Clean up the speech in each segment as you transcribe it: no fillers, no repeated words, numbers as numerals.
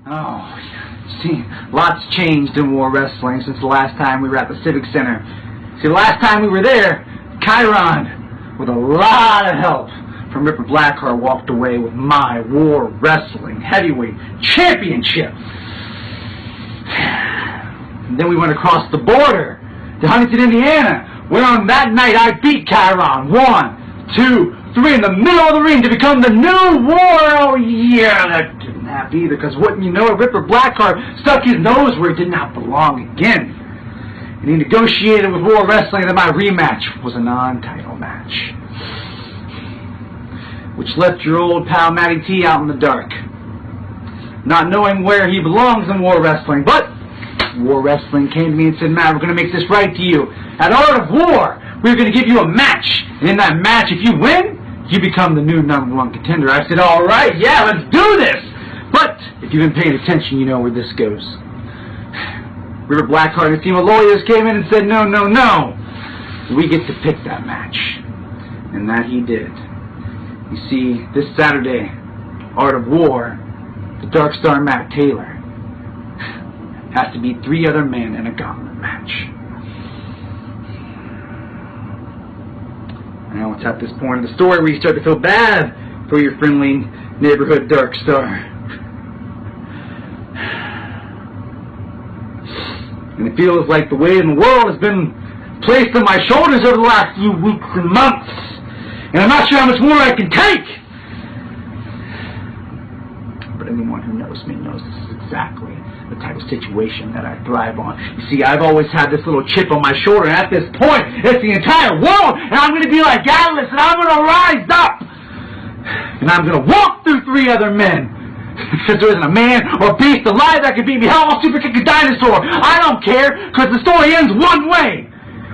Oh, see, lots changed in War Wrestling since the last time we were at the Civic Center. See, the last time we were there, Chiron, with a lot of help from Ripper Blackheart, walked away with my War Wrestling Heavyweight Championship. And then we went across the border to Huntington, Indiana, where on that night I beat Chiron 1, 2, 3 in the middle of the ring to become the new War. Oh yeah, that didn't happen either, because wouldn't you know it, Ripper Blackheart stuck his nose where it did not belong again. And he negotiated with War Wrestling that my rematch was a non-title match, which left your old pal Matty T out in the dark, not knowing where he belongs in War Wrestling. But War Wrestling came to me and said, Matt, we're going to make this right to you. At Art of War, we're going to give you a match. And in that match, if you win, you become the new #1 contender. I said, all right, yeah, let's do this. But if you've been paying attention, you know where this goes. Ripper Blackheart and a team of lawyers came in and said, no, no, no. We get to pick that match. And that he did. You see, this Saturday, Art of War, the Dark Star Matt Taylor has to beat 3 other men in a gauntlet match. Now it's at this point in the story where you start to feel bad for your friendly neighborhood Dark Star. And it feels like the weight in the world has been placed on my shoulders over the last few weeks and months. And I'm not sure how much more I can take. But anyone who knows me knows this is exactly the type of situation that I thrive on. You see, I've always had this little chip on my shoulder, and at this point, it's the entire world, and I'm going to be like Atlas, and I'm going to rise up, and I'm going to walk through 3 other men, because there isn't a man or beast alive that can beat me. Hell, I'll super kick a dinosaur. I don't care, because the story ends one way,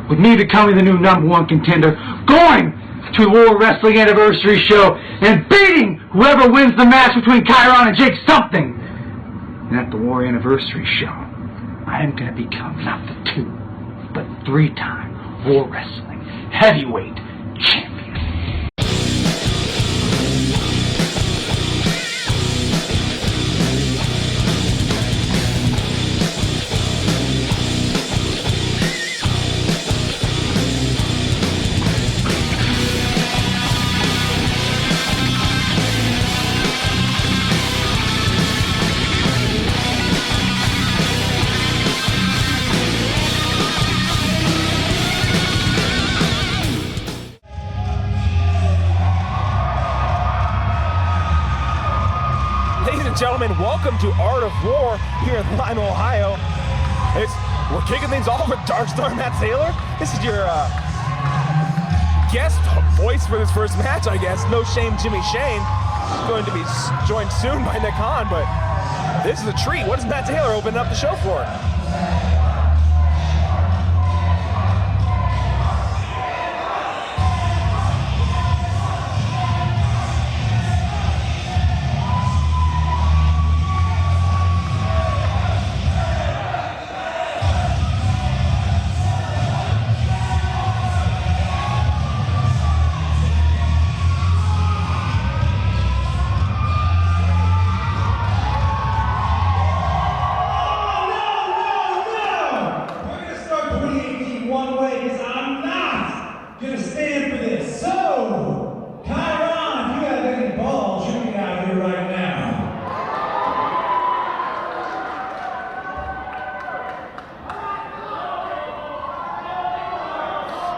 with me becoming the new #1 contender, going to the War Wrestling Anniversary show, and beating whoever wins the match between Chiron and Jake something. And at the War Anniversary show, I am going to become not the 2, but 3-time War Wrestling Heavyweight Champion. Gentlemen, welcome to Art of War here in Lima, Ohio. We're kicking things off with Dark Star Matt Taylor. This is your guest voice for this first match, I guess. No Shame Jimmy Shane. Going to be joined soon by Nick Hahn, but this is a treat. What does Matt Taylor open up the show for?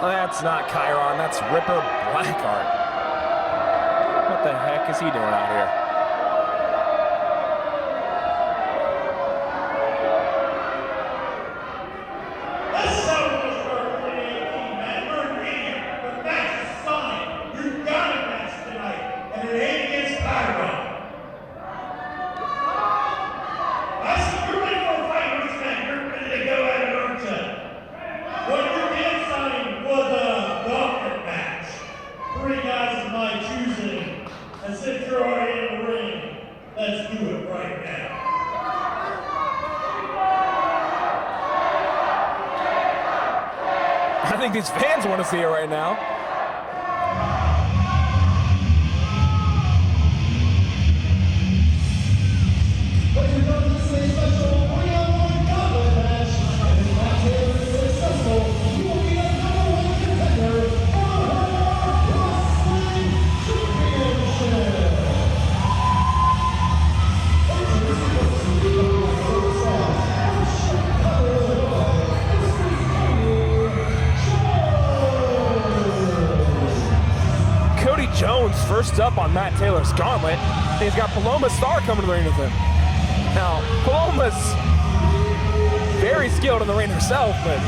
That's not Chiron, that's Ripper Blackheart. What the heck is he doing out here? I think these fans want to see it right now. Ladies and gentlemen, Cody Jones first up on Matt Taylor's gauntlet. He's got Paloma Star coming to the ring with him. Now, Paloma's very skilled in the ring herself, but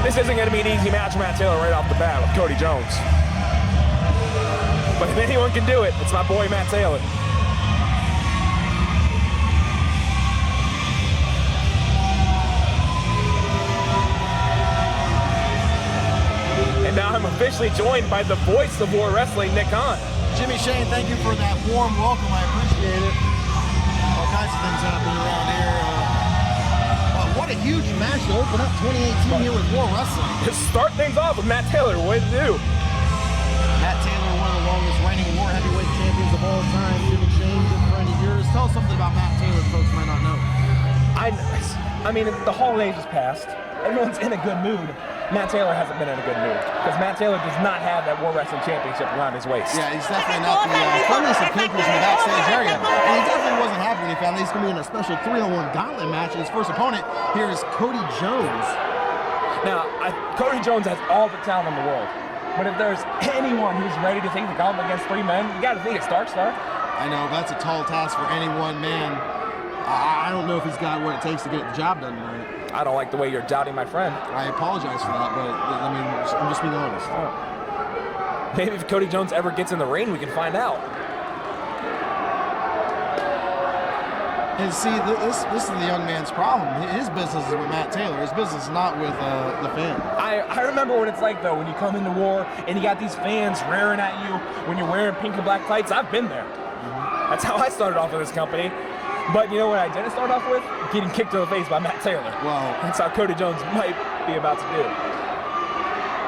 this isn't going to be an easy match for Matt Taylor right off the bat with Cody Jones. But if anyone can do it, it's my boy Matt Taylor. And now I'm officially joined by the voice of War Wrestling, Nick Khan. Jimmy Shane, thank you for that warm welcome. I appreciate it. All kinds of things happening around here. What a huge match to open up 2018 here with War Wrestling. To start things off with Matt Taylor, what to do? Matt Taylor, one of the longest reigning War Heavyweight champions of all time. Jimmy Shane, good friend of yours. Tell us something about Matt Taylor folks might not know. I mean, the holidays just passed. Everyone's in a good mood. Matt Taylor hasn't been in a good mood because Matt Taylor does not have that War Wrestling Championship around his waist. Yeah, he's definitely not the friendliest of capers in the backstage area. And he definitely wasn't happy when he found that he's going to be in a special 3-on-1 gauntlet match. And his first opponent here is Cody Jones. Now, Cody Jones has all the talent in the world. But if there's anyone who's ready to take the gauntlet against 3 men, you got to think it's Stark. I know, that's a tall task for any one man. I don't know if he's got what it takes to get the job done tonight. I don't like the way you're doubting my friend. I apologize for that, but I mean, I'm just being honest. Maybe if Cody Jones ever gets in the ring, we can find out. And see, this is the young man's problem. His business is with Matt Taylor. His business is not with the fan. I remember what it's like, though, when you come into War and you got these fans raring at you when you're wearing pink and black tights. I've been there. That's how I started off with this company. But you know what I didn't start off with? Getting kicked in the face by Matt Taylor. Well, that's how Cody Jones might be about to do.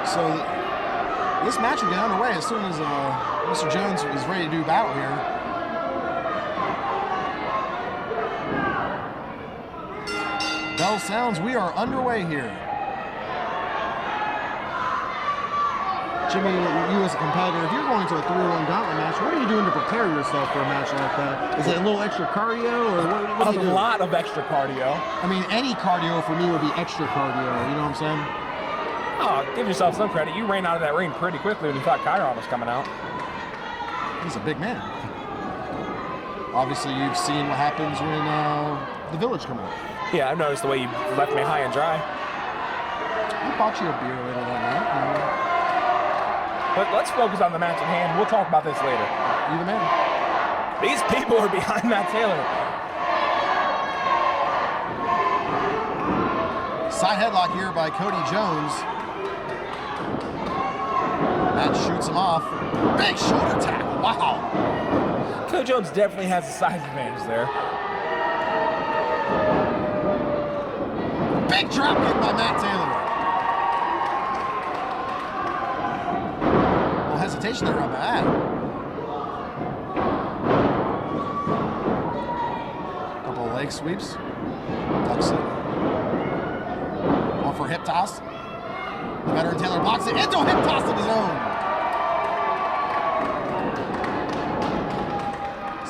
So this match will get underway as soon as Mr. Jones is ready to do battle here. Bell sounds, we are underway here. Jimmy, you as a competitor, if you're going to a 3-on-1 gauntlet match, what are you doing to prepare yourself for a match like that? Is it a little extra cardio, or what do you do? A lot of extra cardio. I mean, any cardio for me would be extra cardio, you know what I'm saying? Oh, give yourself some credit. You ran out of that ring pretty quickly when you thought Chiron was coming out. He's a big man. Obviously, you've seen what happens when the Village come out. Yeah, I've noticed the way you left me high and dry. I bought you a beer later that night. But let's focus on the match at hand. We'll talk about this later. You the man. These people are behind Matt Taylor. Side headlock here by Cody Jones. Matt shoots him off. Big shoulder tackle. Wow. Cody Jones definitely has a size advantage there. Big drop kick by Matt Taylor. Hesitation there on that. Couple of leg sweeps. Ducks it. One for hip toss. The veteran Taylor blocks it into a hip toss of his own.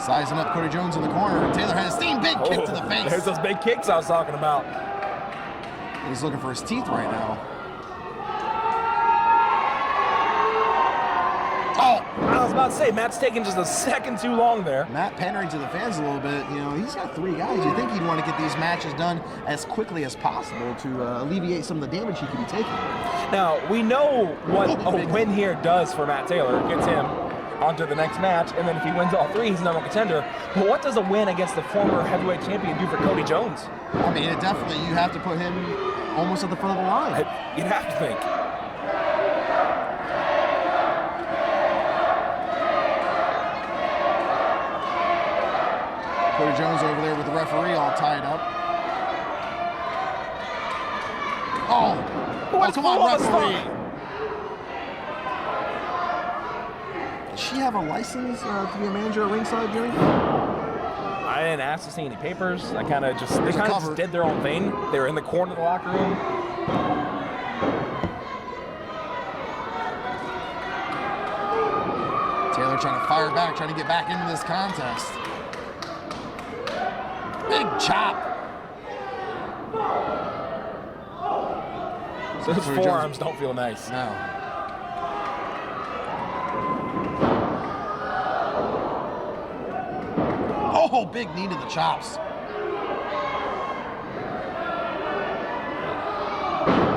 Sizing up Cody Jones in the corner. Taylor has a steam big kick to the face. There's those big kicks I was talking about. He's looking for his teeth right now. Oh, I was about to say, Matt's taking just a second too long there. Matt pandering to the fans a little bit. You know, he's got 3 guys. You think he'd want to get these matches done as quickly as possible to alleviate some of the damage he could be taking. Now, we know what a win here does for Matt Taylor. It gets him onto the next match, and then if he wins all 3, he's number 1 contender. But what does a win against the former heavyweight champion do for Cody Jones? I mean, it definitely, you have to put him almost at the front of the line. You'd have to think. Cody Jones over there with the referee all tied up. Oh, come on, referee. Does she have a license to be a manager at ringside, Jimmy? I didn't ask to see any papers. They kind of just did their own thing. They were in the corner of the locker room. Taylor trying to fire back, trying to get back into this contest. Big chop. So his forearms don't feel nice. No. Oh, big knee to the chops.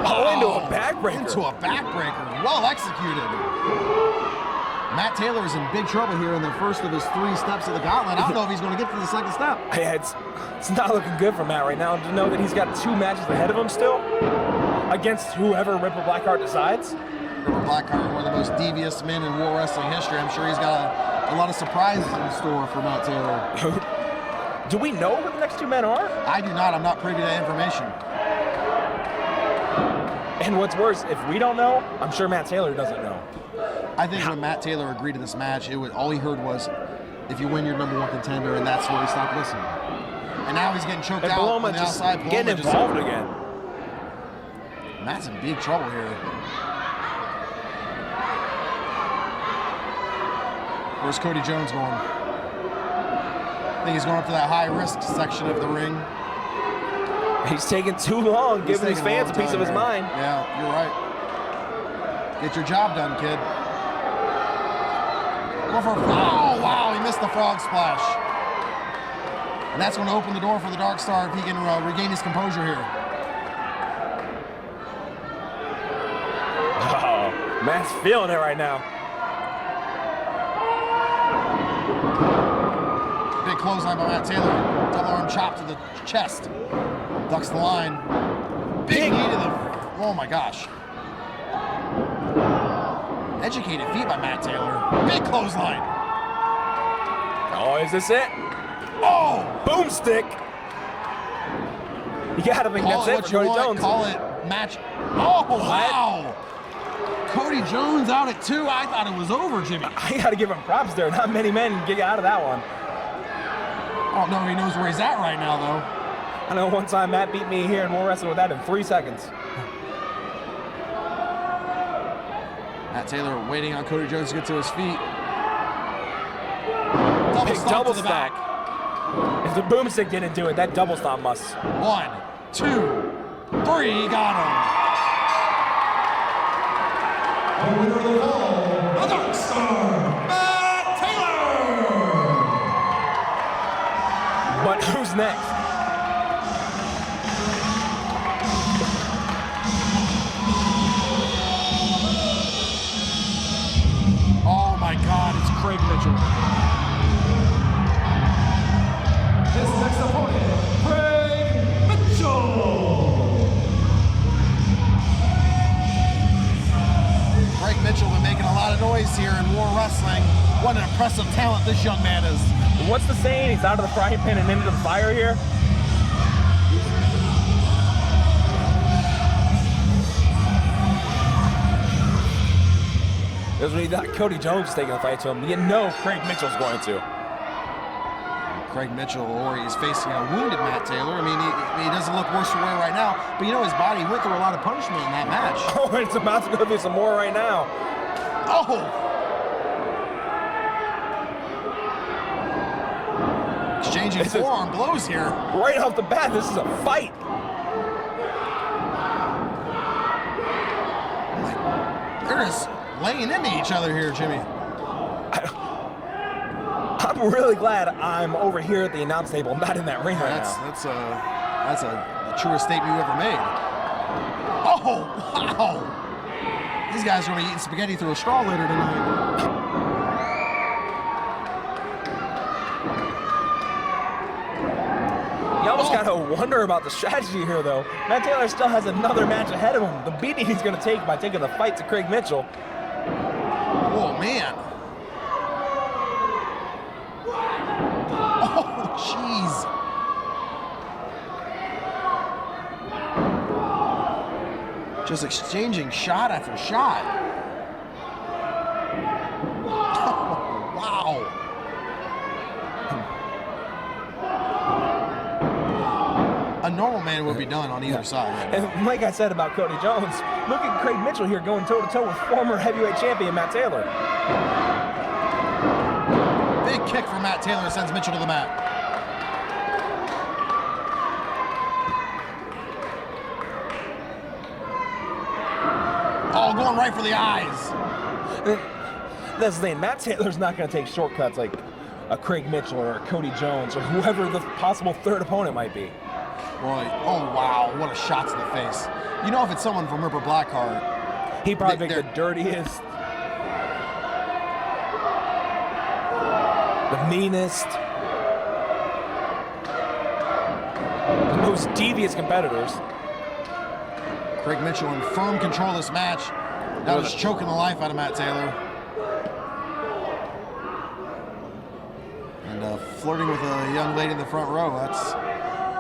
Oh, into a backbreaker. Into a backbreaker. Well executed. Matt Taylor is in big trouble here in the first of his 3 steps of the gauntlet. I don't know if he's going to get to the second step. Yeah, it's not looking good for Matt right now. To know that he's got 2 matches ahead of him still against whoever Ripper Blackheart decides. Ripper Blackheart, one of the most devious men in War Wrestling history. I'm sure he's got a lot of surprises in store for Matt Taylor. Do we know who the next 2 men are? I do not. I'm not privy to that information. And what's worse, if we don't know, I'm sure Matt Taylor doesn't know. I think when Matt Taylor agreed to this match, all he heard was, if you win, you're #1 contender, and that's where he stopped listening. And now he's getting choked out on the outside. Getting involved again. Matt's in big trouble here. Where's Cody Jones going? I think he's going up to that high-risk section of the ring. He's taking too long, giving his fans a piece of his mind. Yeah, you're right. Get your job done, kid. Go for oh, wow, he missed the frog splash. And that's going to open the door for the Dark Star if he can regain his composure here. Oh, Matt's feeling it right now. Big clothesline by Matt Taylor. Double arm chop to the chest. Ducks the line. Big knee to the... Oh, my gosh. Educated feet by Matt Taylor. Big clothesline. Oh, is this it? Oh! Boomstick. You gotta think that's it for Cody Jones. Call it match. Oh, wow. Cody Jones out at 2. I thought it was over, Jimmy. I gotta give him props there. Not many men get out of that one. Oh, no, he knows where he's at right now, though. I know one time Matt beat me here in War Wrestling with that in 3 seconds. Matt Taylor waiting on Cody Jones to get to his feet. Double stack. If the boomstick didn't do it, that double stomp must. 1, 2, 3, he got him. The winner of the fall, the Dark Star, Matt Taylor. But who's next? Oh my God, it's Craig Mitchell. His next opponent, Craig Mitchell. Craig Mitchell been making a lot of noise here in War Wrestling. What an impressive talent this young man is. What's the saying? He's out of the frying pan and into the fire here. Because when you got Cody Jones taking the fight to him, you know Craig Mitchell's going to. Craig Mitchell, or he's facing a wounded Matt Taylor. I mean, he doesn't look worse for wear right now, but you know his body went through a lot of punishment in that match. Oh, it's about to go through some more right now. Oh! Exchanging forearm blows here. Right off the bat, this is a fight. They're just laying into each other here, Jimmy. I'm really glad I'm over here at the announce table, not in that ring right now. That's the truest statement you ever made. Oh, wow! These guys are going to be eating spaghetti through a straw later tonight. You almost got to wonder about the strategy here, though. Matt Taylor still has another match ahead of him. The beating he's going to take by taking the fight to Craig Mitchell. Oh, man. Oh, jeez. Just exchanging shot after shot. Oh, wow. A normal man would be done on either side. Right now. And like I said about Cody Jones, look at Craig Mitchell here going toe-to-toe with former heavyweight champion Matt Taylor. Big kick from Matt Taylor sends Mitchell to the mat. Oh, going right for the eyes. That's the thing. Matt Taylor's not going to take shortcuts like a Craig Mitchell or a Cody Jones or whoever the possible third opponent might be. Boy, oh wow, what a shot to the face. You know, if it's someone from Ripper Blackheart, He probably picked the dirtiest, the meanest, the most devious competitors. Craig Mitchell in firm control of this match. That was choking the life out of Matt Taylor. And flirting with a young lady in the front row.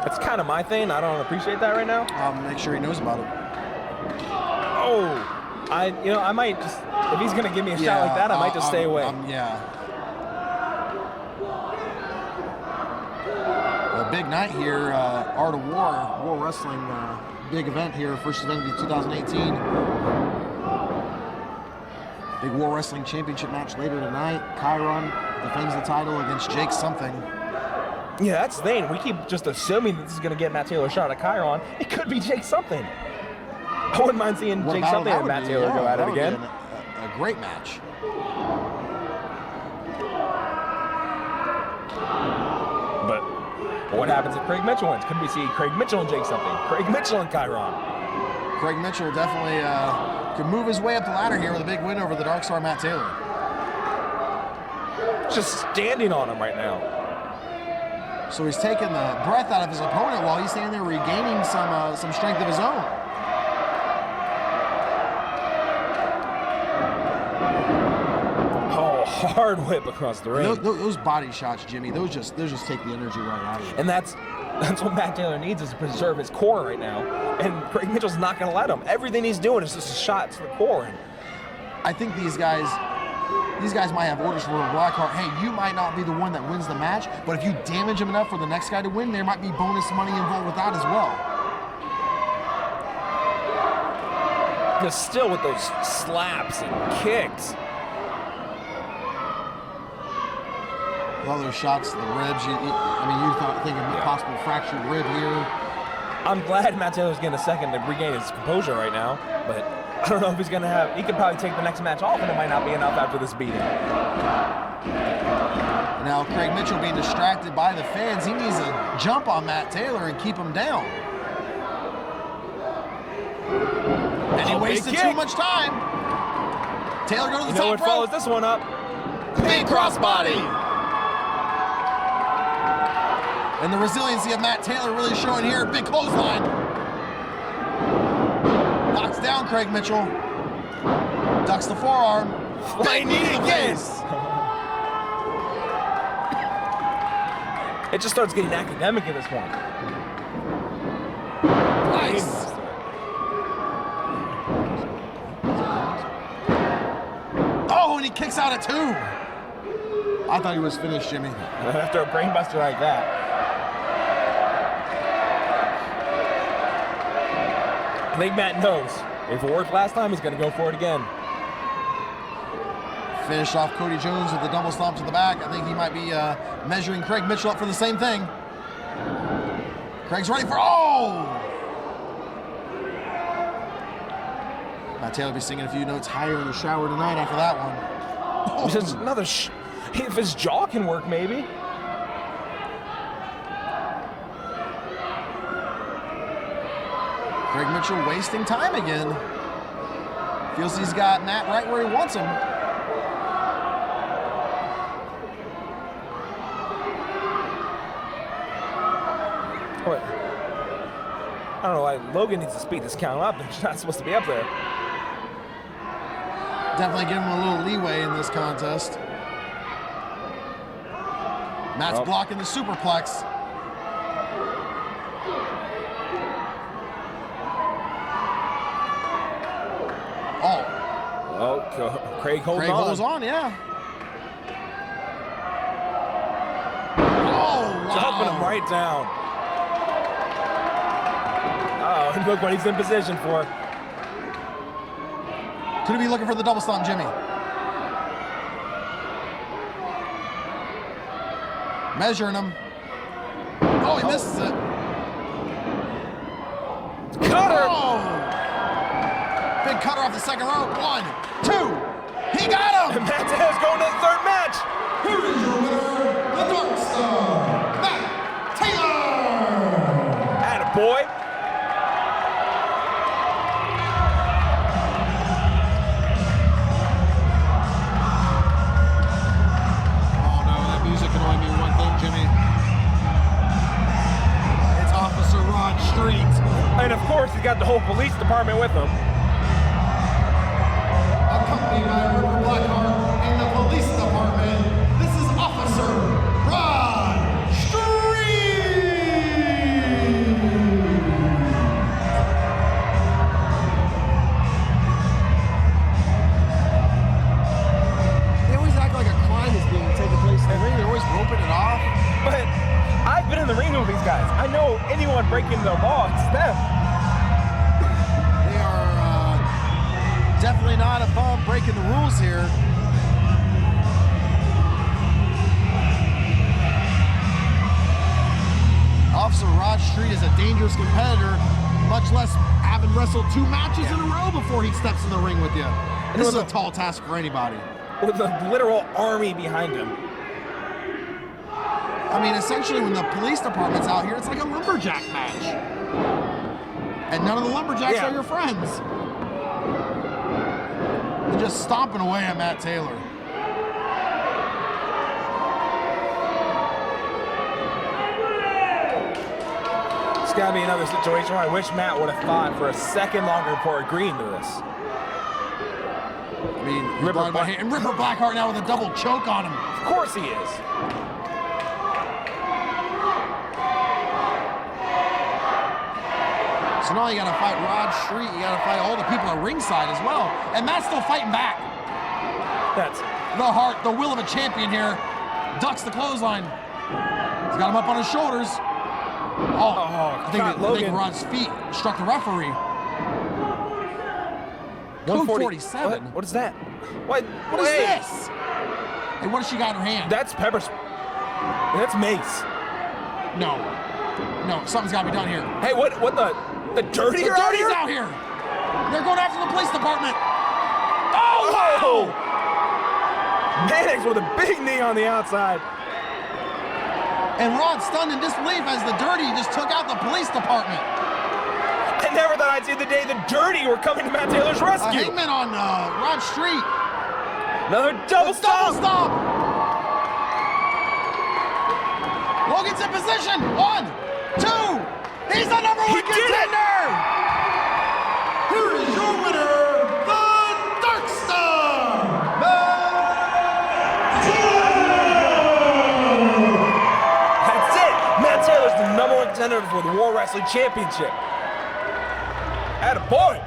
That's kind of my thing. I don't appreciate that right now. I'll make sure he knows about it. Oh, I might just, if he's gonna give me a shot like that, I might just stay away. Yeah. A big night here, Art of War Wrestling, big event here, first event of 2018. Big War Wrestling Championship match later tonight. Chiron defends the title against Jake something. Yeah, that's the thing. We keep just assuming that this is gonna get Matt Taylor a shot at Chiron. It could be Jake something. I wouldn't mind seeing Jake something and Matt Taylor go at it again. A great match. But what happens if Craig Mitchell wins? Could we see Craig Mitchell and Jake something? Craig Mitchell and Chiron. Craig Mitchell definitely could move his way up the ladder here with a big win over the Dark Star Matt Taylor. Just standing on him right now. So he's taking the breath out of his opponent while he's standing there regaining some strength of his own. Oh, hard whip across the ring. Those body shots, Jimmy, those just take the energy right out of you. And that's what Matt Taylor needs, is to preserve his core right now. And Craig Mitchell's not going to let him. Everything he's doing is just a shot to the core. And I think these guys might have orders from Blackheart. Hey, you might not be the one that wins the match, but if you damage him enough for the next guy to win, there might be bonus money involved with that as well. but still with those slaps and kicks. All those shots to the ribs, you thinking possible fractured rib here. I'm glad Matt Taylor's getting a second to regain his composure right now, but I don't know if he's going to have... He could probably take the next match off, and it might not be enough after this beating. Now, Craig Mitchell being distracted by the fans. He needs to jump on Matt Taylor and keep him down. And he wasted too much time. Taylor go to the top rope. Follows this one up. Big crossbody. And the resiliency of Matt Taylor really showing here. Big clothesline. Knocks down Craig Mitchell. Ducks the forearm. Big knee to the face. It just starts getting academic at this point. Nice. Oh, and he kicks out at 2. I thought he was finished, Jimmy. After a brainbuster like that. I think Matt knows. If it worked last time, he's going to go for it again. Finished off Cody Jones with the double stomp to the back. I think he might be measuring Craig Mitchell up for the same thing. Craig's ready for... Oh! Matt Taylor will be singing a few notes higher in the shower tonight after that one. Oh. Just another... If his jaw can work, maybe. Craig Mitchell wasting time again. Feels he's got Matt right where he wants him. What? I don't know why Logan needs to speed this count up. He's not supposed to be up there. Definitely give him a little leeway in this contest. Matt's blocking the superplex. Oh, Craig holds on. Craig holds on, yeah. Oh, wow. Jumping him right down. Oh, and look what he's in position for. Could he be looking for the double stomp, Jimmy? Measuring him. Oh, he misses it. Cutter! Oh! Big cutter off the second rope. 1, 2. He got him! And Matt Taylor's going to the third match. Here is your winner, And of course, he's got the whole police department with him. Accompanied by River Blackheart and the police department, this is Officer Rod Street! They always act like a crime is being taken place in the ring. They're always roping it off. But I've been in the ring with these guys. I know anyone breaking the law, it's them. They are definitely not above breaking the rules here. Officer Rod Street is a dangerous competitor, much less having wrestled 2 matches in a row before he steps in the ring with you. This is a tall task for anybody. With a literal army behind him. I mean, essentially, when the police department's out here, it's like a lumberjack match. And none of the lumberjacks are your friends. They're just stomping away at Matt Taylor. It's gotta be another situation where I wish Matt would have fought for a second longer before agreeing to this. I mean, River Blackheart now with a double choke on him. Of course he is. So now you gotta fight Rod Street, you gotta fight all the people at ringside as well. And Matt's still fighting back. That's The heart, the will of a champion here. Ducks the clothesline. He's got him up on his shoulders. I think Rod's feet struck the referee. 147. What is that? What What is this? Hey, what does she got in her hand? That's pepper spray. That's mace. No, something's got to be done here. Hey, what the dirty The are out dirty's here? out here. They're going after the police department. Oh! Mannix with a big knee on the outside. And Rod stunned in disbelief as the dirty just took out the police department. I never thought I'd see the day the dirty were coming to Matt Taylor's A rescue. hangman on Rod Street. Another double Double stomp. stop. Logan's in position. 1, 2. He's the number 1 He did it. contender. Here is your winner, the Dark Star, Matt Taylor! That's it. Matt Taylor's the number 1 contender for the War Wrestling Championship. Attaboy.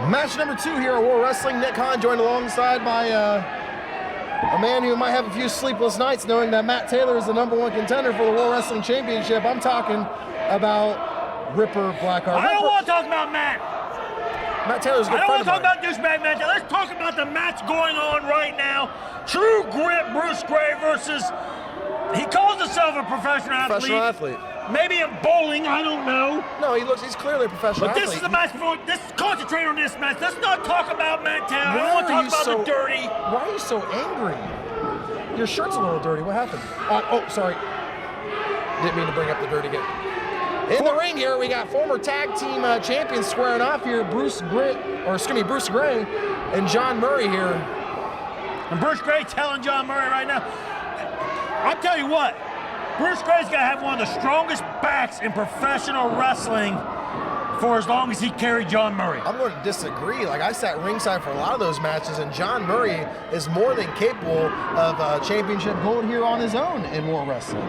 Match number 2 here at War Wrestling. Nick Hahn joined alongside by a man who might have a few sleepless nights knowing that Matt Taylor is the #1 contender for the War Wrestling Championship. I'm talking about Ripper Blackheart. I don't want to talk about Matt. Matt Taylor's a good I don't friend want to of talk mine. about douchebag match. Let's talk about the match going on right now. True Grit Bruce Gray versus, he calls himself a professional athlete. Professional athlete. Maybe in bowling, I don't know. No, he's clearly a professional But athlete. this is the match for, let's concentrate on this match. Let's not talk about Matt Taylor. I don't want to Why are talk you about the dirty. Why are you so angry? Your shirt's a little dirty. What happened? Oh, sorry. Didn't mean to bring up the dirty again. In the ring here, we got former tag team champions squaring off here. Bruce Gray and John Murray here. And Bruce Gray telling John Murray right now, I'll tell you what, Bruce Gray's got to have one of the strongest backs in professional wrestling for as long as he carried John Murray. I'm going to disagree. Like, I sat ringside for a lot of those matches, and John Murray is more than capable of championship gold here on his own in War Wrestling.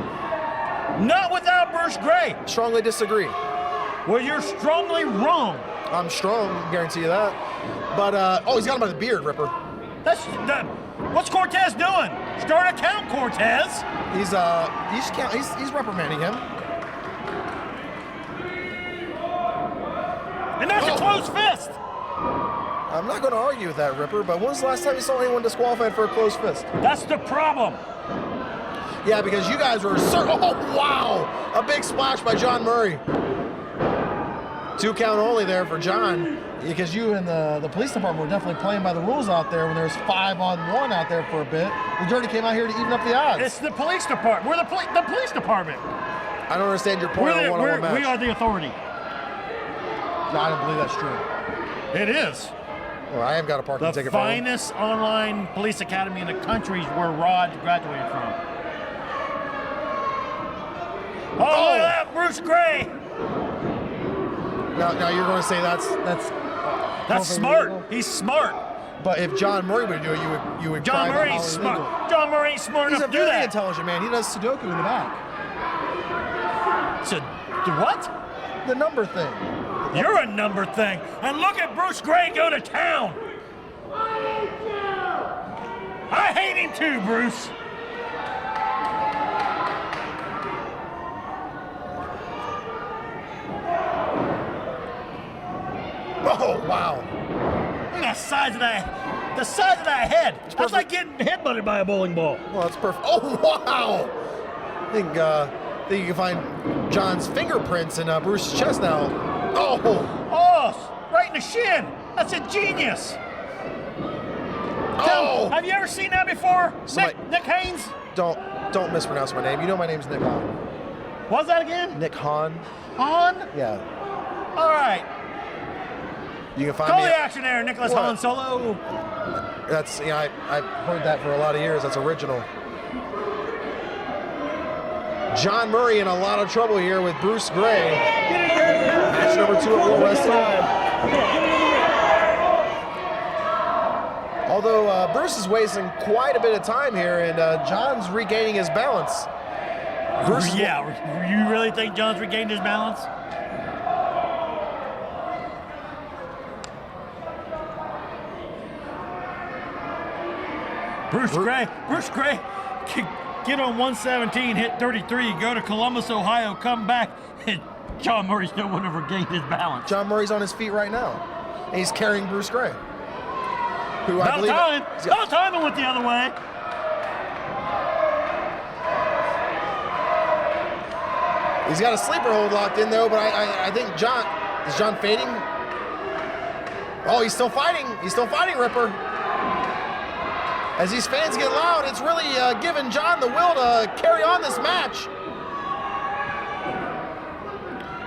Not without Bruce Gray. Strongly disagree. Well, you're strongly wrong. I'm strong, guarantee you that. But, he's got him by the beard, Ripper. What's Cortez doing? Start a count, Cortez. He's reprimanding him. And that's a closed fist. I'm not going to argue with that, Ripper, but when was the last time you saw anyone disqualified for a closed fist? That's the problem. Yeah, because you guys were oh, wow! A big splash by John Murray. 2 count only there for John, because you and the police department were definitely playing by the rules out there when there was 5-on-1 out there for a bit. The Dirty came out here to even up the odds. It's the police department. We're the police department. I don't understand your point on a one-on-one match. We are the authority. No, I don't believe that's true. It is. Well, I haven't got a parking The ticket for him. finest online police academy in the country is where Rod graduated from. Oh, look at that, Bruce Gray. Now you're going to say that's smart. illegal? He's smart. But if John Murray would do it, you would John cry Murray about ain't how smart. illegal. John Murray ain't smart He's enough a to do very that. intelligent man. He does Sudoku in the back. So, what? The number thing. You're a number thing. And look at Bruce Gray go to town. I hate him too, Bruce. Oh, wow. Look at the size of that head. That's like getting headbutted by a bowling ball. Well, that's perfect. Oh, wow. I think you can find John's fingerprints in Bruce's chest now. Oh, right in the shin. That's a genius. Oh. Have you ever seen that before? Somebody- Nick Haynes? Don't mispronounce my name. You know my name's Nick Hahn. What's that again? Nick Hahn. Han? Yeah. All right. You can find Call me. the action there, Nicholas What? Han Solo. That's I've heard that for a lot of years. That's original. John Murray in a lot of trouble here with Bruce Gray. Match number 2 at War Wrestling. Although Bruce is wasting quite a bit of time here, and John's regaining his balance. Bruce, Yeah, you really think John's regained his balance? Bruce Gray, get on 117, hit 33, go to Columbus, Ohio, come back, and John Murray still wouldn't have regained his balance. John Murray's on his feet right now, and he's carrying Bruce Gray, who I believe. About time it went the other way. He's got a sleeper hold locked in though, but I think is John fading? Oh, he's still fighting. He's still fighting, Ripper. As these fans get loud, it's really giving John the will to carry on this match.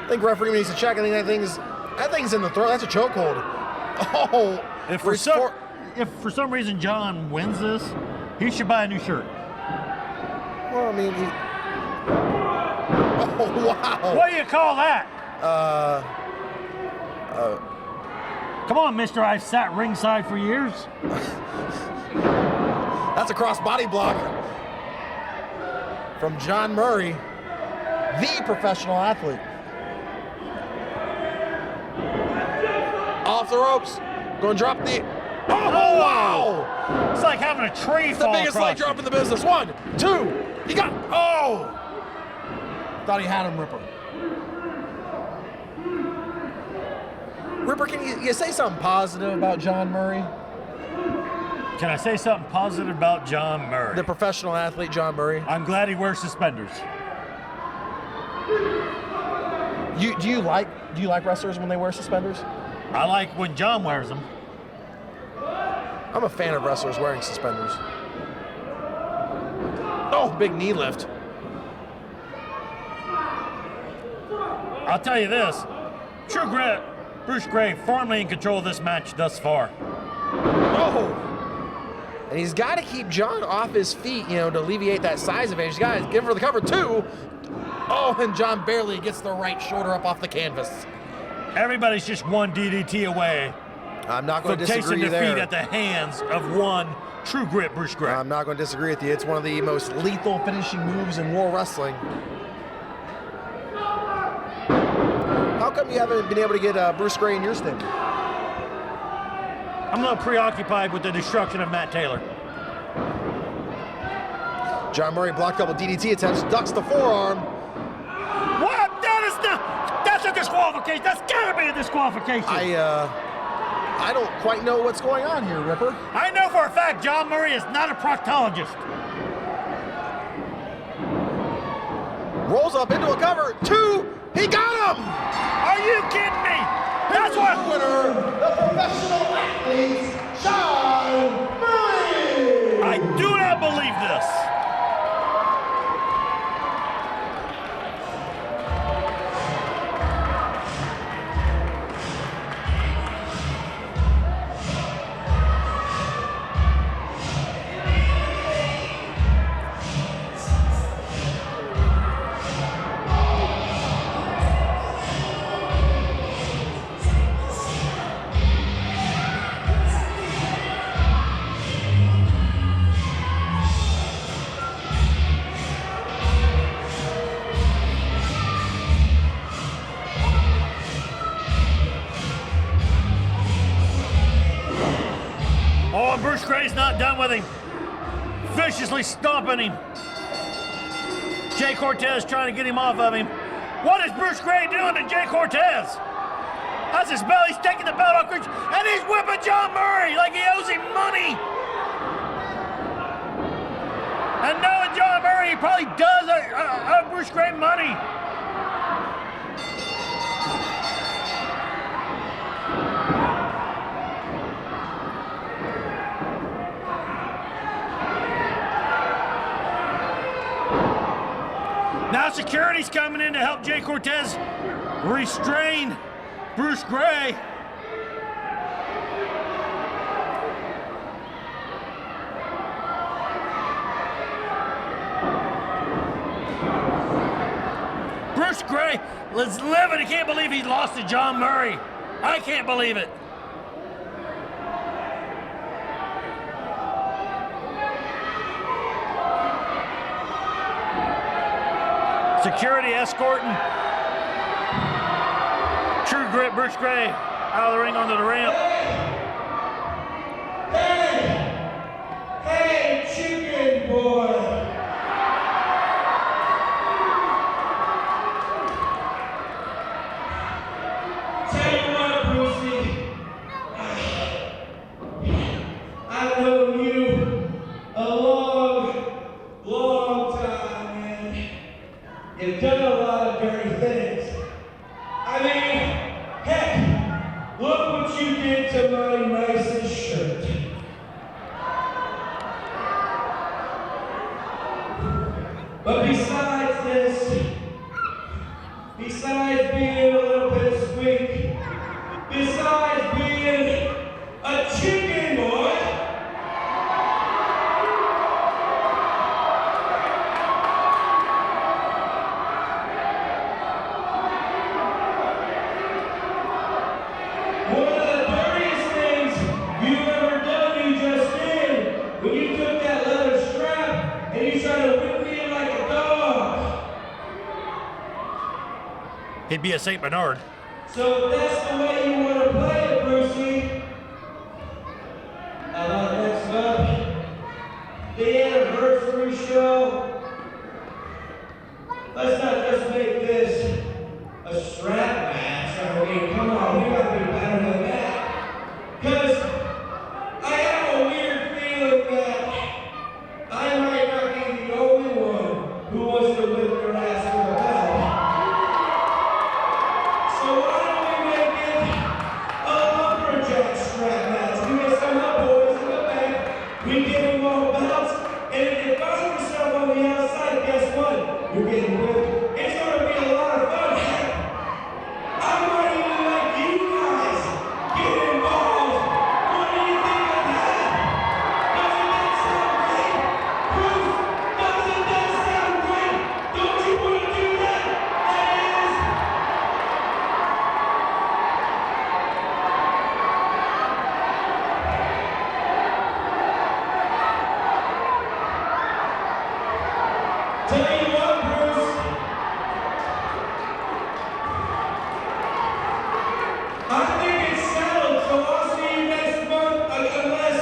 I think referee needs to check. I think that thing's in the throat. That's a chokehold. Oh, If for some reason John wins this, he should buy a new shirt. well, I mean, oh wow. What do you call that? Come on, mister, I've sat ringside for years. That's a cross body block from John Murray, the professional athlete. Off the ropes. Going to drop the... Oh, wow! It's like having a tree It's the fall biggest leg across drop in the business. 1, 2. He got... Oh! Thought he had him, Ripper. Ripper, can you say something positive about John Murray? Can I say something positive about John Murray? The professional athlete, John Murray. I'm glad he wears suspenders. Do you like wrestlers when they wear suspenders? I like when John wears them. I'm a fan of wrestlers wearing suspenders. Oh, big knee lift. I'll tell you this. True Grit, Bruce Gray, firmly in control of this match thus far. Oh! And he's got to keep John off his feet, to alleviate that size advantage. He's got to give her the cover, 2. Oh, and John barely gets the right shoulder up off the canvas. Everybody's just one DDT away I'm not going from to tasting disagree defeat there. at the hands of one True Grit Bruce Gray. I'm not going to disagree with you. It's one of the most lethal finishing moves in War Wrestling. How come you haven't been able to get Bruce Gray in your stable? I'm a little preoccupied with the destruction of Matt Taylor. John Murray blocked double DDT attempts, ducks the forearm. What? That's a disqualification. That's gotta be a disqualification. I don't quite know what's going on here, Ripper. I know for a fact John Murray is not a proctologist. Rolls up into a cover, 2. He got him! Are you kidding me? That's what. Winner, the professional athlete, John Murray! I do not believe this. Oh, Bruce Gray's not done with him. Viciously stomping him. Jay Cortez trying to get him off of him. What is Bruce Gray doing to Jay Cortez? That's his belt. He's taking the belt off, and he's whipping John Murray like he owes him money. And knowing John Murray, he probably does owe Bruce Gray money. Now security's coming in to help Jay Cortez restrain Bruce Gray. Bruce Gray is living. He can't believe he lost to John Murray. I can't believe it. Security escorting True Grit Bruce Gray out of the ring onto the ramp. Hey, chicken boy! Tell you what, Brucey, I've known you a long time, man. You've done a lot of dirty things. I mean, heck, look what you did to my nicest shirt. But besides this, besides being a little bit sweet, besides being a chicken boy, one of the dirtiest things you've ever done, you just did, when you took that leather strap and you tried to whip me in like a dog. He'd be a St. Bernard. So if that's the way you want to play it, Brucey, You're getting whipped. It's gonna be a lot of fun. I might even let you guys get involved. What do you think of that? Doesn't that sound great? Bruce, doesn't that sound great? Don't you want to do that? That is. Tell you what, Bruce. I think it's settled, so I'll see you next month, unless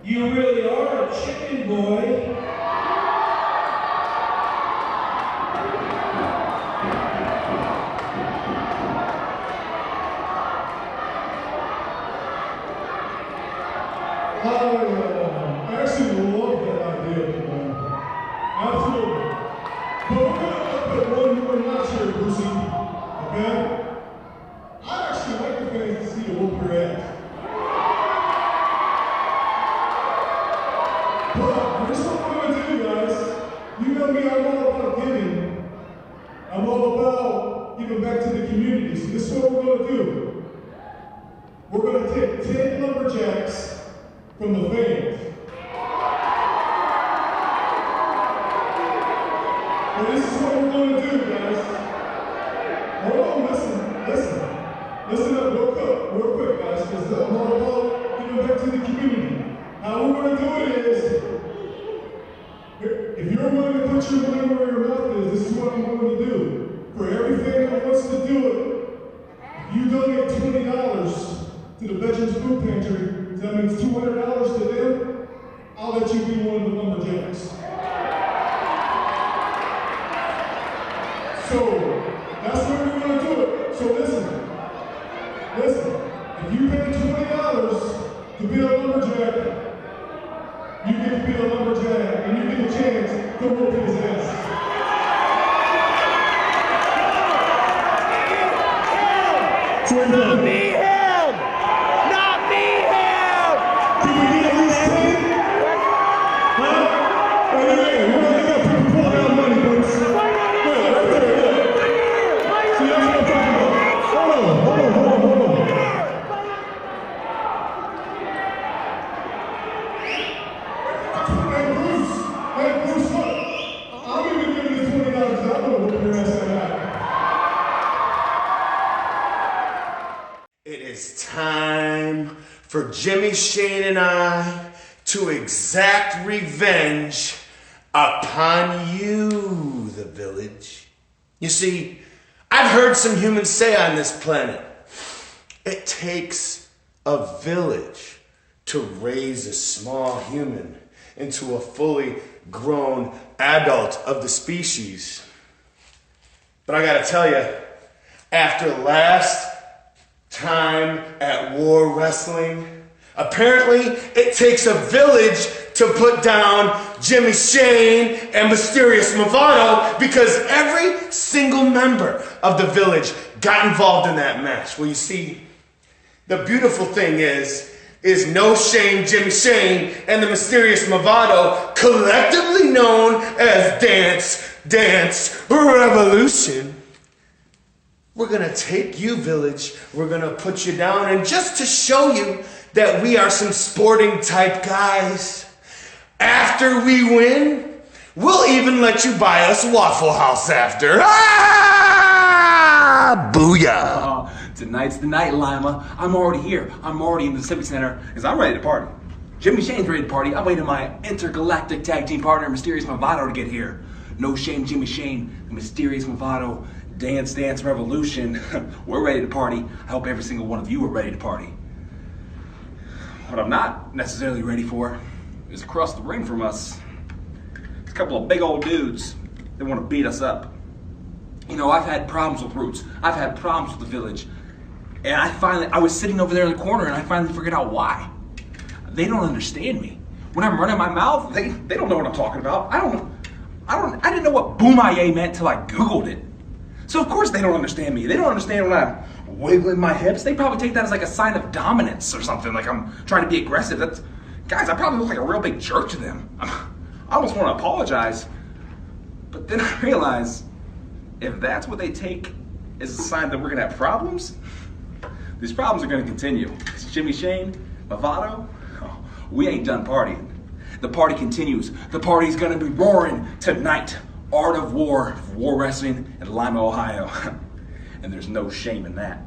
you really are a chicken boy. I actually love that idea, man. Absolutely. But we're going to up at one more notch here, Brucey. Okay? I actually like the fans to see you whoop your ass. But here's what I'm going to do, guys. You know me, I'm all about giving. I'm all about giving back to the community. So this is what we're going to do. We're going to take 10 lumberjacks from the fans. And this is what we're going to do, guys. Hold on, listen up real quick, guys, because I'm all about giving back to the community. How we're going to do it is, if you're willing to put your money where your mouth is, this is what I'm going to do. For every fan that wants to do it, you donate $20 to the Veterans Food Pantry. That means $200 to them. I'll let you be one of the lumberjacks. So that's where we're going to do it. So listen. If you pay $20 to be a lumberjack, you get to be a lumberjack, and you get a chance to whoop his ass. Not me, him! Not me, him! Can we get at least 10? Huh? Hey, we're going to get people pulling out money, folks. Yeah, right there, yeah. See, that's what I'm talking about. Hold on. Hey, Bruce, look. I'm even giving you $20 because I want to whip your ass out. It is time for Jimmy, Shane, and I to exact revenge upon you, the village. You see, I've heard some humans say on this planet, it takes a village to raise a small human into a fully grown adult of the species. But I gotta tell you, after last time at War Wrestling, apparently it takes a village to put down Jimmy Shane and Mysterious Movado, because every single member of the village got involved in that match. Well, you see, the beautiful thing is No Shame Jimmy Shane and the Mysterious Movado, collectively known as Dance Revolution. We're gonna take you, village, we're gonna put you down, and just to show you that we are some sporting type guys, after we win, we'll even let you buy us Waffle House after. Ah! Booyah! Tonight's the night, Lima. I'm already here. I'm already in the Civic Center because I'm ready to party. Jimmy Shane's ready to party. I'm waiting for my intergalactic tag team partner, Mysterious Movado, to get here. No Shame Jimmy Shane, the Mysterious Movado, Dance Revolution. We're ready to party. I hope every single one of you are ready to party. What I'm not necessarily ready for is across the ring from us, a couple of big old dudes that want to beat us up. You know, I've had problems with Roots. I've had problems with the village. And I was sitting over there in the corner and I finally figured out why. They don't understand me. When I'm running my mouth, they don't know what I'm talking about. I didn't know what Boomaye meant till I Googled it. So of course they don't understand me. They don't understand when I'm wiggling my hips. They probably take that as like a sign of dominance or something, like I'm trying to be aggressive. Guys, I probably look like a real big jerk to them. I almost want to apologize. But then I realized, if that's what they take as a sign that we're gonna have problems, these problems are gonna continue. Because Jimmy Shane, Movado, we ain't done partying. The party continues. The party's gonna be roaring tonight. Art of War Wrestling in Lima, Ohio. And there's no shame in that.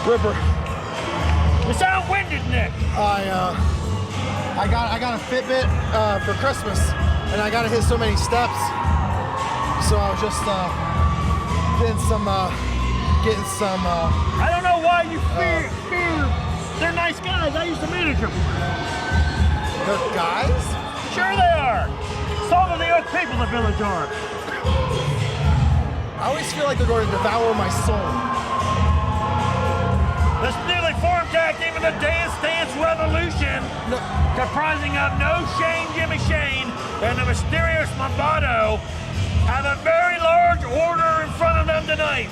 Ripper. You sound winded, Nick. I got a Fitbit for Christmas, and I gotta hit so many steps. So I was just getting some. I don't know why you fear. They're nice guys. I used to manage them. They're guys? Sure they are. Salt of the earth people, the Village are. I always feel like they're going to devour my soul. This newly formed tag team of the Dance Dance Revolution, comprising of No Shame Jimmy Shane and the mysterious Movado, have a very large order in front of them tonight.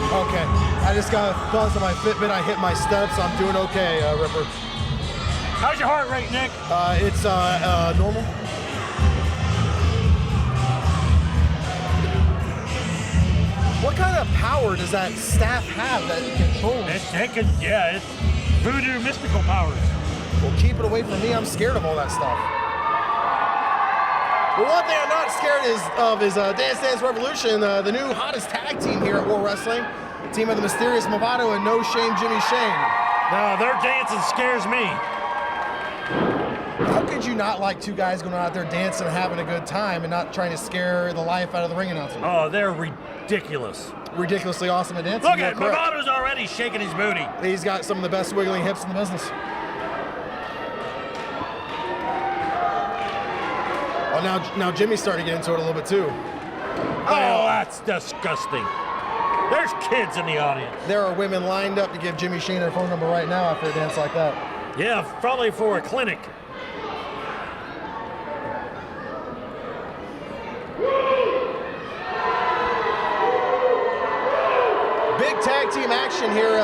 Okay, I just got a buzz on my Fitbit. I hit my steps. I'm doing okay, Ripper. How's your heart rate, Nick? It's normal. What kind of power does that staff have that it controls? It's voodoo mystical powers. Well, keep it away from me. I'm scared of all that stuff. But one thing I'm not scared is Dance Dance Revolution, the new hottest tag team here at War Wrestling. Team of the mysterious Movado and No Shame Jimmy Shane. No, their dancing scares me. How could you not like two guys going out there dancing and having a good time and not trying to scare the life out of the ring announcer? Oh, they're ridiculous. Ridiculously awesome at dancing. Look at Movado's already shaking his booty. He's got some of the best wiggling hips in the business. Oh, now Jimmy's starting to get into it a little bit too. Oh, that's disgusting. There's kids in the audience. There are women lined up to give Jimmy Shane their phone number right now after a dance like that. Yeah, probably for a clinic. Big tag team action here.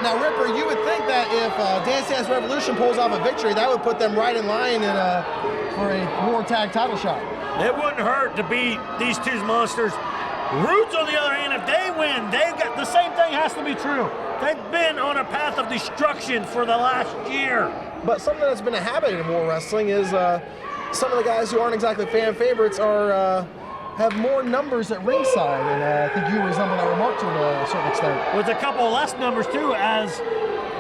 Now, Ripper, you would think that if Dance Dance Revolution pulls off a victory, that would put them right in line for a War Tag title shot. It wouldn't hurt to beat these two monsters. Roots, on the other hand, if they win, they got the same thing has to be true. They've been on a path of destruction for the last year. But something that's been a habit in war wrestling is some of the guys who aren't exactly fan favorites are have more numbers at ringside, and I think you resemble that remark to a certain extent. With a couple less numbers too, as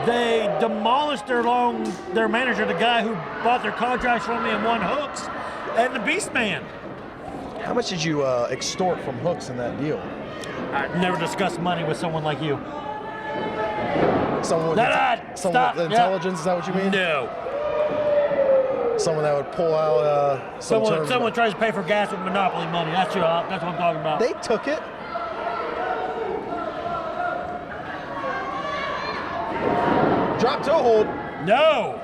they demolished their manager, the guy who bought their contracts from me and won Hooks, and the Beast Man. How much did you extort from Hooks in that deal? I never discussed money with someone like you. Someone with, Stop. with intelligence, is that what you mean? No. Someone that would pull out Someone tries to pay for gas with Monopoly money. That's what I'm talking about. They took it. Drop toe hold. No.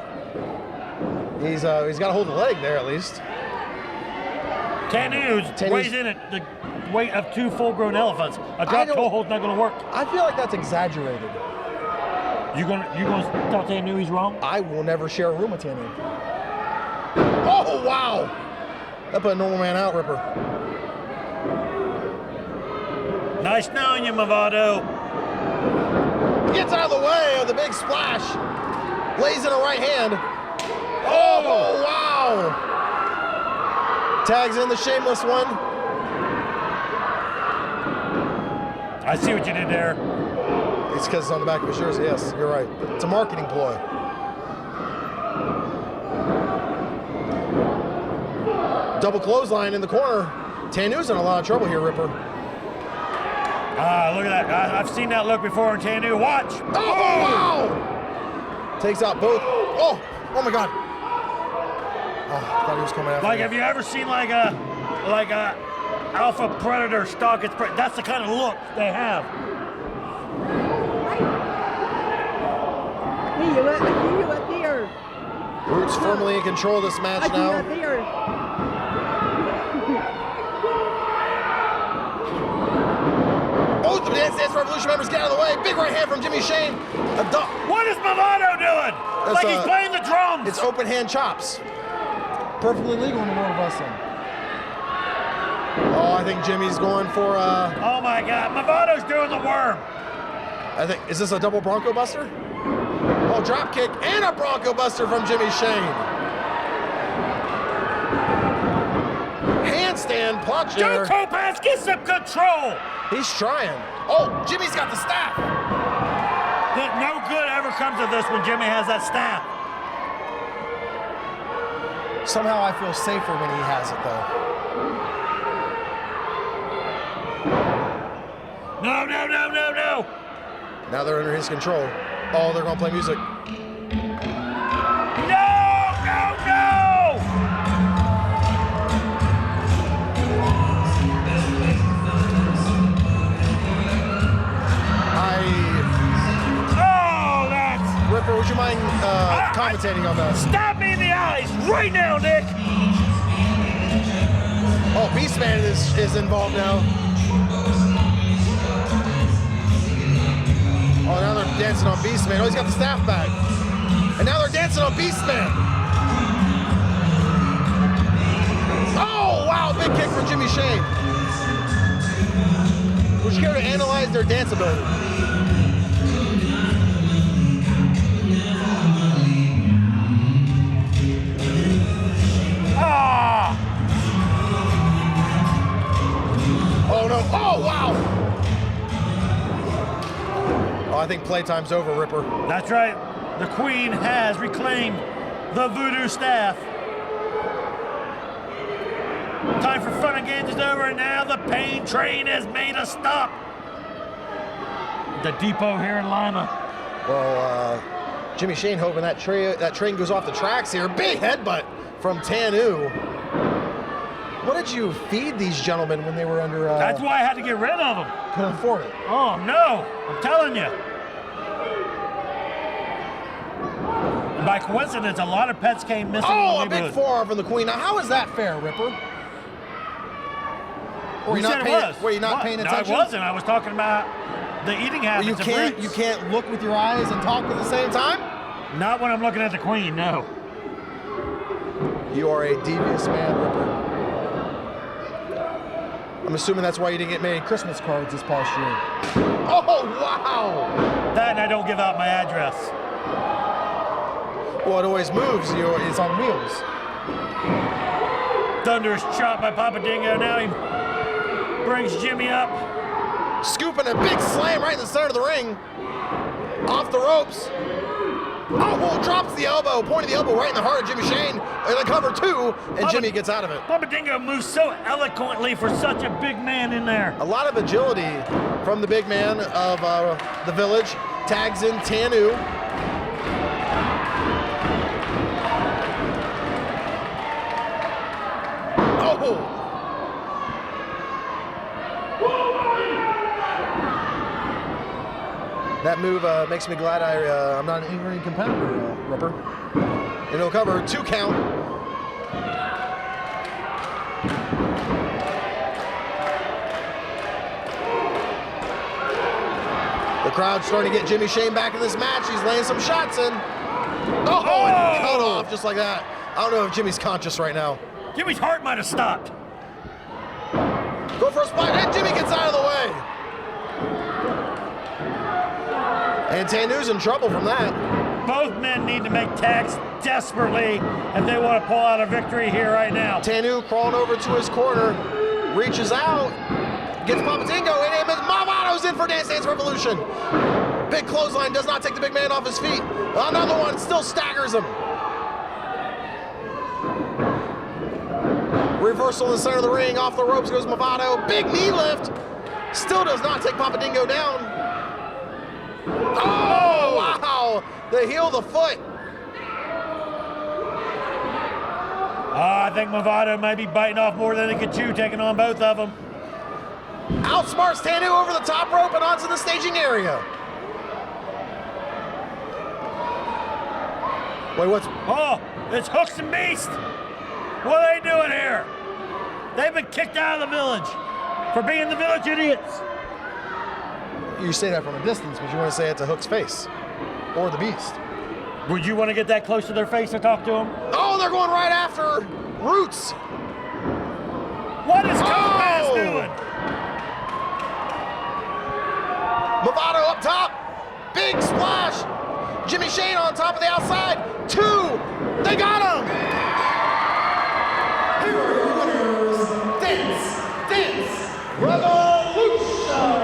He's got to hold the leg there at least. Tanu's weighs in at the weight of 2 full-grown elephants. A drop toe hold's not going to work. I feel like that's exaggerated. You gonna tell Tanu he's wrong? I will never share a room with Tanu. Oh wow! That put a normal man out, Ripper. Nice knowing you, Movado. Gets out of the way of the big splash. Lays in a right hand. Oh wow! Tags in the shameless one. I see what you did there. It's because it's on the back of his jersey. Yes, you're right. It's a marketing ploy. Double clothesline in the corner. Tanu's in a lot of trouble here, Ripper. Look at that. I've seen that look before in Tanu. Watch. Oh, wow! Takes out both. Oh my God. Oh, I thought he was coming after me. Have you ever seen like a alpha predator stalk its prey? That's the kind of look they have. Roots firmly in control of this match now. Both the Dance Dance Revolution members get out of the way. Big right hand from Jimmy Shane. What is Movado doing? Like he's playing the drums. It's open hand chops. Perfectly legal in the world of wrestling. Oh, I think Jimmy's going for Oh my God, Movado's doing the worm. Is this a double Bronco Buster? Oh, drop kick and a Bronco Buster from Jimmy Shane. Handstand punch Joe Topaz, get some control. He's trying. Oh, Jimmy's got the staff. No good ever comes of this when Jimmy has that staff. Somehow I feel safer when he has it, though. No. Now they're under his control. Oh, they're going to play music. No! Ripper, would you mind commentating on that? Stab me in the eyes right now, Nick! Oh, Beastman is involved now. Oh, now they're dancing on Beastman. Oh, he's got the staff back. And now they're dancing on Beastman. Oh, wow, big kick from Jimmy Shane. Would you care to analyze their dance ability? Oh no, oh wow! Oh, I think playtime's over, Ripper. That's right. The Queen has reclaimed the voodoo staff. Time for fun and games is over, and now the pain train has made a stop. The depot here in Lima. Well, Jimmy Shane hoping that train goes off the tracks here. Big headbutt from Tanu. What did you feed these gentlemen when they were under... That's why I had to get rid of them. Couldn't afford it. Oh, no. I'm telling you. And by coincidence, a lot of pets came missing. Oh, a big forearm from the Queen. Now, how is that fair, Ripper? Were you not paying attention? No, I wasn't. I was talking about the eating habits you can't look with your eyes and talk at the same time? Not when I'm looking at the Queen, no. You are a devious man, Ripper. I'm assuming that's why you didn't get many Christmas cards this past year. Oh, wow! That and I don't give out my address. Well, it always moves. It's on wheels. Thunderous chop by Papa Dingo. Now he brings Jimmy up. Scooping a big slam right in the center of the ring. Off the ropes. Oh, well, drops the elbow, pointing the elbow right in the heart of Jimmy Shane. And a cover two, and Jimmy gets out of it. Papa Dingo moves so eloquently for such a big man in there. A lot of agility from the big man of the Village. Tags in Tanu. Oh! That move makes me glad I'm not an in-ring competitor, Ripper. And he'll cover 2 count. The crowd's starting to get Jimmy Shane back in this match. He's laying some shots in. Oh, and cut off just like that. I don't know if Jimmy's conscious right now. Jimmy's heart might have stopped. Go for a spot, and Jimmy gets out of the way. And Tanu's in trouble from that. Both men need to make tags desperately if they want to pull out a victory here right now. Tanu crawling over to his corner, reaches out, gets Papa Dingo, and Mavato's in for Dance Dance Revolution. Big clothesline does not take the big man off his feet. Another one still staggers him. Reversal in the center of the ring, off the ropes goes Mavato. Big knee lift, still does not take Papa Dingo down. Oh, wow! The heel of the foot. I think Mavato may be biting off more than he could chew, taking on both of them. Outsmarts Tanu over the top rope and onto the staging area. Wait, what's... Oh, it's Hooks and Beast. What are they doing here? They've been kicked out of the Village for being the Village idiots. You say that from a distance, but you want to say it to Hook's face. Or the Beast. Would you want to get that close to their face and talk to them? Oh, they're going right after Roots. What is Topaz doing? Mavato up top. Big splash. Jimmy Shane on top of the outside. 2. They got him. Here are your winners. Dance Revolution.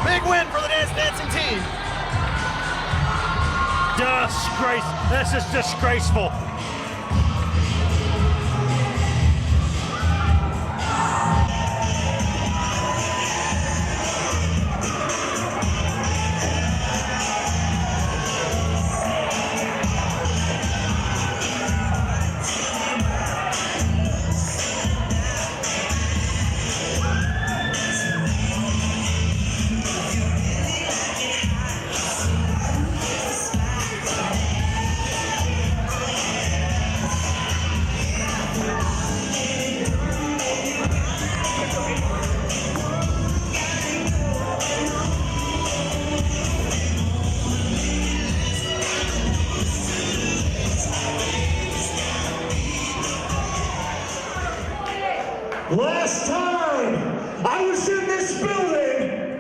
Big win for the Dance Dancing team. Disgrace. This is disgraceful. Last time I was in this building,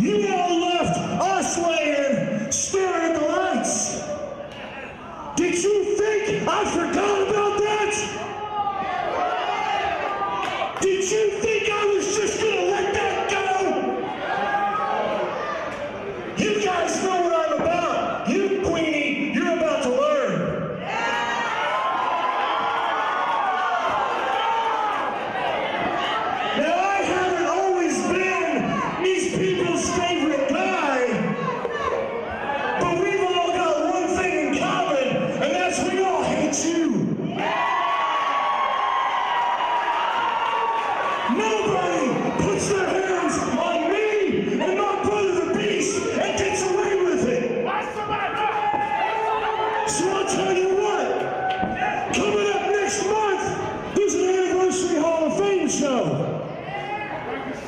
you all left us laying, staring at the lights. Did you think I forgot about that? Did you think I was just gonna let that go? You guys know what I'm about. You, Queenie, you're about to learn.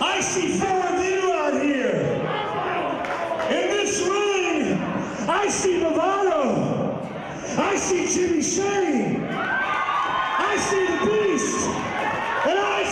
I see 4 of you out here. In this ring, I see Mavato. I see Jimmy Shane. I see the Beast. And I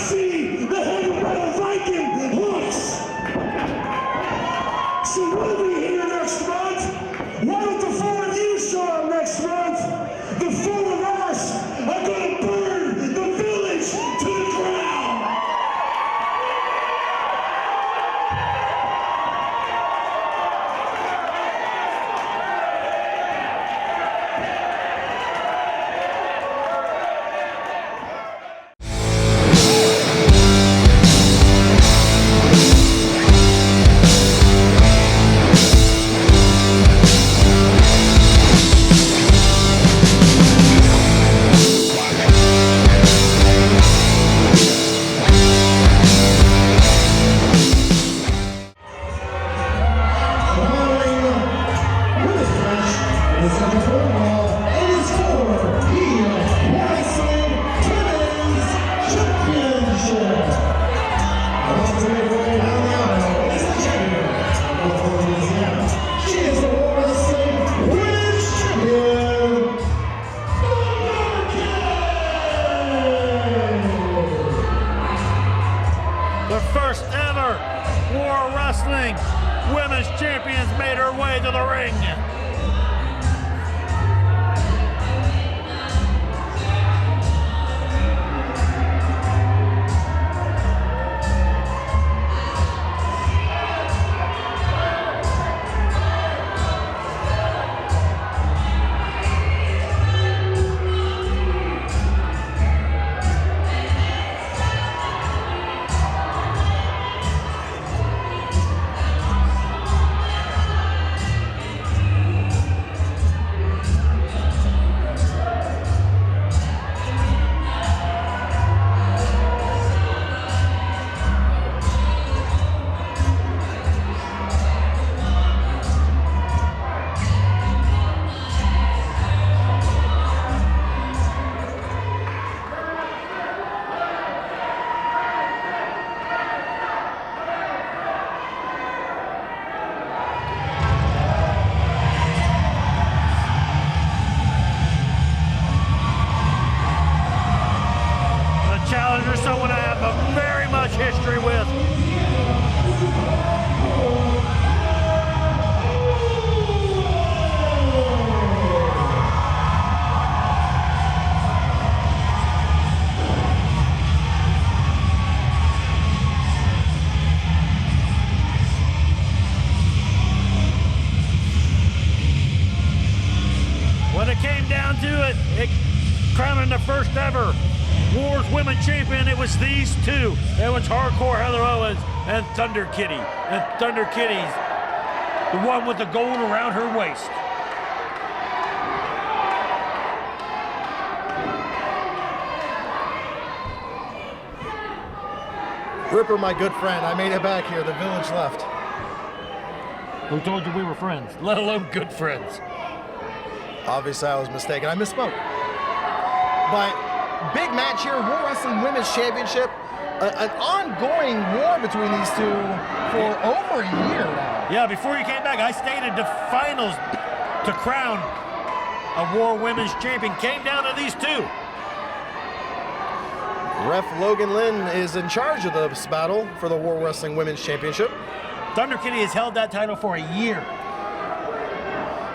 The first ever War Wrestling Women's Champions made her way to the ring. Challenger, someone I have a very much history with. When it came down to it, crowning the first ever War's Women's Champion, it was these two. It was Hardcore Heather Owens and Thunder Kitty. And Thunder Kitty's the one with the gold around her waist. Ripper, my good friend, I made it back here. The village left. Who told you we were friends, let alone good friends? Obviously, I was mistaken. I misspoke. But big match here, War Wrestling Women's Championship. An ongoing war between these two for over a year now. Yeah, before you came back, I stated the finals to crown a War Women's Champion came down to these two. Ref Logan Lynn is in charge of this battle for the War Wrestling Women's Championship. Thunder Kitty has held that title for a year.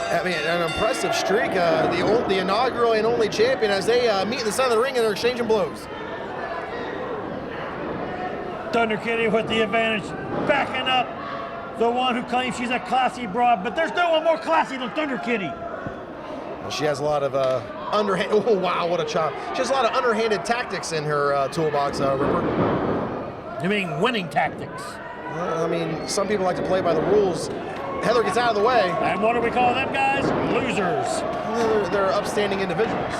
I mean, an impressive streak. The inaugural and only champion as they meet in the center of the ring and they're exchanging blows. Thunder Kitty with the advantage, backing up the one who claims she's a classy broad, but there's no one more classy than Thunder Kitty. She has a lot of underhand. Oh wow, what a chop! She has a lot of underhanded tactics in her toolbox, Ripper. You mean winning tactics? I mean, some people like to play by the rules. Heather gets out of the way. And what do we call them guys? Losers. They're upstanding individuals.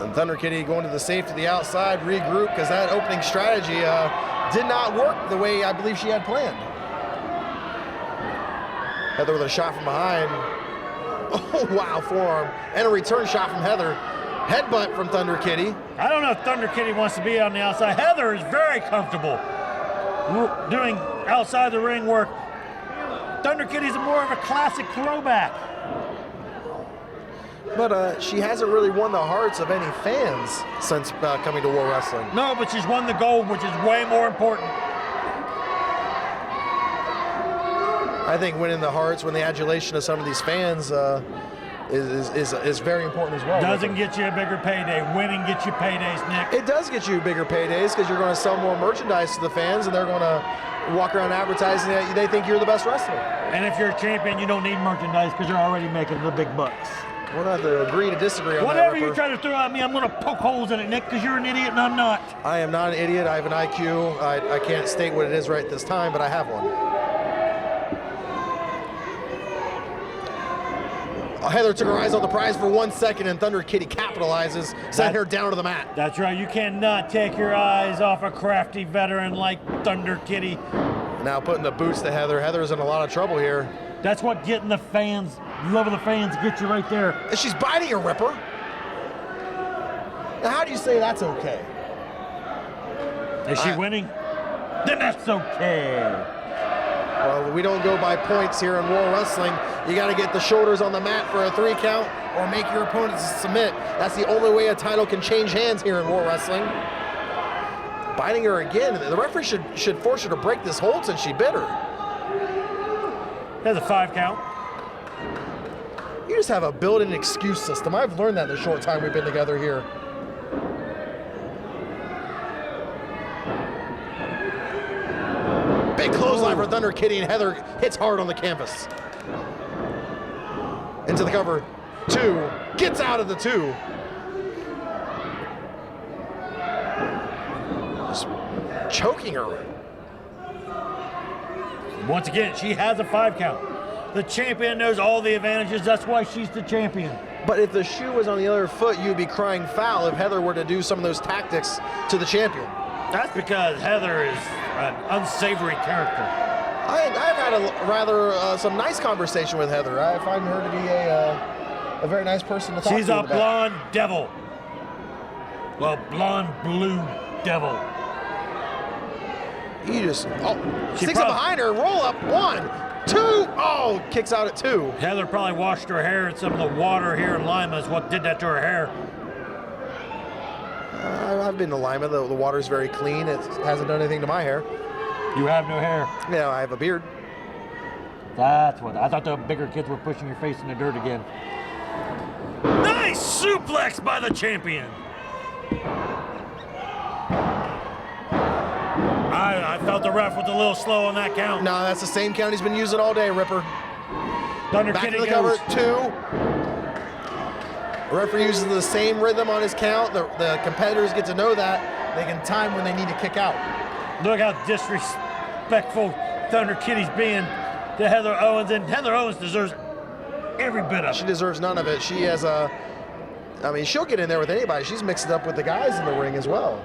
And Thunder Kitty going to the safe to the outside, regroup, because that opening strategy did not work the way I believe she had planned. Heather with a shot from behind. Oh, wow, forearm. And a return shot from Heather. Headbutt from Thunder Kitty. I don't know if Thunder Kitty wants to be on the outside. Heather is very comfortable doing outside the ring work. Thunder Kitty's more of a classic throwback. But she hasn't really won the hearts of any fans since coming to War Wrestling. No, but she's won the gold, which is way more important. I think winning the hearts, winning the adulation of some of these fans is very important as well. Doesn't get you a bigger payday. Winning gets you paydays, Nick. It does get you bigger paydays because you're going to sell more merchandise to the fans and they're going to walk around advertising that they think you're the best wrestler. And if you're a champion, you don't need merchandise because you're already making the big bucks. We're going to have to agree to disagree on Whatever that, you Ripper. try to throw at me, I'm going to poke holes in it, Nick, because you're an idiot and I'm not. I am not an idiot. I have an IQ. I can't state what it is right this time, but I have one. Heather took her eyes off the prize for 1 second, and Thunder Kitty capitalizes, sent her down to the mat. That's right. You cannot take your eyes off a crafty veteran like Thunder Kitty. Now putting the boots to Heather. Heather's in a lot of trouble here. That's what getting the fans, love of the fans, gets you right there. And she's biting her, Ripper. Now, how do you say that's okay? Is she winning? Then that's okay. Well, we don't go by points here in War Wrestling. You got to get the shoulders on the mat for a 3 count or make your opponent submit. That's the only way a title can change hands here in War Wrestling. Biting her again. The referee should force her to break this hold since she bit her. There's a 5 count. You just have a built-in excuse system. I've learned that in the short time we've been together here. Big clothesline for Thunder Kitty, and Heather hits hard on the canvas. Into the cover, 2, gets out of the 2. Just choking her. Once again, she has a 5 count. The champion knows all the advantages. That's why she's the champion. But if the shoe was on the other foot, you'd be crying foul if Heather were to do some of those tactics to the champion. That's because Heather is an unsavory character. I've had a rather some nice conversation with Heather. I find her to be a very nice person to talk to. She's a blonde devil. Well, blonde blue devil. You just sneaks up behind her, roll up, 1, 2. Oh, kicks out at 2. Heather probably washed her hair, and some of the water here in Lima is what did that to her hair. I've been to Lima. The water's very clean. It hasn't done anything to my hair. You have no hair. Yeah, I have a beard. That's what I thought. The bigger kids were pushing your face in the dirt again. Nice suplex by the champion. I felt the ref was a little slow on that count. No, that's the same count he's been using all day, Ripper. Thunder Back Kitty to the goes. cover, 2. The referee uses the same rhythm on his count. The competitors get to know that. They can time when they need to kick out. Look how disrespectful Thunder Kitty's being to Heather Owens, and Heather Owens deserves every bit of She it. deserves none of it. She has I mean, she'll get in there with anybody. She's mixed it up with the guys in the ring as well.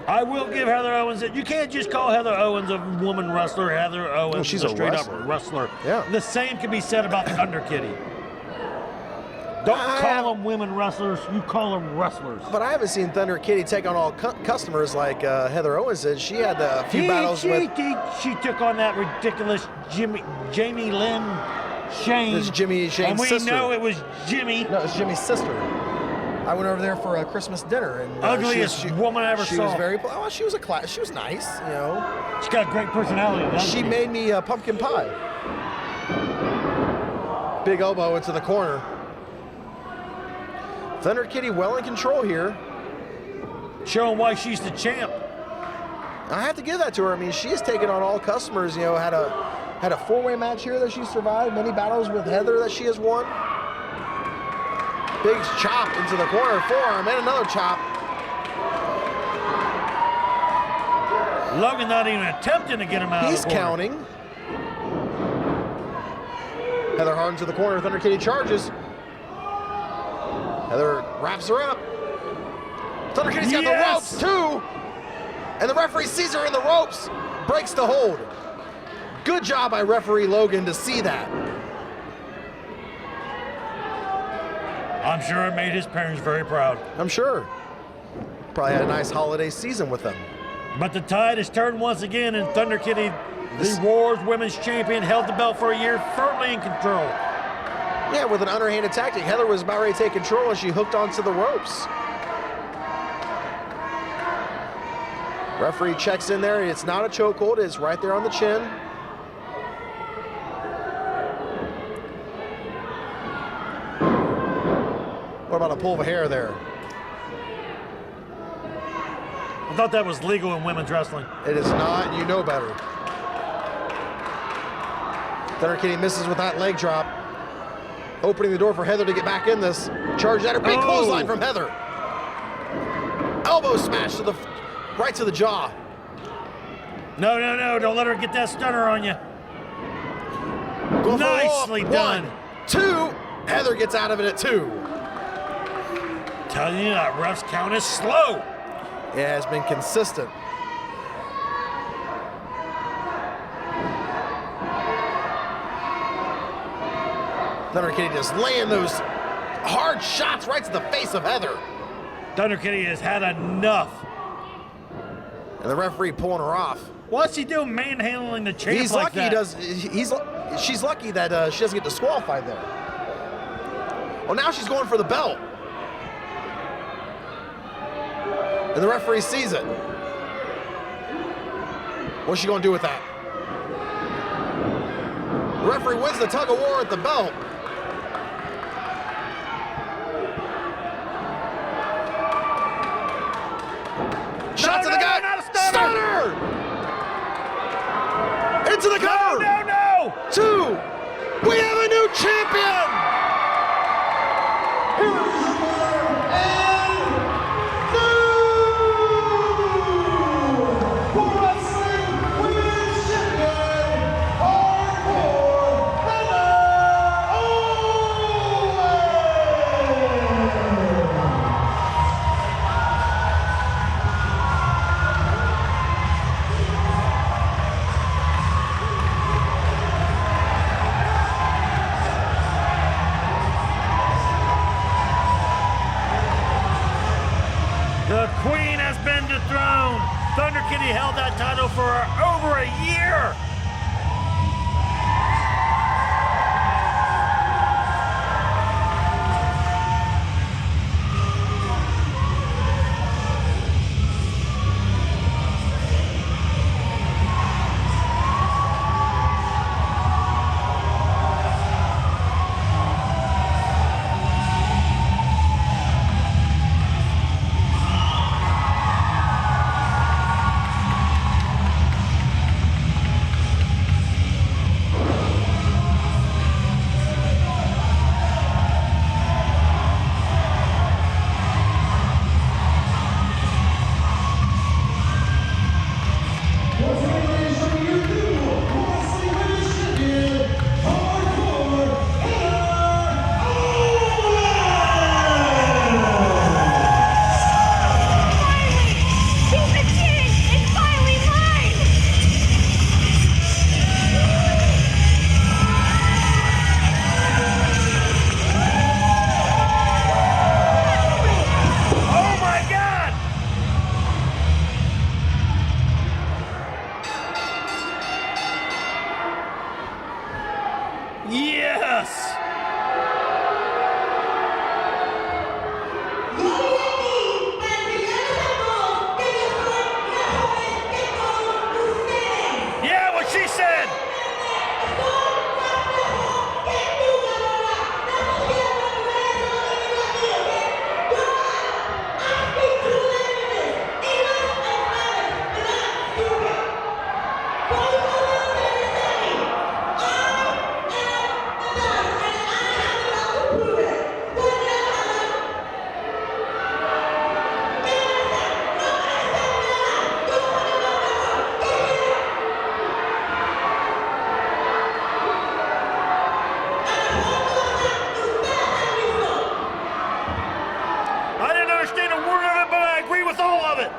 I will give Heather Owens it. You can't just call Heather Owens a woman wrestler. Heather Owens Oh, she's is a straight wrestler. up wrestler. Yeah. The same can be said about Thunder Kitty. Don't call them women wrestlers. You call them wrestlers. But I haven't seen Thunder Kitty take on all customers like Heather Owens did. She had a few battles with... She took on that ridiculous Jamie Lynn Shane. It's Jimmy Shane's and we sister. know it was Jimmy. No, it's Jimmy's sister. I went over there for a Christmas dinner, and Ugliest woman I ever she saw. was very well. She was she was nice, you know. She's got a great personality. doesn't She made me pumpkin pie. Big elbow into the corner. Thunder Kitty well in control here. Showing why she's the champ. I have to give that to her. I mean, she has taken on all customers. You know, had a 4-way match here that she survived. Many battles with Heather that she has won. Big chop into the corner, forearm, and another chop. Logan not even attempting to get him out. He's counting. Heather hard into the corner. Thunder Kitty charges. Heather wraps her up. Thunder Kitty's got the ropes too. And the referee sees her in the ropes. Breaks the hold. Good job by referee Logan to see that. I'm sure it made his parents very proud. I'm sure. Probably had a nice holiday season with them. But the tide has turned once again, and Thunder Kitty, the Wars Women's Champion, held the belt for a year, firmly in control. Yeah, with an underhanded tactic. Heather was about ready to take control, and she hooked onto the ropes. Referee checks in there. It's not a chokehold. It's right there on the chin. What about a pull of a hair there? I thought that was legal in women's wrestling. It is not, and you know better. Thunder Kitty misses with that leg drop. Opening the door for Heather to get back in this. Charge at her. Big clothesline from Heather. Elbow smash to right to the jaw. No, no, no. Don't let her get that stunner on you. Go for a Nicely roll-up. done. 1, 2. Heather gets out of it at 2. Telling you, that ref's count is slow. It has been consistent. Thunder Kitty just laying those hard shots right to the face of Heather. Thunder Kitty has had enough. And the referee pulling her off. What's he doing manhandling the champ He's like lucky that? she's lucky that she doesn't get disqualified there. Well, now she's going for the belt. And the referee sees it. What's she going to do with that? The referee wins the tug of war at the belt. Shot to the gut. Not a stunner. Into the cover. No. 2. We have a new champion. The queen has been dethroned. Thunder Kitty held that title for over a year. Yes! Yeah, what she said! I didn't understand a word of it, but I agree with all of it.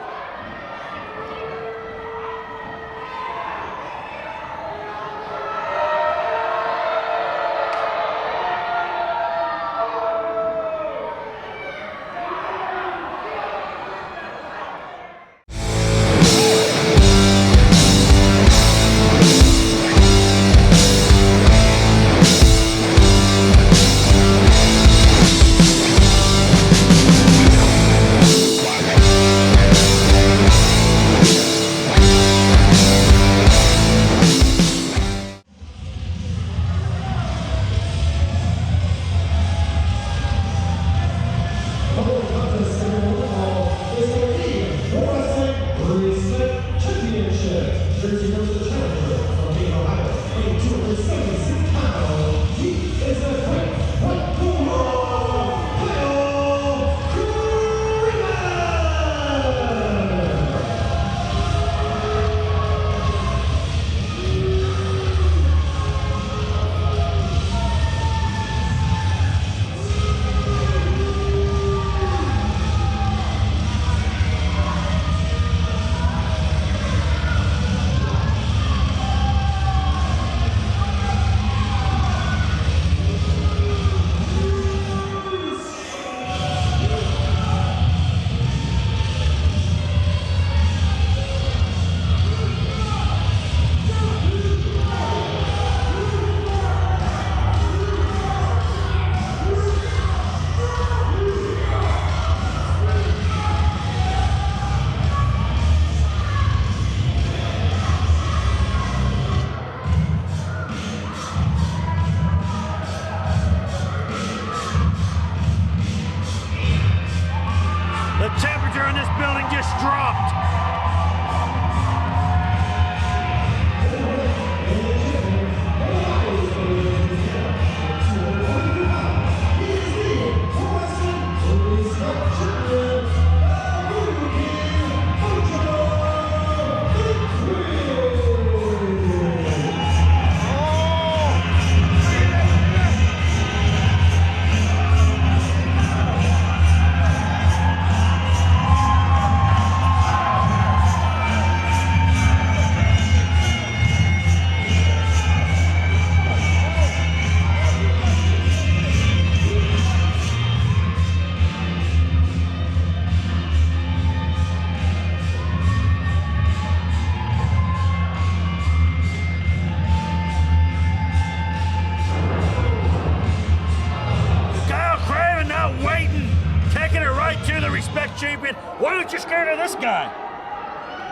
respect champion. Why aren't you scared of this guy?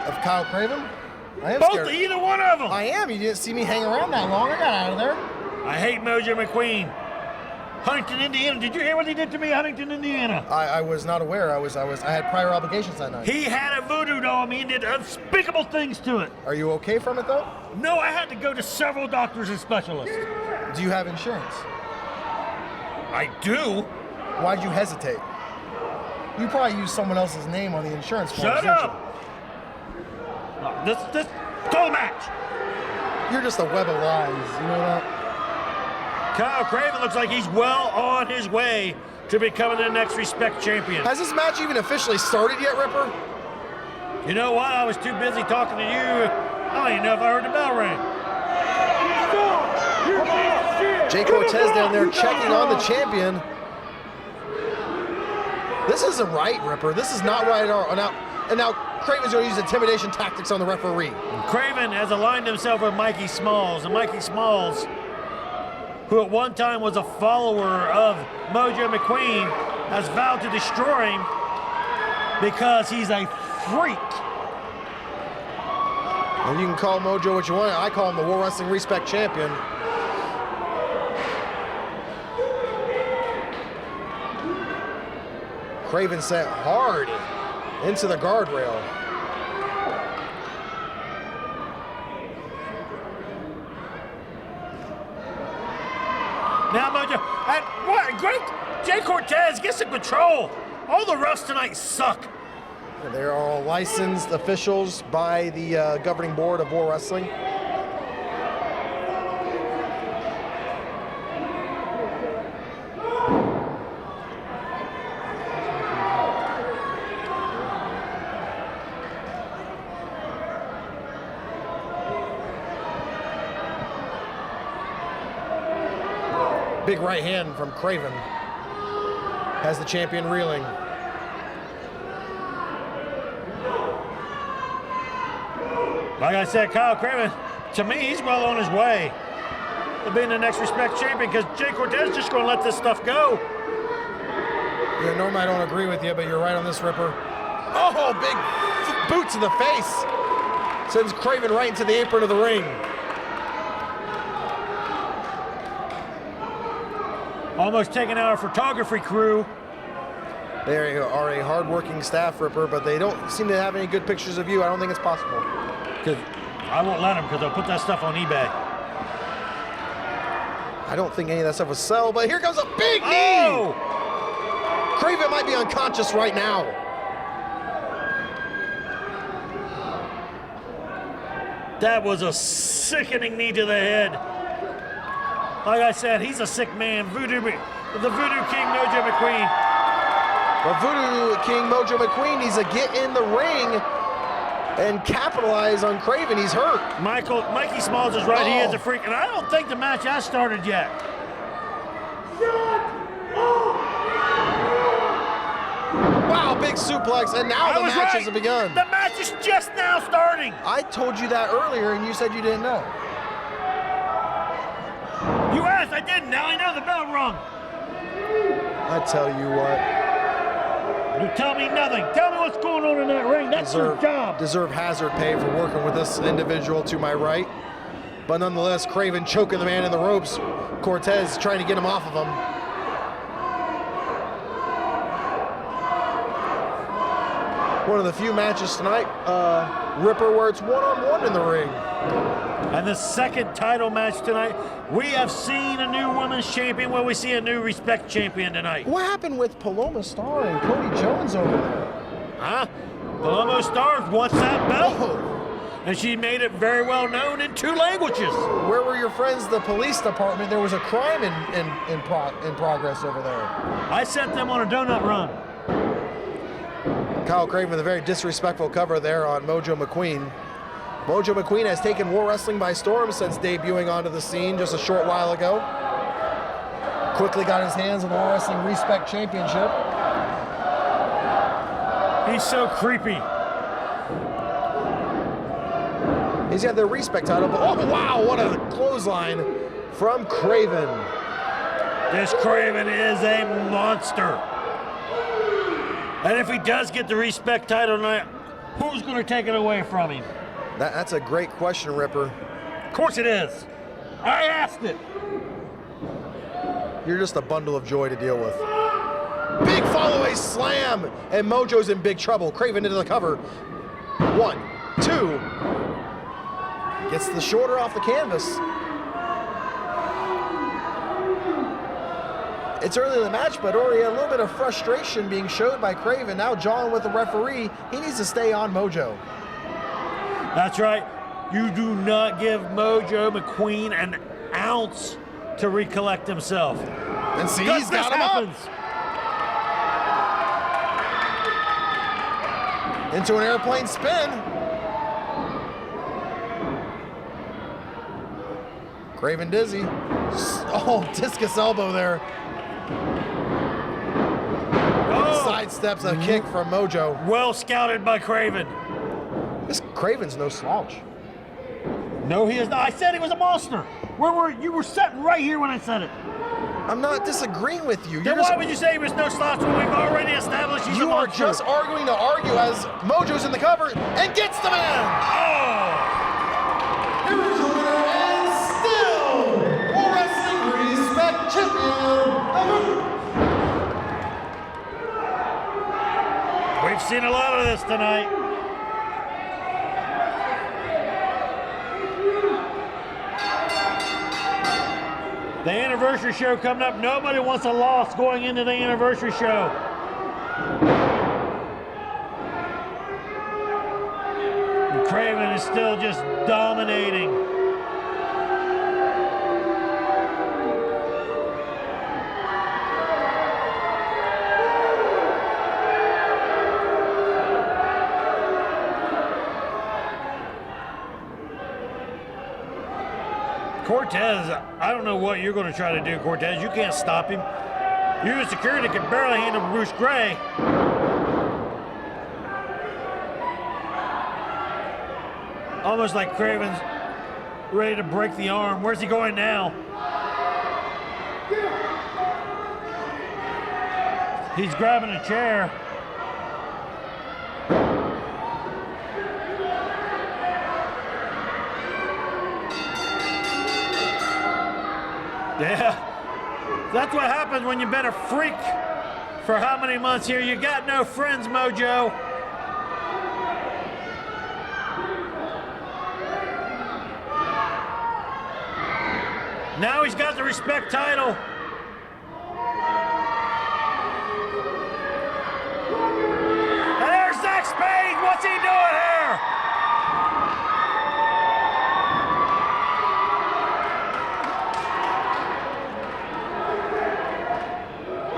Of Kyle Craven? I am Both scared. of either one of them. I am. You didn't see me hang around that long. I got out of there. I hate Mojo McQueen. Huntington, Indiana. Did you hear what he did to me, Huntington, Indiana? I was not aware. I had prior obligations that night. He had a voodoo doll on me and did unspeakable things to it. Are you okay from it though? No, I had to go to several doctors and specialists. Do you have insurance? I do. Why'd you hesitate? You probably used someone else's name on the insurance form. Shut up. This call the match. You're just a web of lies. You know that? Kyle Craven looks like he's well on his way to becoming the next Respect champion. Has this match even officially started yet, Ripper? You know what? I was too busy talking to you. I don't even know if I heard the bell ring. Jay Cortez down there checking on the champion. This isn't right, Ripper. This is not right at all. And now Craven's going to use intimidation tactics on the referee. Craven has aligned himself with Mikey Smalls, and Mikey Smalls, who at one time was a follower of Mojo McQueen, has vowed to destroy him because he's a freak. And you can call Mojo what you want. I call him the War Wrestling Respect Champion. Craven sent hard into the guardrail. Now, Mojo, and what great Jay Cortez gets in control. All the refs tonight suck. They are all licensed officials by the governing board of War Wrestling. Big right hand from Craven has the champion reeling. Like I said, Kyle Craven, to me, he's well on his way to being the next Respect champion because Jay Cortez is just going to let this stuff go. Yeah, normally I don't agree with you, but you're right on this, Ripper. Oh, big boot to the face. Sends Craven right into the apron of the ring. Almost taking out our photography crew. They are a hard-working staff, Ripper, but they don't seem to have any good pictures of you. I don't think it's possible. Because I won't let them because they'll put that stuff on eBay. I don't think any of that stuff will sell, but here comes a big knee! Oh! Craven might be unconscious right now. That was a sickening knee to the head. Like I said, he's a sick man. The Voodoo King Mojo McQueen. But Voodoo King Mojo McQueen needs to get in the ring and capitalize on Craven. He's hurt. Mikey Smalls is right. He is a freak. And I don't think the match has started yet. Wow, big suplex, and now the match has begun. The match is just now starting. I told you that earlier, and you said you didn't know. You asked, I didn't. Now I know the bell rung. I tell you what. You tell me nothing. Tell me what's going on in that ring. That's your job. Deserve hazard pay for working with this individual to my right. But nonetheless, Craven choking the man in the ropes. Cortez trying to get him off of him. One of the few matches tonight, Ripper, where it's one-on-one in the ring. And the second title match tonight, we have seen a new women's champion. Well, we see a new Respect champion tonight. What happened with Paloma Star and Cody Jones over there? Huh? Paloma Star wants that belt. Oh. And she made it very well known in 2 languages. Where were your friends, the police department? There was a crime in progress over there. I sent them on a donut run. Kyle Craven with a very disrespectful cover there on Mojo McQueen. Mojo McQueen has taken War Wrestling by storm since debuting onto the scene just a short while ago. Quickly got his hands on the War Wrestling Respect Championship. He's so creepy. He's got the Respect title, but oh wow, what a clothesline from Craven. This Craven is a monster. And if he does get the respect title tonight, who's going to take it away from him? That's a great question, Ripper. Of course it is. I asked it. You're just a bundle of joy to deal with. Big follow-away slam, and Mojo's in big trouble. Craven into the cover. 1, 2. Gets the shoulder off the canvas. It's early in the match, but already a little bit of frustration being showed by Craven. Now John with the referee. He needs to stay on Mojo. That's right. You do not give Mojo McQueen an ounce to recollect himself. And see, he's got him up. Into an airplane spin. Craven dizzy. Oh, discus elbow there. Oh. Sidesteps a kick from Mojo. Well scouted by Craven. This Craven's no slouch. No, he is not. I said he was a monster. Where were you? Were sitting right here when I said it. I'm not disagreeing with you. Then why would you say he was no slouch when we've already established he's a You are monster? just arguing to argue as Mojo's in the cover and gets the man. Oh! Here is your winner and still World Wrestling Respect Champion. We've seen a lot of this tonight. The anniversary show coming up. Nobody wants a loss going into the anniversary show. And Craven is still just dominating. Cortez, I don't know what you're going to try to do, Cortez. You can't stop him. You as security can barely handle Bruce Gray. Almost like Craven's ready to break the arm. Where's he going now? He's grabbing a chair. Yeah, that's what happens when you've been a freak for how many months here? You got no friends, Mojo. Now he's got the respect title. And there's Zach Spade. What's he doing here?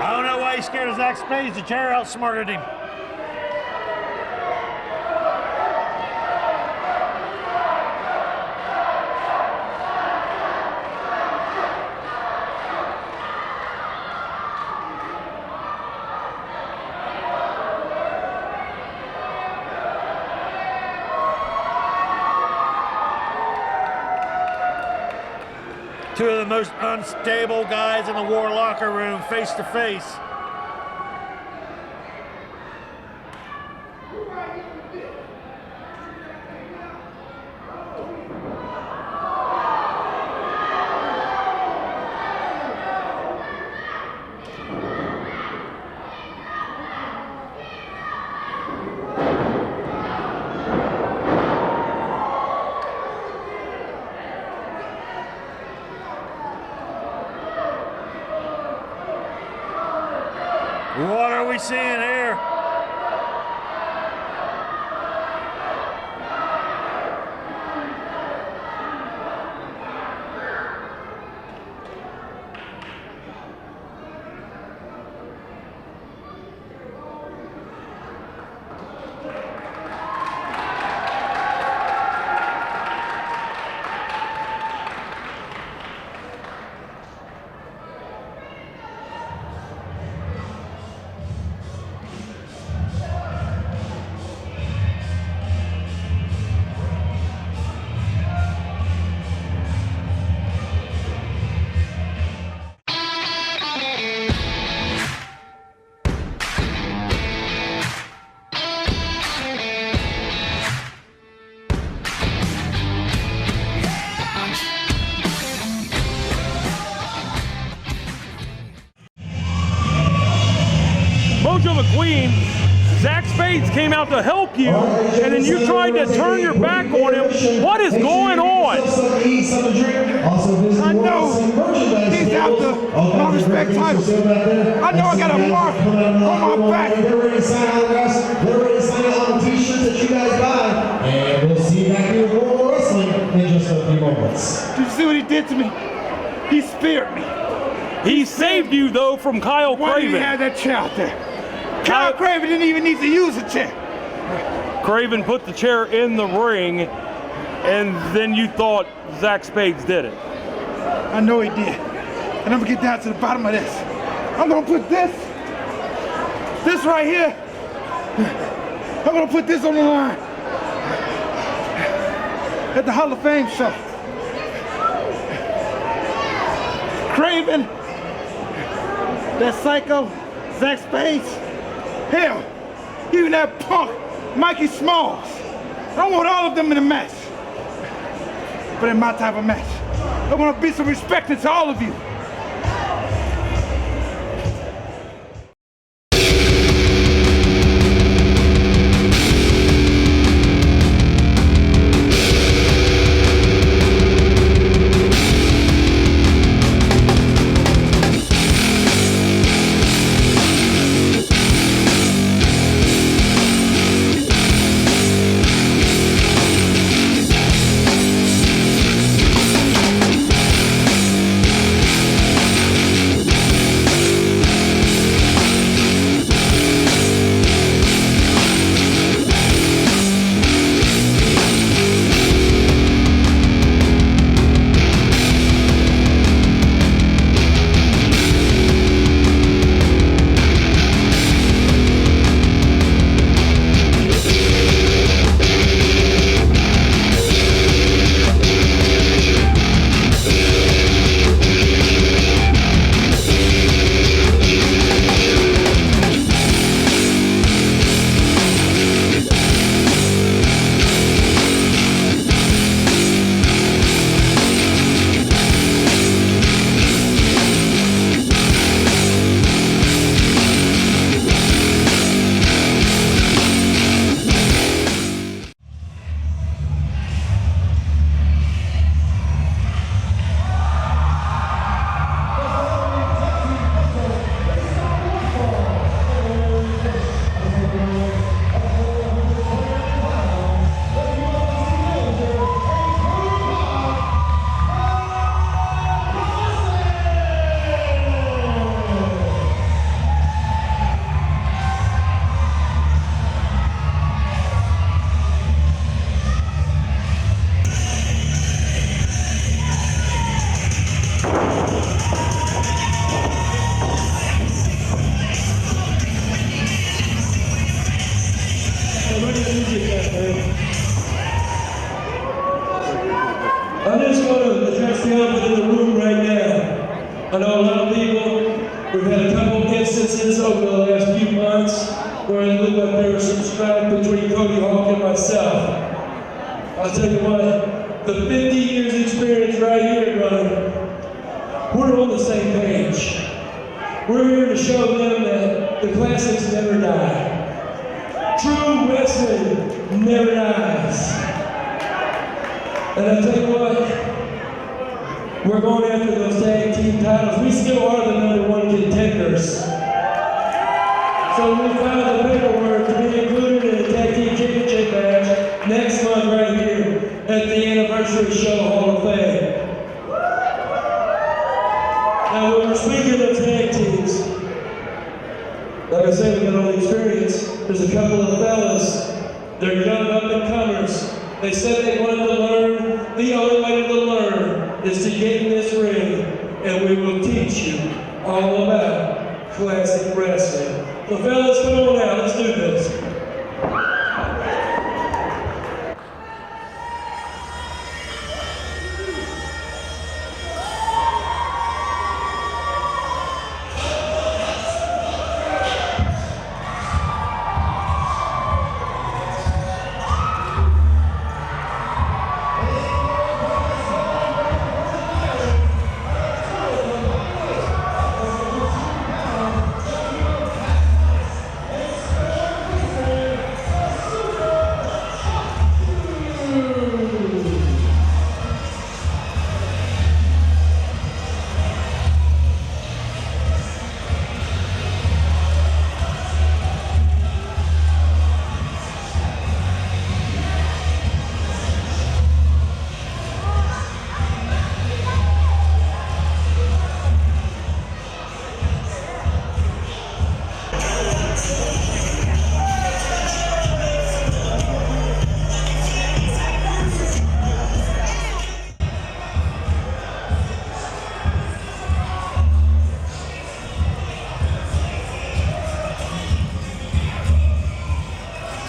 I don't know why he's scared of Zach Spade. The chair outsmarted him. Two of the most unstable guys in the War locker room, face to face. What are we seeing here? Queen. Zach Spades came out to help you, and then you tried to turn your back on him. What is going on? I know he's after my respect title. I know I got a mark on my back. They're ready to sign autographs. They're ready to sign all the t-shirts that you guys buy. And we'll see you back here at World Wrestling in just a few moments. Did you see what he did to me? He speared me. He saved you, though, from Kyle Why did he Craven. have that chair out there? Kyle Craven didn't even need to use a chair. Craven put the chair in the ring, and then you thought Zach Spades did it. I know he did. And I'm gonna get down to the bottom of this. I'm gonna put this right here. I'm gonna put this on the line at the Hall of Fame show. Craven, that psycho, Zach Spades, hell, even that punk, Mikey Smalls. I want all of them in the match. But in my type of match, I want to be some respect to all of you. I just want to address the elephant in the room right now. I know a lot of people, we've had a couple of instances over the last few months where it looked like there was some strife between Cody Hawk and myself. I'll tell you what, the 50 years experience right here, brother, we're on the same page. We're here to show them that the classics never die. True wrestling never dies. And I tell you what, we're going after those tag team titles. We still are the #1 contenders. So we filed the paperwork to be included in the tag team championship match next month right here at the Anniversary Show Hall of Fame. Now when we're speaking of tag teams, like I said, we've got all the experience. There's a couple of fellas, they're young up-and-comers. They said they wanted to learn. The only way to learn is to get in this ring, and we will teach you all about classic wrestling. So fellas, come on out, let's do this.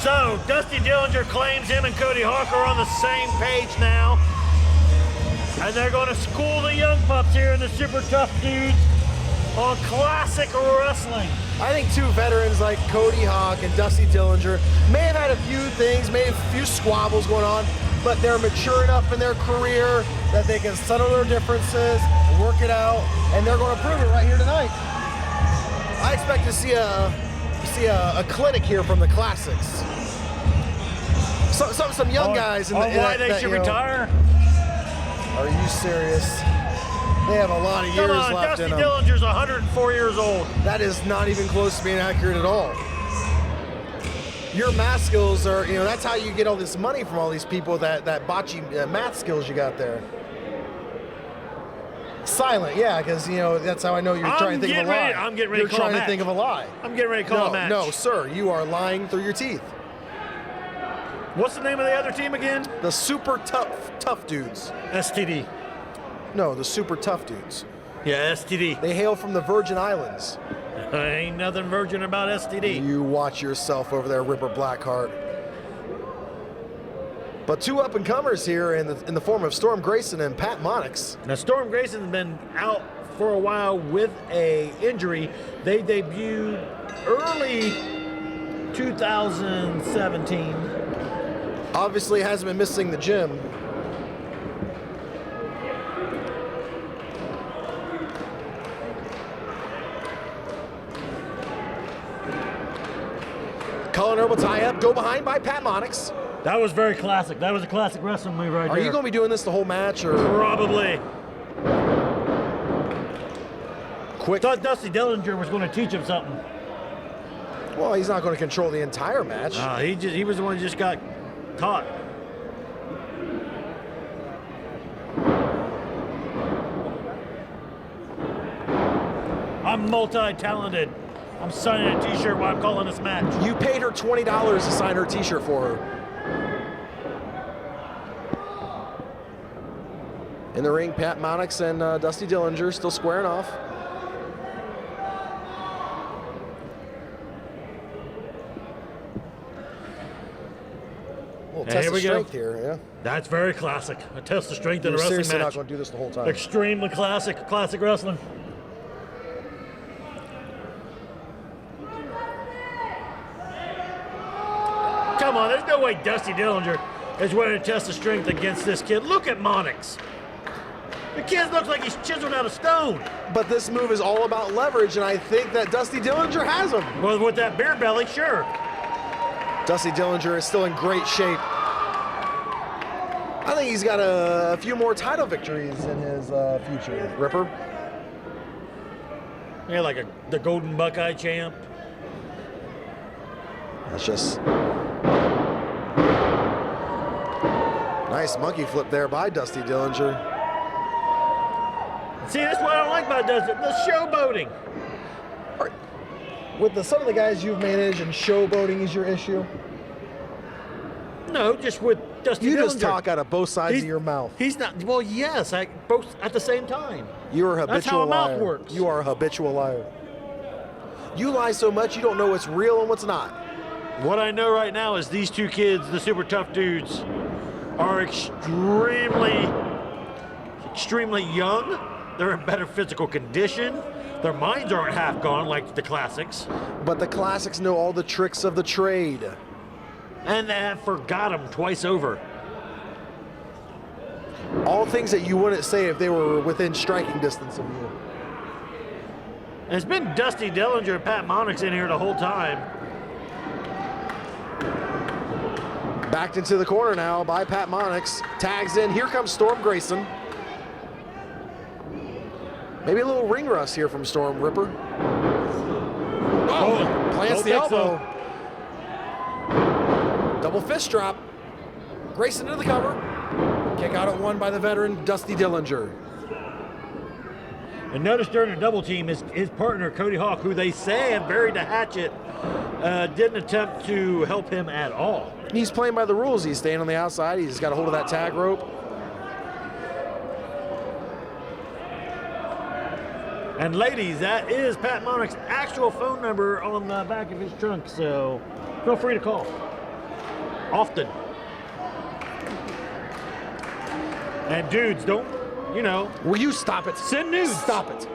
So, Dusty Dillinger claims him and Cody Hawk are on the same page now. And they're going to school the young pups here in the Super Tough Dudes on classic wrestling. I think two veterans like Cody Hawk and Dusty Dillinger may have had a few things, maybe a few squabbles going on, but they're mature enough in their career that they can settle their differences, work it out, and they're going to prove it right here tonight. I expect to see a clinic here from the classics. Some young guys. Why they should retire? Are you serious? They have a lot of years left in them. Dusty Dillinger's 104 years old. That is not even close to being accurate at all. Your math skills are, that's how you get all this money from all these people, that bocce math skills you got there. Silent, yeah, because, that's how I know you're trying to think of a lie. I'm getting ready to call a match. You're trying to think of a lie. I'm getting ready to call a match. No, sir, you are lying through your teeth. What's the name of the other team again? The Super Tough Dudes. STD. No, the Super Tough Dudes. Yeah, STD. They hail from the Virgin Islands. Ain't nothing virgin about STD. You watch yourself over there, Ripper Blackheart. But two up-and-comers here in the form of Storm Grayson and Pat Monix. Now, Storm Grayson's been out for a while with a injury. They debuted early 2017. Obviously hasn't been missing the gym. Collar and elbow tie-up, go behind by Pat Monix. That was very classic. That was a classic wrestling move right there. Are you going to be doing this the whole match, or? Probably. Quick. Thought Dusty Dillinger was going to teach him something. Well, he's not going to control the entire match. He was the one who just got taught. I'm multi-talented. I'm signing a t-shirt while I'm calling this match. You paid her $20 to sign her t-shirt for her. In the ring, Pat Monix and Dusty Dillinger still squaring off. Test of strength here, yeah. That's very classic. A test of strength in a wrestling match. Seriously not going to do this the whole time. Extremely classic wrestling. Come on, there's no way Dusty Dillinger is winning a test of strength against this kid. Look at Monix. The kid looks like he's chiseled out of stone. But this move is all about leverage, and I think that Dusty Dillinger has him. Well, with that beer belly, sure. Dusty Dillinger is still in great shape. I think he's got a few more title victories in his future. Ripper? Yeah, like the Golden Buckeye champ. That's just... Nice monkey flip there by Dusty Dillinger. See, that's what I don't like about Dusty, the showboating. With some of the guys you've managed, and showboating is your issue? No, just with Dusty Dillinger. You just talk out of both sides of your mouth. He's not, well, yes, both at the same time. You're a habitual That's how a liar. mouth works. You are a habitual liar. You lie so much you don't know what's real and what's not. What I know right now is these two kids, the Super Tough Dudes, are extremely young. They're in better physical condition. Their minds aren't half gone like the classics. But the classics know all the tricks of the trade. And they have forgot them twice over. All things that you wouldn't say if they were within striking distance of you. And it's been Dusty Dillinger and Pat Monix in here the whole time. Backed into the corner now by Pat Monix. Tags in. Here comes Storm Grayson. Maybe a little ring rust here from Storm Ripper. Oh, plants the elbow. Double fist drop. Grayson to the cover. Kick out at one by the veteran, Dusty Dillinger. And notice during the double team, his partner, Cody Hawk, who they say have buried the hatchet, didn't attempt to help him at all. He's playing by the rules. He's staying on the outside. He's got a hold of that tag rope. And ladies, that is Pat Monix's actual phone number on the back of his trunk, so feel free to call. often. And dudes, don't, you know. Will you stop it? Send nudes. Stop it.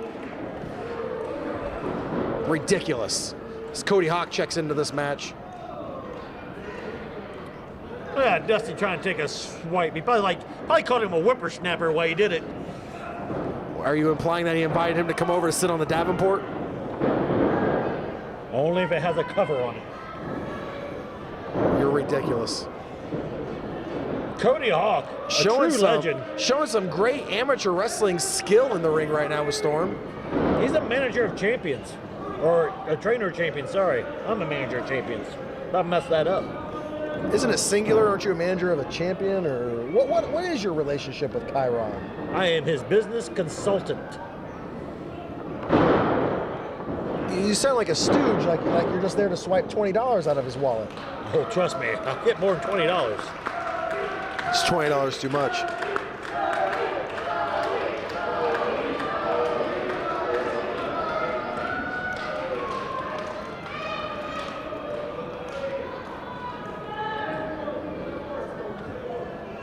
Ridiculous. As Cody Hawk checks into this match. Yeah, Dusty trying to take a swipe. He probably called him a whippersnapper while he did it. Are you implying that he invited him to come over to sit on the Davenport? Only if it has a cover on it. You're ridiculous. Cody Hawk, a true legend. Showing some great amateur wrestling skill in the ring right now with Storm. He's a manager of champions. Or a trainer of champions, sorry. I'm a manager of champions. I messed that up. Isn't it singular? Aren't you a manager of a champion? Or what is your relationship with Chiron? I am his business consultant. You sound like a stooge, like you're just there to swipe $20 out of his wallet. Oh, trust me, I'll get more than $20. It's $20 too much.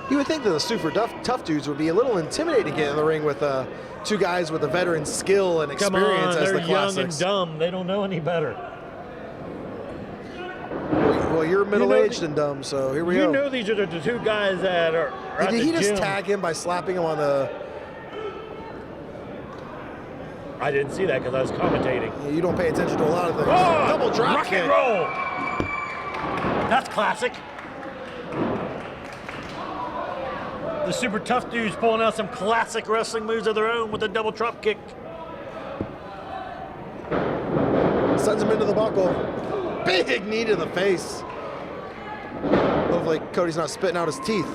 You would think that the super tough dudes would be a little intimidated to get in the ring with two guys with a veteran skill and experience as the classics. They're young and dumb. They don't know any better. Well, you're middle-aged and dumb, so here we go. You know these are the two guys that are at the Did he just gym. tag him by slapping him on the... I didn't see that because I was commentating. Yeah, you don't pay attention to a lot of things. Oh, double drop rock kick. and roll. That's classic. The super tough dudes pulling out some classic wrestling moves of their own with a double drop kick. Sends him into the buckle. Big knee to the face. Hopefully Cody's not spitting out his teeth.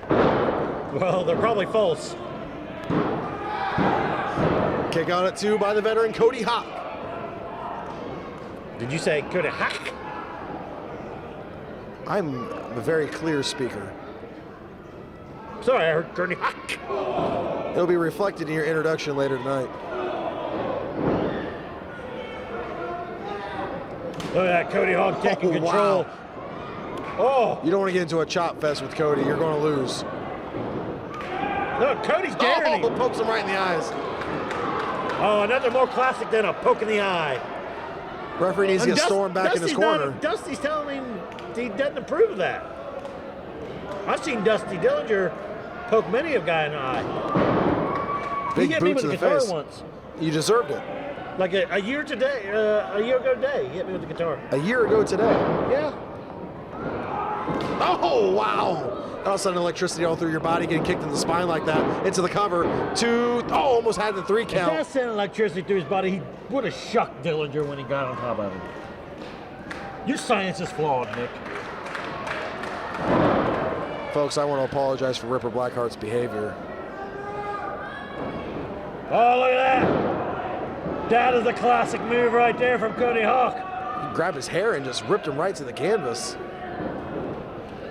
Well, they're probably false. Kick out at 2 by the veteran Cody Hawk. Did you say Cody Hawk? I'm a very clear speaker. Sorry, I heard Cody Hawk. It'll be reflected in your introduction later tonight. Look at that, Cody Hawk taking control. Wow. Oh! You don't want to get into a chop fest with Cody. You're going to lose. Look, Cody's daring him. Pokes him right in the eyes. Oh, another more classic than a poke in the eye. Referee needs to get Storm back in his corner. Dusty's telling him he doesn't approve of that. I've seen Dusty Dillinger poke many a guy in the eye. Big He hit me boot with to a the guitar face. once. You deserved it. Like a year ago today, he hit me with the guitar. A year ago today. Yeah. Oh, wow. All of a sudden, electricity all through your body, getting kicked in the spine like that. Into the cover. 2. Oh, almost had the 3 If count. that sent electricity through his body, he would have shucked Dillinger when he got on top of him. Your science is flawed, Nick. Folks, I want to apologize for Ripper Blackheart's behavior. Oh, look at that. That is a classic move right there from Cody Hawk. He grabbed his hair and just ripped him right to the canvas.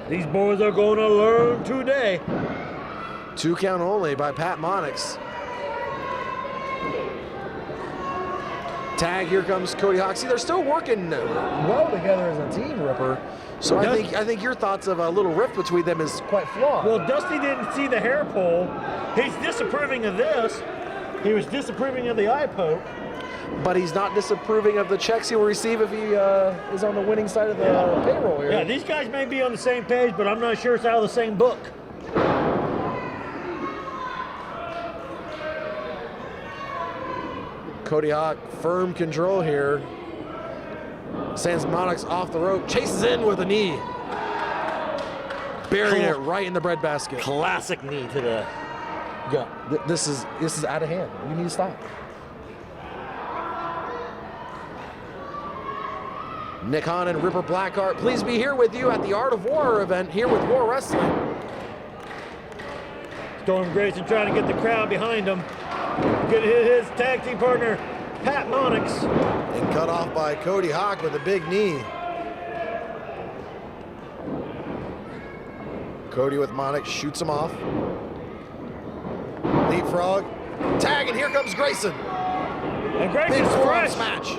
These boys are going to learn today. 2 count only by Pat Monix. Tag, here comes Cody Hawk. See, they're still working well together as a team, Ripper. So I think your thoughts of a little rift between them is quite flawed. Well, Dusty didn't see the hair pull. He's disapproving of this. He was disapproving of the eye poke. But he's not disapproving of the checks he will receive if he is on the winning side of the payroll here. Yeah, these guys may be on the same page, but I'm not sure it's out of the same book. Cody Hawk, firm control here. Sends Monix off the rope, chases in with a knee. Burying it right in the breadbasket. Classic knee to the gut. This is out of hand. You need to stop. Nick Hahn and Ripper Blackheart, please be here with you at the Art of War event here with War Wrestling. Storm Grayson trying to get the crowd behind him. Good hit his tag team partner, Pat Monix. And cut off by Cody Hawk with a big knee. Cody with Monix shoots him off. Leapfrog. Tag, and here comes Grayson. And Grayson's big forearm fresh. smash.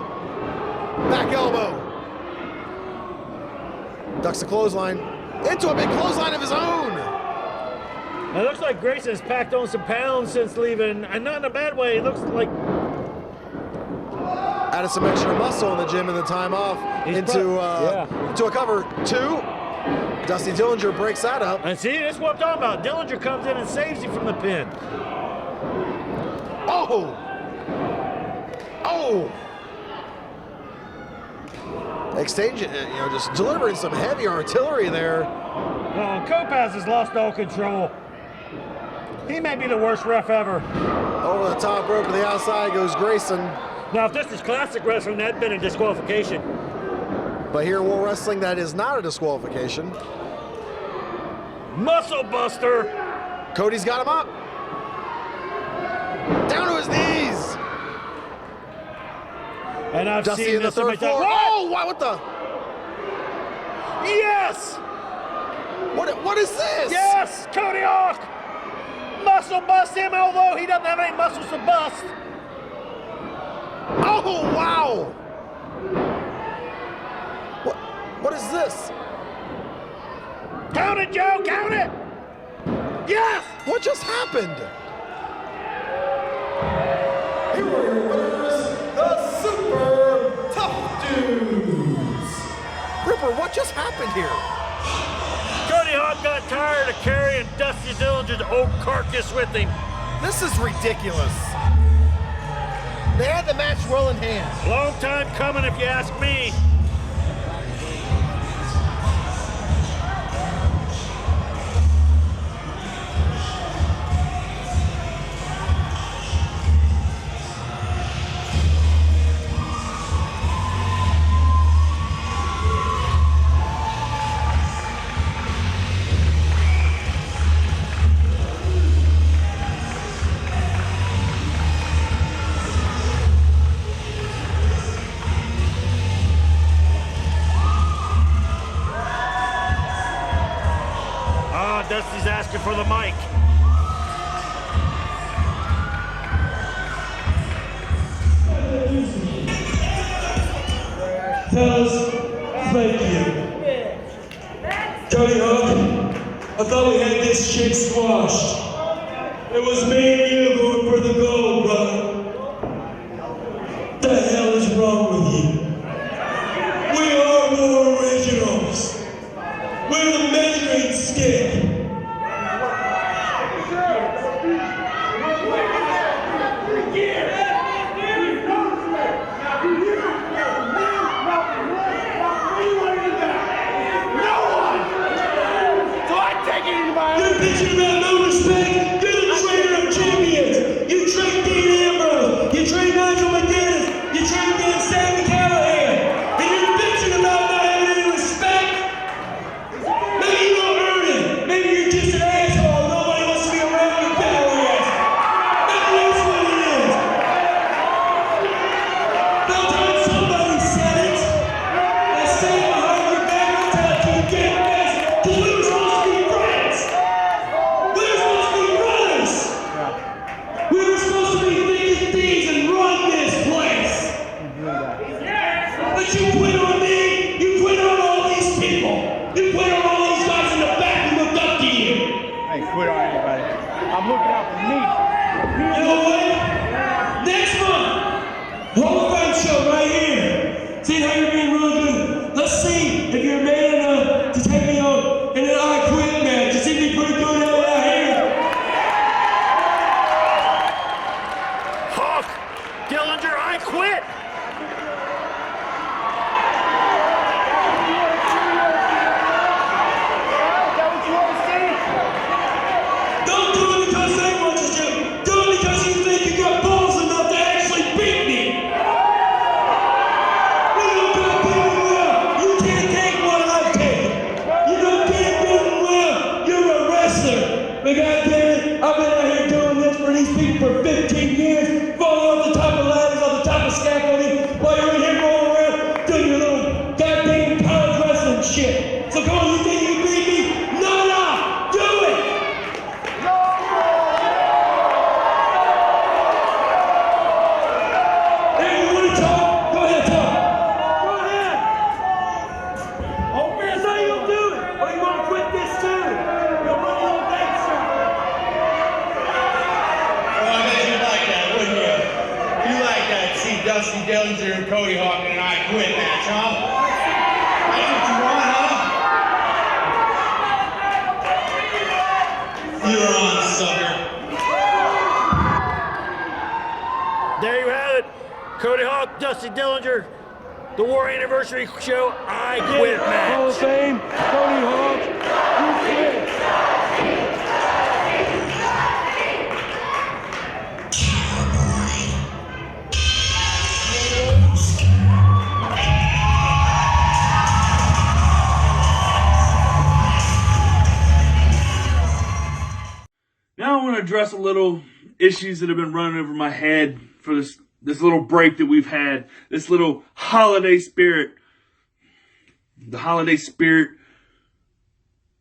Back elbow. Ducks the clothesline. into a big clothesline of his own. It looks like Grayson has packed on some pounds since leaving, and not in a bad way. It looks like added some extra muscle in the gym in the time off into a cover 2. Dusty Dillinger breaks that up. And see, that's what I'm talking about. Dillinger comes in and saves him from the pin. Oh! Oh! Exchange, just delivering some heavy artillery there. Oh, Kopaz has lost all control. He may be the worst ref ever. Over the top rope to the outside goes Grayson. Now, if this is classic wrestling, that'd been a disqualification. But here in World Wrestling, that is not a disqualification. Muscle Buster. Cody's got him up. Down to his knees. And I've Dusty seen in the this so many third times. floor. Oh, what the? Yes! What is this? Yes! Cody Hawk! Muscle bust him, although he doesn't have any muscles to bust. Oh, wow! What is this? Count it, Joe, count it! Yes! What just happened? Here are your winners, the Super Tough Dudes. Ripper, what just happened here? Cody Hawk got tired of carrying Dusty Dillinger's old carcass with him. This is ridiculous. They had the match well in hand. Long time coming, if you ask me. Dusty's asking for the mic. Fellas, thank you. Cody Hawk, I thought we had this shit squashed. It was me and you going for the gold, brother. What the hell is wrong with you? We are more originals. We're the measuring stick. You're bitching about no respect. You're the traitor of champions. You trained Dean Ambrose. You trained Nigel McGuinness. You trained Dan Sammy Callahan. And you're bitching about not having any respect. Maybe you don't earn it. Maybe you're just an asshole. Nobody wants to be around your battle ass. Maybe that's what it is. About time somebody said it. They say it behind your back. I'll tell it to you again, guys. Because we were supposed to be friends. We were supposed to be brothers. We were supposed to be thinking things and run this place. But you quit on me. You quit on all these people. You quit on all these guys in the back who looked up to you. I ain't quit on anybody. I'm looking out for me. You know what? Next month, Hall of Fame show right here. See how you're being really good. Let's see if you're man enough to take me on in an I Quit match. You see me pretty good at it out here. Hawk! Dillinger, I quit! Don't do it because they want you to. Do it because you think you got balls enough to actually beat me. You know good and well, you can't take what I take. You know good and well, you're a wrestler. But goddammit, I've been out here doing this for these people for 15 years, falling off the top of ladders, on the top of scaffolding, while you're in here rolling around doing your little goddamn college wrestling shit. So come on, you think you can beat me? No, do it! Hey, you wanna talk? Go ahead, talk. Go ahead. Oh, man, how you gonna do it? Or you wanna quit? Dillinger and Cody Hawk in an I Quit match, huh? That's what you want, huh? You're on, sucker. There you have it. Cody Hawk, Dusty Dillinger, the War Anniversary Show I Quit match. Hall of Fame, Cody Hawk, you quit. Now I want to address a little issues that have been running over my head for this little break that we've had, this little holiday spirit. The holiday spirit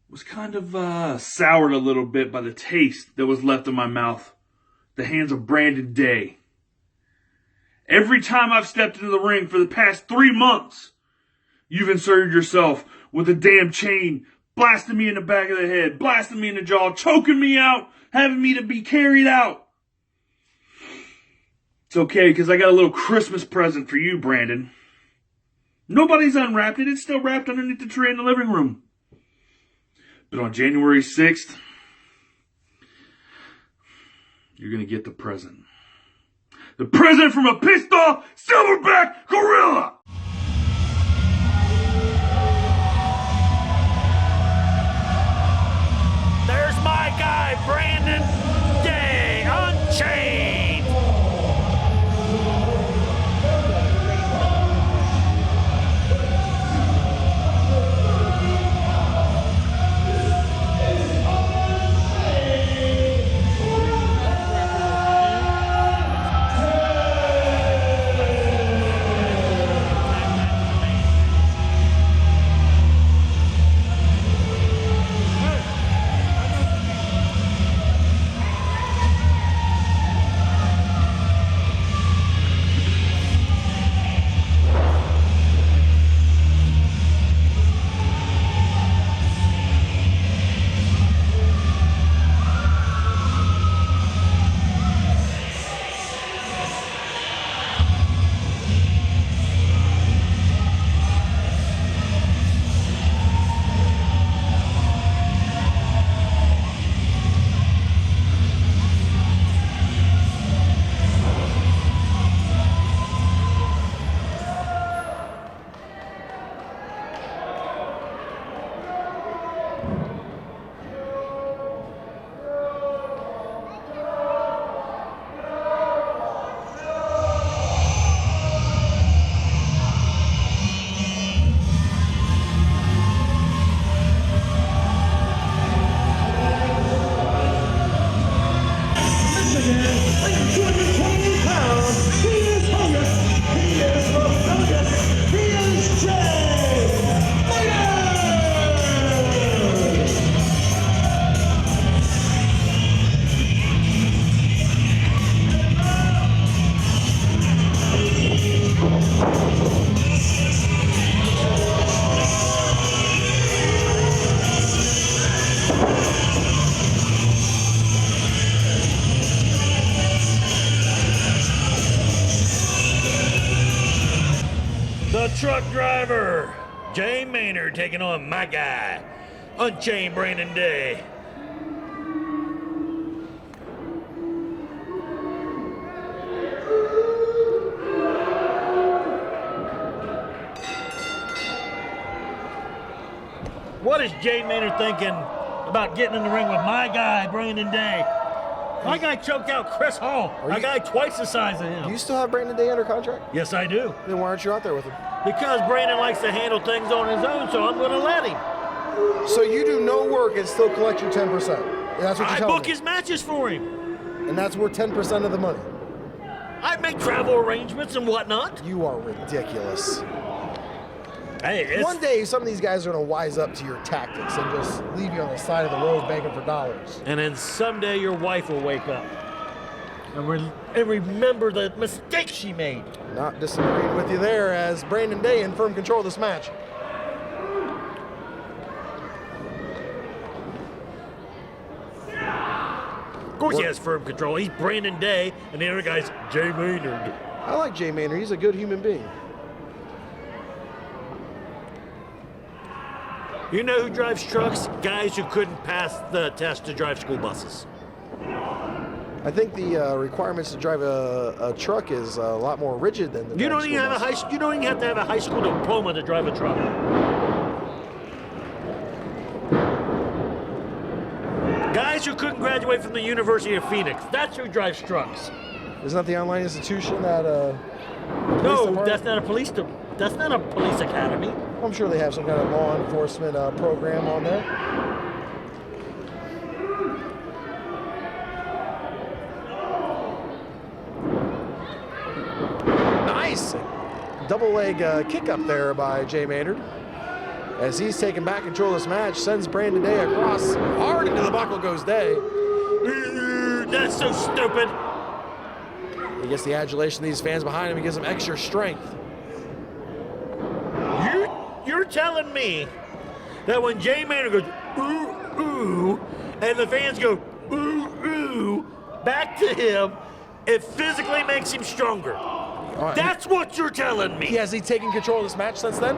was kind of soured a little bit by the taste that was left in my mouth, the hands of Brandon Day. Every time I've stepped into the ring for the past 3 months, you've inserted yourself with a damn chain, blasting me in the back of the head, blasting me in the jaw, choking me out, having me to be carried out. It's okay, because I got a little Christmas present for you, Brandon. Nobody's unwrapped it. It's still wrapped underneath the tree in the living room. But on January 6th, you're going to get the present. The present from a pissed off silverback gorilla! There's my guy, Brandon Day, Unchained. Truck driver, Jay Maynard, taking on my guy, Unchained Brandon Day. What is Jay Maynard thinking about getting in the ring with my guy, Brandon Day? My guy choked out Chris Hall, a guy twice the size of him. Do you still have Brandon Day under contract? Yes, I do. Then why aren't you out there with him? Because Brandon likes to handle things on his own, so I'm going to let him. So you do no work and still collect your 10%? That's what you're telling me? I book his matches for him. And that's worth 10% of the money? I make travel arrangements and whatnot. You are ridiculous. Hey, one day, some of these guys are going to wise up to your tactics and just leave you on the side of the road begging for dollars. And then someday your wife will wake up and remember the mistake she made. Not disagreeing with you there, as Brandon Day in firm control of this match. Of course he has firm control. He's Brandon Day, and the other guy's Jay Maynard. I like Jay Maynard. He's a good human being. You know who drives trucks? Guys who couldn't pass the test to drive school buses. I think the requirements to drive a truck is a lot more rigid than the You don't even have you don't even have to have a high school diploma to drive a truck. Guys who couldn't graduate from the University of Phoenix. That's who drives trucks. Isn't that the online institution that? No, that's not a police. That's not a police academy. I'm sure they have some kind of law enforcement program on there. Nice double leg kick up there by Jay Maynard. As he's taking back control of this match, sends Brandon Day across. Hard into the buckle goes Day. That's so stupid. He gets the adulation of these fans behind him. He gives them extra strength. You're telling me that when Jay Maynard goes, ooh, ooh, and the fans go, ooh, ooh, back to him, it physically makes him stronger. That's what you're telling me. Has he taken control of this match since then?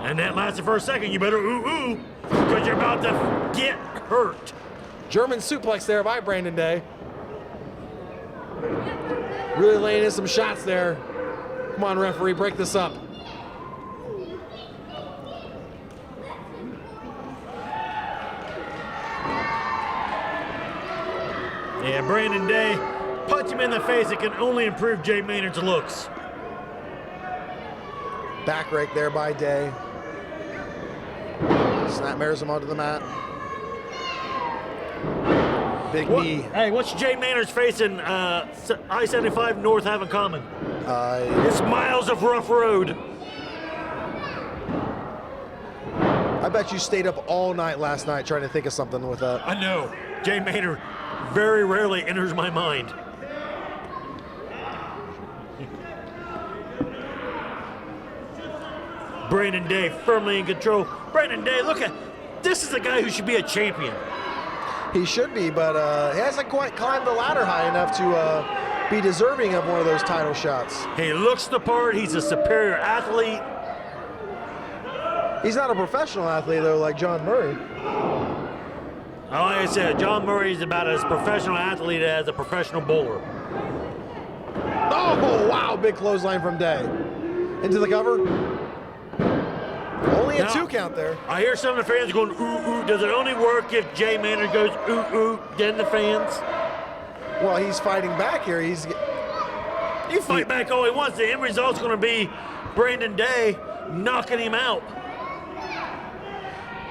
And that lasted for a second. You better ooh, ooh, because you're about to get hurt. German suplex there by Brandon Day. Really laying in some shots there. Come on, referee, break this up. Yeah, Brandon Day, punch him in the face. It can only improve Jay Maynard's looks. Back rake there by Day. Snapmares him onto the mat. Big knee. Hey, what's Jay Maynard's face in I-75 North have in common? It's miles of rough road. I bet you stayed up all night last night trying to think of something with that. I know. Jay Maynard very rarely enters my mind. Brandon Day firmly in control. Brandon Day, look at this is a guy who should be a champion. He should be, but he hasn't quite climbed the ladder high enough to be deserving of one of those title shots. He looks the part. He's a superior athlete. He's not a professional athlete, though, like John Murray. Like I said, John Murray is about as professional athlete as a professional bowler. Oh, wow, big clothesline from Day. Into the cover. Only a 2 count there. I hear some of the fans going, ooh, ooh. Does it only work if Jay Maynard goes, ooh, ooh, then the fans? Well, he's fighting back here. You fight back all he wants. The end result's going to be Brandon Day knocking him out.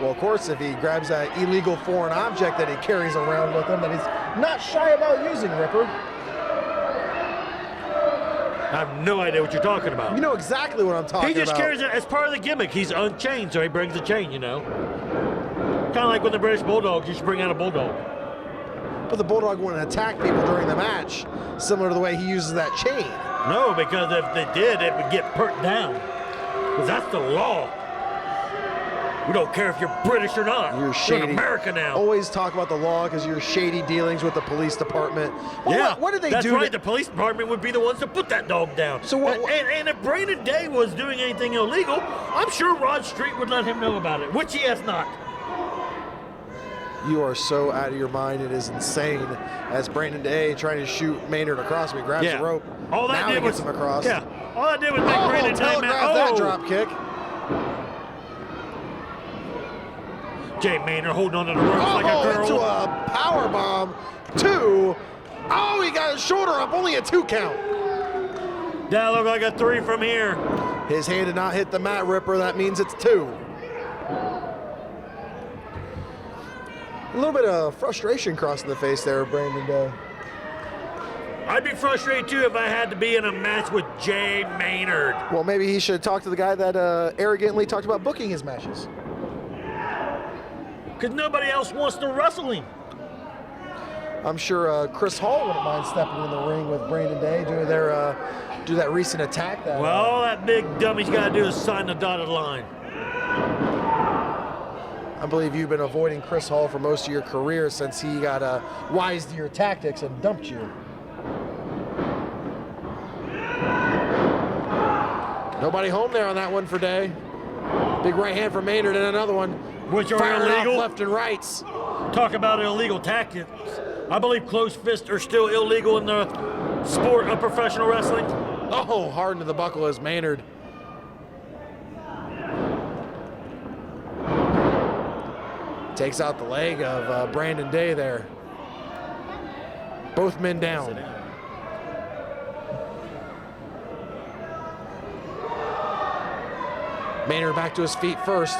Well, of course, if he grabs that illegal foreign object that he carries around with him that he's not shy about using, Ripper. I have no idea what you're talking about. You know exactly what I'm talking about. He just carries it as part of the gimmick. He's unchained, so he brings the chain, you know. Kind of like when the British Bulldogs used to bring out a bulldog. But the Bulldog wouldn't attack people during the match, similar to the way he uses that chain. No, because if they did, it would get put down. Because that's the law. We don't care if you're British or not. You're shady. You're in America now. Always talk about the law because you're shady dealings with the police department. Well, yeah, what did they that's do? Right. The police department would be the ones to put that dog down. So what? And if Brandon Day was doing anything illegal, I'm sure Rod Street would let him know about it, which he has not. You are so out of your mind. It is insane. As Brandon Day trying to shoot Maynard across, he grabs the rope. All that now did he was gets him across. Yeah. All I did was make Brandon Day telegraph that drop kick. Jay Maynard holding on to the ropes like a girl. Into a power bomb. 2. Oh, he got his shoulder up. Only a 2 count. That looked like a 3 from here. His hand did not hit the mat, Ripper. That means it's 2. A little bit of frustration crossing the face there of Brandon Day. I'd be frustrated too if I had to be in a match with Jay Maynard. Well, maybe he should talk to the guy that arrogantly talked about booking his matches. Because nobody else wants to wrestle him. I'm sure Chris Hall wouldn't mind stepping in the ring with Brandon Day, doing their do that recent attack. That well, all that big dummy's got to do is sign the dotted line. I believe you've been avoiding Chris Hall for most of your career since he got wise to your tactics and dumped you. Nobody home there on that one for Day. Big right hand from Maynard and another one. Which are Firing illegal. off left and rights. Talk about illegal tactics. I believe closed fists are still illegal in the sport of professional wrestling. Oh, hard into the buckle is Maynard. Takes out the leg of Brandon Day there. Both men down. Maynard back to his feet first.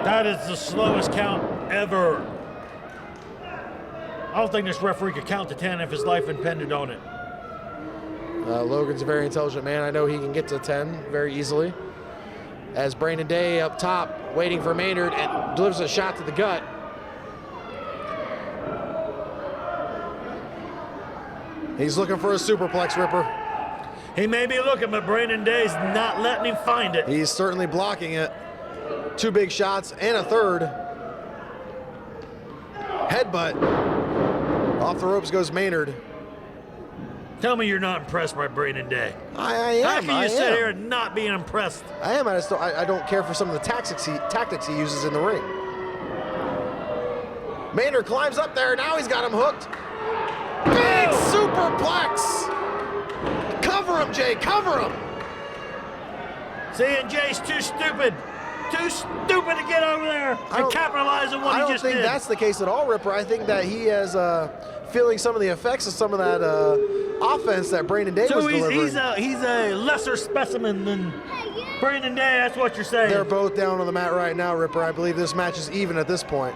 That is the slowest count ever. I don't think this referee could count to 10 if his life depended on it. Logan's a very intelligent man. I know he can get to 10 very easily. As Brandon Day up top, waiting for Maynard, and delivers a shot to the gut. He's looking for a superplex, Ripper. He may be looking, but Brandon Day's not letting him find it. He's certainly blocking it. 2 big shots and a third. Headbutt. Off the ropes goes Maynard. Tell me you're not impressed by Brandon Day. I am. How can you sit here and not be impressed? I am. I don't care for some of the tactics he uses in the ring. Maynard climbs up there. Now he's got him hooked. Big superplex. Cover him, Jay. Cover him. See, and Jay's too stupid. Too stupid to get over there and capitalize on what he just did. I don't think that's the case at all, Ripper. I think that he is feeling some of the effects of some of that offense that Brandon Day was delivering. He's a lesser specimen than Brandon Day. That's what you're saying. They're both down on the mat right now, Ripper. I believe this match is even at this point.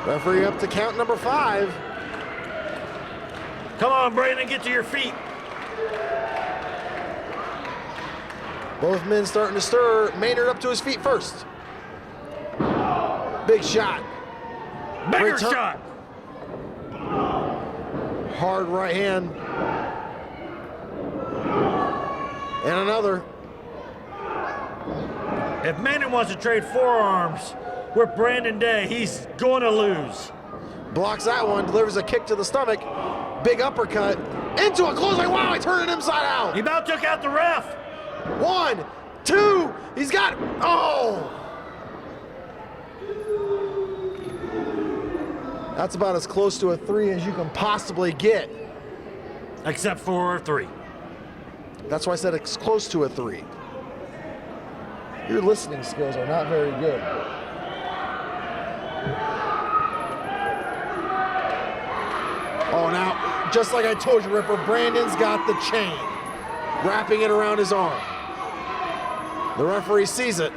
Referee up to count number 5. Come on, Brandon, get to your feet. Both men starting to stir. Maynard up to his feet first. Big shot. Bigger shot. Hard right hand. And another. If Maynard wants to trade forearms with Brandon Day, he's going to lose. Blocks that one, delivers a kick to the stomach. Big uppercut into a clothesline. Wow, he turned it inside out. He about took out the ref. 1, 2, he's got, oh. That's about as close to a 3 as you can possibly get. Except for 3. That's why I said it's close to a 3. Your listening skills are not very good. Oh, now, just like I told you, Ripper, Brandon's got the chain, wrapping it around his arm. The referee sees it.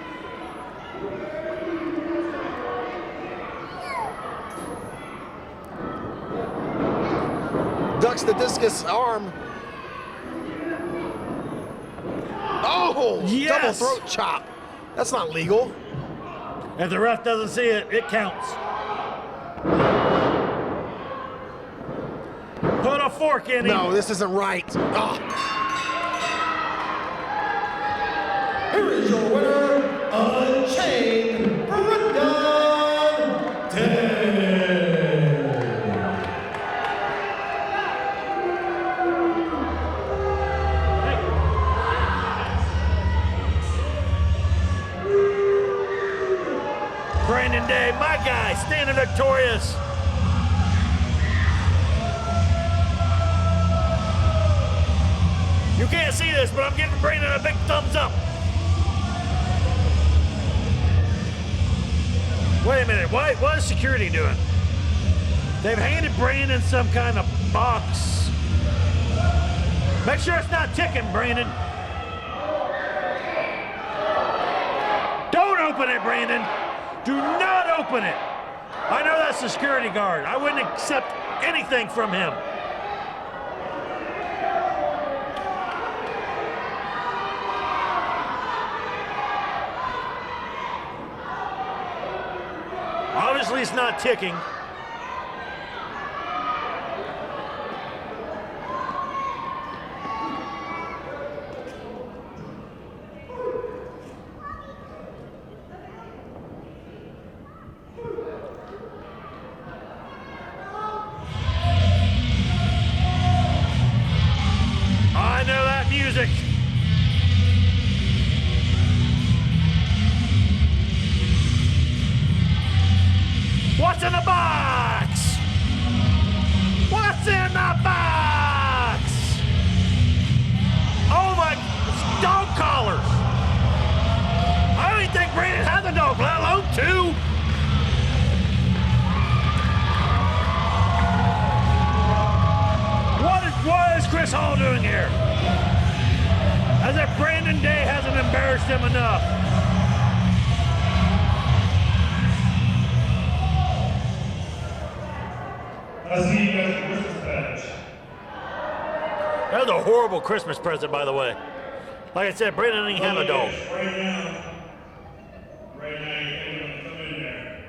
Ducks the discus arm. Oh, yes. Double throat chop. That's not legal. If the ref doesn't see it, it counts. Put a fork in him. No, this isn't right. Oh. Here is your winner, Unchained Brendan Day. Brandon Day, my guy, standing victorious. You can't see this, but I'm giving Brandon a big thumbs up. Wait a minute, what is security doing? They've handed Brandon some kind of box. Make sure it's not ticking, Brandon. Don't open it, Brandon. Do not open it. I know that's the security guard. I wouldn't accept anything from him. Obviously, it's not ticking. in the box? What's in the box? Oh my, it's dog collars. I don't even think Brandon has a dog, let alone two. What is Chris Hall doing here? As if Brandon Day hasn't embarrassed him enough. I see you guys a Christmas badge. That was a horrible Christmas present, by the way. Like I said, Brandon didn't have a dog. Right now, you can't come in there.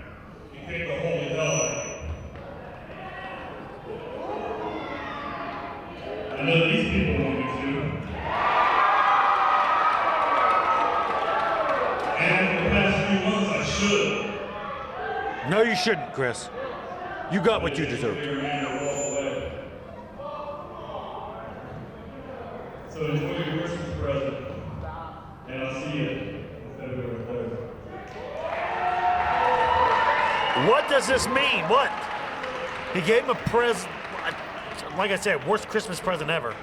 You pick the holy dog. I know these people want me to. And for the past few months, I should. No, you shouldn't, Chris. You got what you deserved. So enjoy your Christmas present, and I'll see you in February 3rd. What does this mean? What? He gave him a present. Like I said, worst Christmas present ever.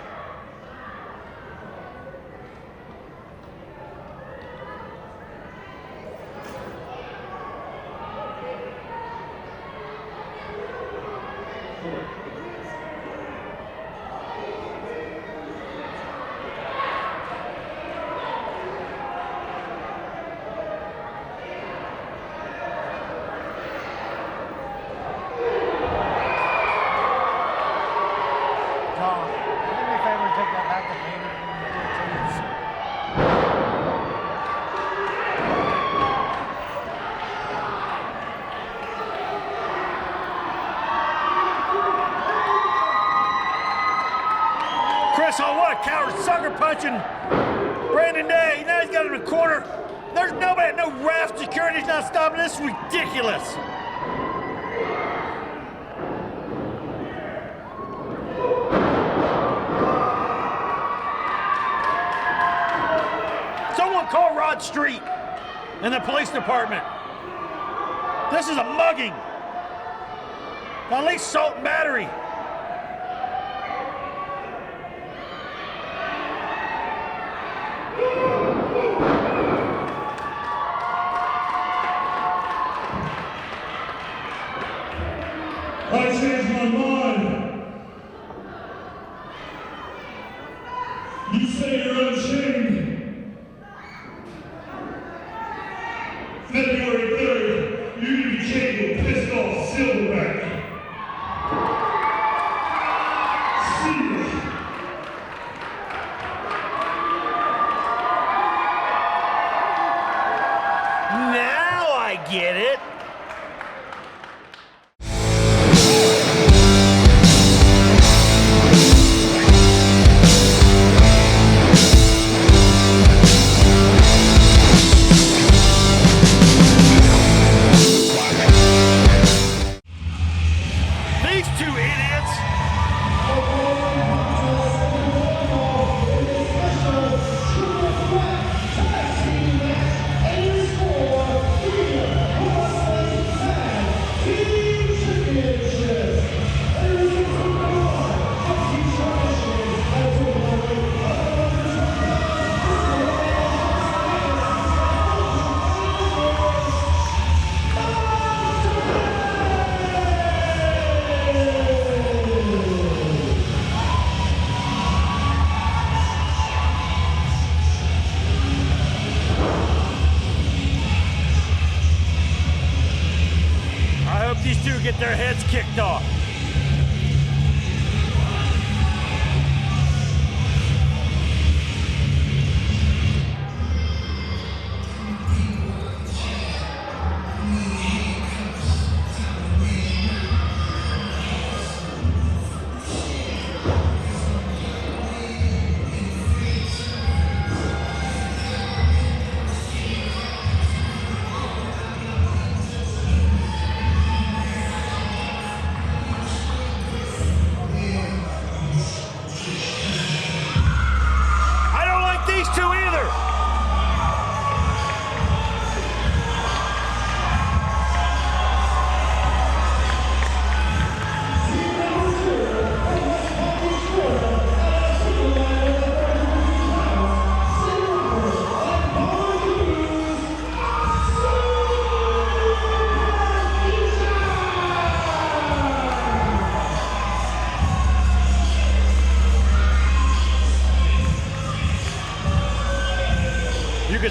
Chris Hall, what a coward, sucker punching Brandon Day. Now he's got him in the corner. There's nobody, no ref, security's not stopping this. Is ridiculous. Someone call Rod Street in the police department. This is a mugging. At least assault and battery. I changed my mind. You say you're unchained. February 3rd, you need to be chained to a pissed off silverback. See ya. Now I get it. These two idiots. I hope these two get their heads kicked off.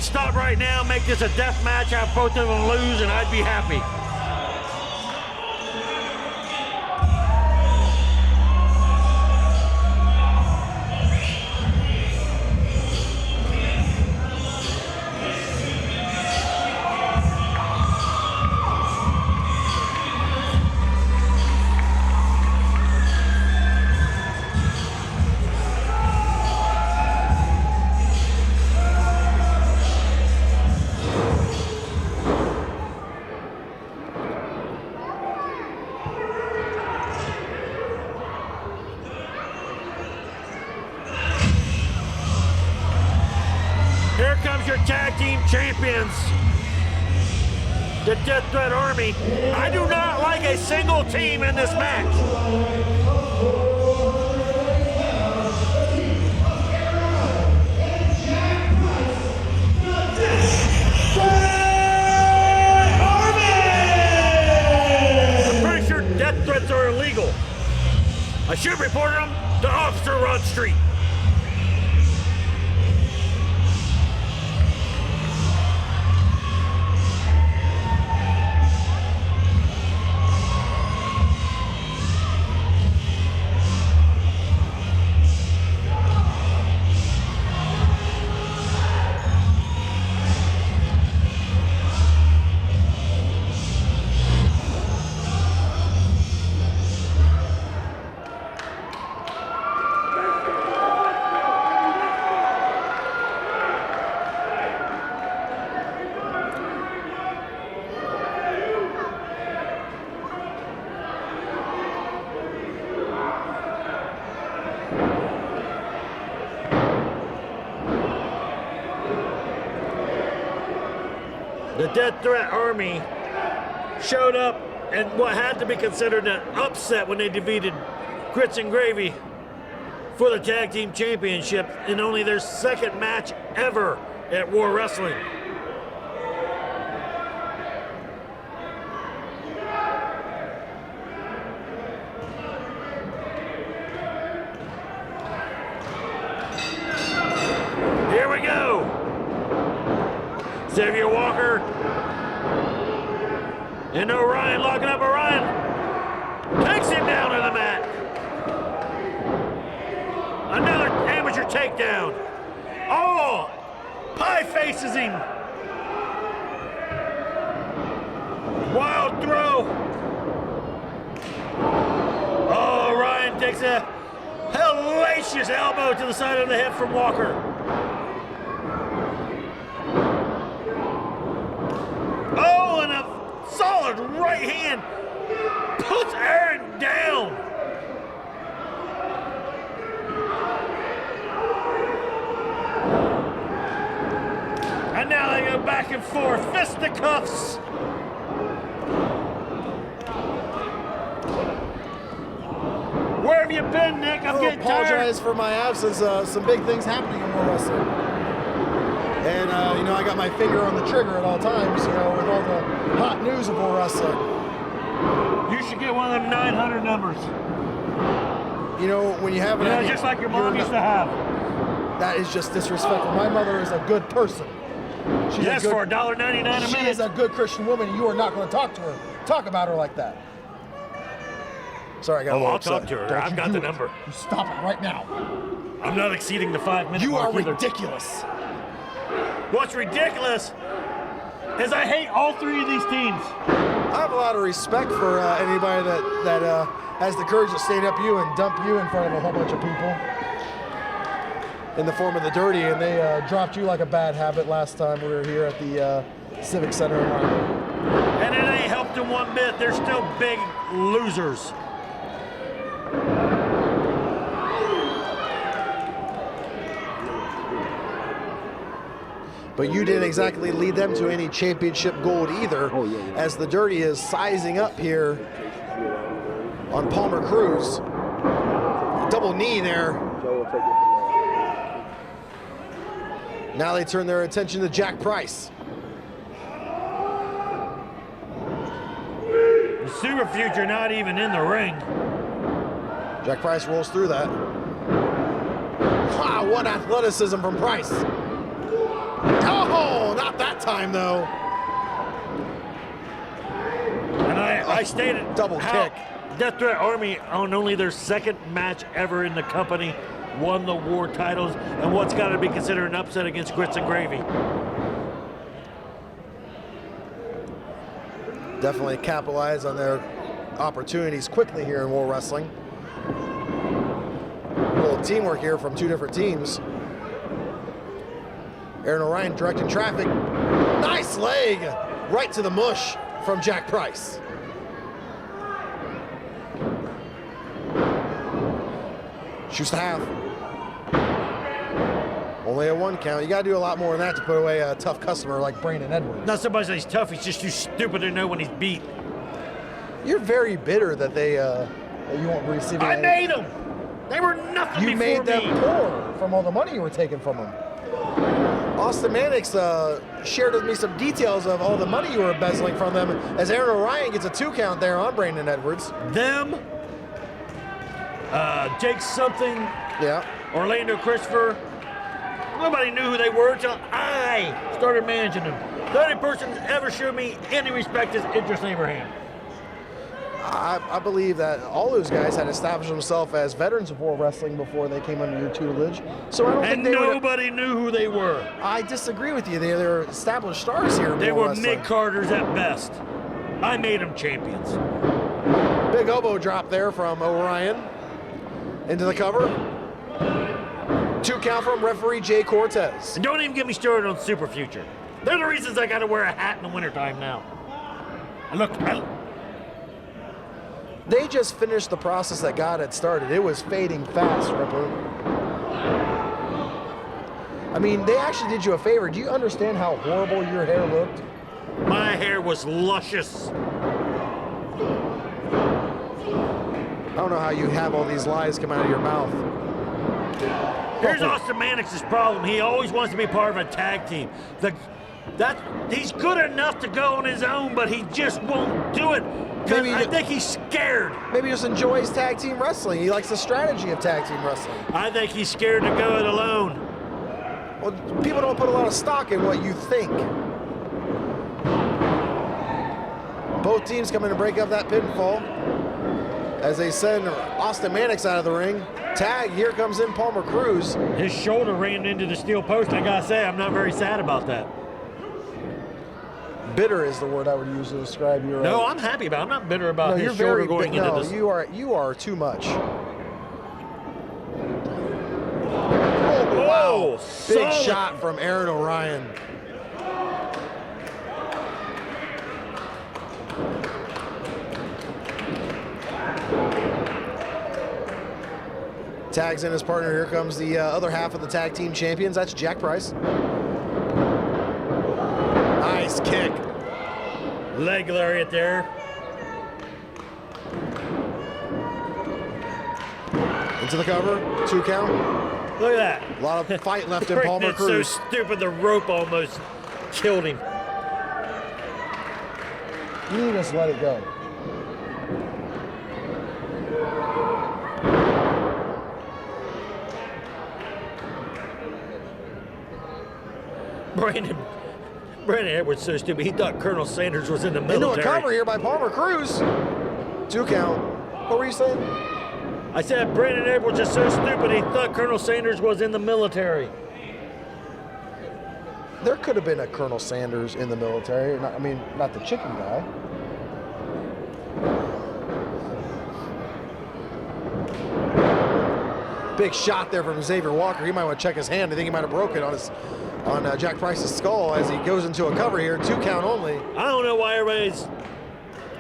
could stop right now, make this a death match, have both of them lose, and I'd be happy. Here comes your tag team champions, the Death Threat Army. I do not like a single team in this match. I'm pretty sure death threats are illegal. I should report them to Officer Rod Street. The Death Threat Army showed up in what had to be considered an upset when they defeated Grits and Gravy for the Tag Team Championship in only their second match ever at War Wrestling. Here we go. Xavier Walker and Orion locking up. Orion takes him down to the mat. Another amateur takedown. Oh, Pie faces him. Wild throw. Oh, Orion takes a hellacious elbow to the side of the head from Walker. Oh, and a solid right hand puts Aaron down. And now they go back and forth, fisticuffs. Where have you been, Nick? I'm getting tired. I apologize for my absence. Some big things happening in War Wrestling. And, you know, I got my finger on the trigger at all times, you know, with all the hot news of War Wrestling. You should get one of them 900 numbers. You know, when you have an... Yeah, just like your mom used to have. That is just disrespectful. My mother is a good person. She's yes, for $1.99 a minute. She is a good Christian woman, and you are not going to talk about her like that. Sorry, I got a little I'll upset. talk to her. Don't I've you got do the it. number. You stop it right now. I'm not exceeding the 5-minute You mark are either. ridiculous. What's ridiculous is I hate all three of these teams. I have a lot of respect for anybody that has the courage to stand up you and dump you in front of a whole bunch of people in the form of the Dirty, and they dropped you like a bad habit last time we were here at the Civic Center in Lima. And it ain't helped them one bit. They're still big losers. But you didn't exactly lead them to any championship gold either, as the Dirty is sizing up here on Palmer Cruz. Double knee there. Now they turn their attention to Jack Price. The Super Future not even in the ring. Jack Price rolls through that. Wow, what athleticism from Price. Oh, not that time, though. And I stated double how kick. Death Threat Army, on only their second match ever in the company, won the war titles, and what's got to be considered an upset against Grits and Gravy. Definitely capitalize on their opportunities quickly here in War Wrestling. A little teamwork here from two different teams. Aaron Orion directing traffic. Nice leg right to the mush from Jack Price. Shoots the half. Only a 1 count. You got to do a lot more than that to put away a tough customer like Brandon Edwards. Not somebody that he's tough, he's just too stupid to know when he's beat. You're very bitter that they that you won't receive. I made them. They were nothing You before made them me. poor from all the money you were taking from them. Austin Mannix shared with me some details of all the money you were embezzling from them as Aaron Orion gets a 2 count there on Brandon Edwards. Them, Jake something, yeah, Orlando Christopher. Nobody knew who they were until I started managing them. The only person that ever showed me any respect is Idris Abraham. I believe that all those guys had established themselves as veterans of War Wrestling before they came under your tutelage. So I don't think they nobody knew who they were. I disagree with you. They're established stars here. They were mid-carders at best. I made them champions. Big elbow drop there from Orion into the cover. 2 count from referee Jay Cortez. And don't even get me started on Super Future. They're the reasons I got to wear a hat in the wintertime now. And look, they just finished the process that God had started. It was fading fast, Ripper. I mean, they actually did you a favor. Do you understand how horrible your hair looked? My hair was luscious. I don't know how you have all these lies come out of your mouth. Here's Austin Mannix's problem. He always wants to be part of a tag team. He's good enough to go on his own, but he just won't do it. I think he's scared. Maybe he just enjoys tag team wrestling. He likes the strategy of tag team wrestling. I think he's scared to go it alone. Well, people don't put a lot of stock in what you think. Both teams coming to break up that pinfall as they send Austin Mannix out of the ring. Tag, here comes in Palmer Cruz. His shoulder ran into the steel post. I gotta say, I'm not very sad about that. Bitter is the word I would use to describe your. No, I'm happy about it. I'm not bitter about his shoulder going into this. You are too much. Oh, wow. Big shot from Aaron Orion. Tags in his partner. Here comes the other half of the tag team champions. That's Jack Price. Nice kick. Leg lariat there. Into the cover. 2 count. Look at that. A lot of fight left in Palmer Cruz. So stupid, the rope almost killed him. You just let it go. Brandon Edwards so stupid. He thought Colonel Sanders was in the military. Into a cover here by Palmer Cruz. 2 count. What were you saying? I said Brandon Edwards is so stupid he thought Colonel Sanders was in the military. There could have been a Colonel Sanders in the military. Not the chicken guy. Big shot there from Xavier Walker. He might want to check his hand. I think he might have broken it on Jack Price's skull as he goes into a cover here. 2 count only. I don't know why everybody's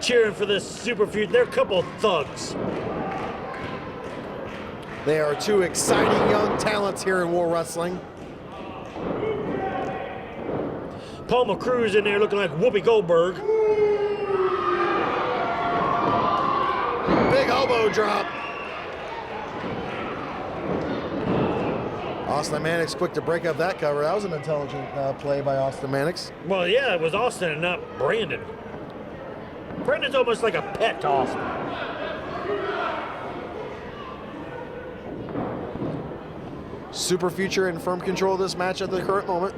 cheering for this super feud. They're a couple of thugs. They are 2 exciting young talents here in War Wrestling. Palmer Cruz in there looking like Whoopi Goldberg. Big elbow drop. Austin Mannix quick to break up that cover. That was an intelligent play by Austin Mannix. Well, yeah, it was Austin and not Brandon. Brandon's almost like a pet to Austin. Super Future in firm control of this match at the current moment.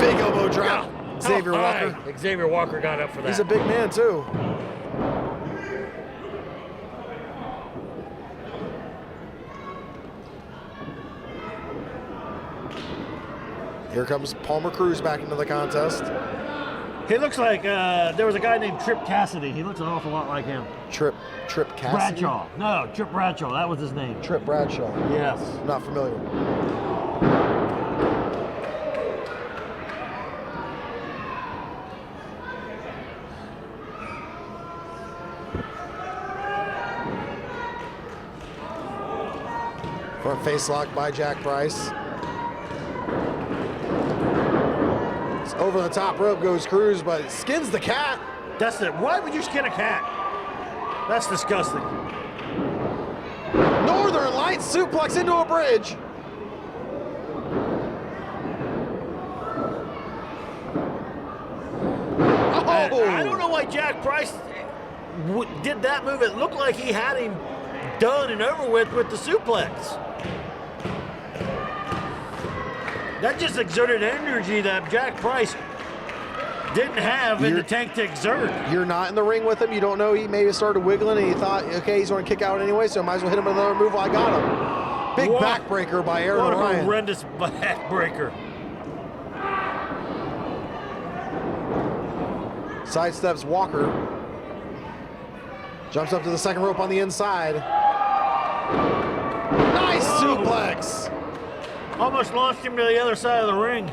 Big elbow drop. Xavier How Walker. high Xavier Walker got up for that. He's a big man, too. Here comes Palmer Cruz back into the contest. He looks like there was a guy named Trip Cassidy. He looks an awful lot like him. Trip Cassidy? Bradshaw. No, Trip Bradshaw. That was his name. Trip Bradshaw. Yes. Not familiar. Front face lock by Jack Price. Over the top rope goes Cruz, but skins the cat. That's it. Why would you skin a cat? That's disgusting. Northern Lights suplex into a bridge. Oh! I don't know why Jack Price did that move. It looked like he had him done and over with the suplex. That just exerted energy that Jack Price didn't have in the tank to exert. You're not in the ring with him. You don't know. He maybe started wiggling and he thought, okay, he's going to kick out anyway, so I might as well hit him with another move while I got him. Big backbreaker by Aaron What Ryan. a horrendous backbreaker. Sidesteps Walker. Jumps up to the second rope on the inside. Nice suplex. Almost launched him to the other side of the ring.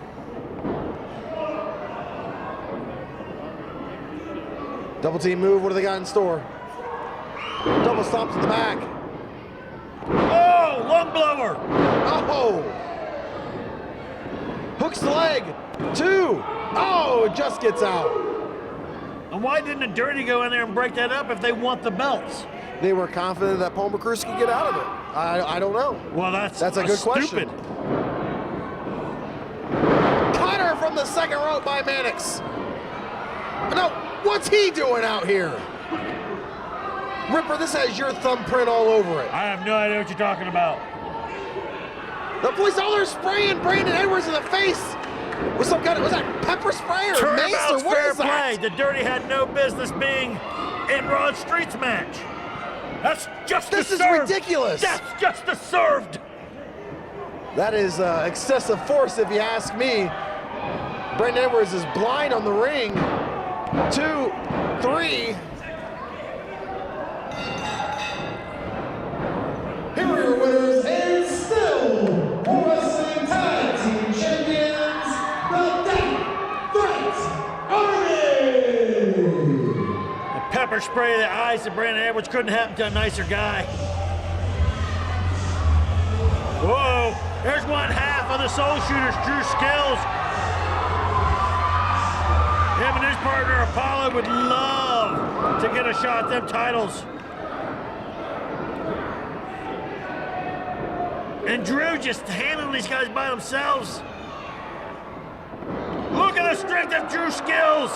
Double team move. What do they got in store? Double stomps to the back. Oh, lung blower. Oh. Hooks the leg. 2. Oh, it just gets out. And why didn't the Dirty go in there and break that up if they want the belts? They were confident that Palmer Cruz could get out of it. I don't know. Well, that's a good question. Stupid. Cutter from the second rope by Mannix. No, what's he doing out here? Ripper, this has your thumbprint all over it. I have no idea what you're talking about. The police, they're spraying Brandon Edwards in the face with some kind of, was that pepper spray or mace or what fair is that? play. The Dirty had no business being in Rod Street's match. That's just This is deserved. ridiculous. That's just deserved. That is excessive force if you ask me. Brandon Edwards is blind on the ring. 2, 3. Here are your winners and still Pro Wrestling Tag Team Champions, the Death Threat Army! The pepper spray to the eyes of Brandon Edwards couldn't happen to a nicer guy. Whoa, there's one half of the Soul Shooters, Drew Skills. Him and his partner Apollo would love to get a shot at them titles. And Drew just handling these guys by themselves. Look at the strength of Drew Skills.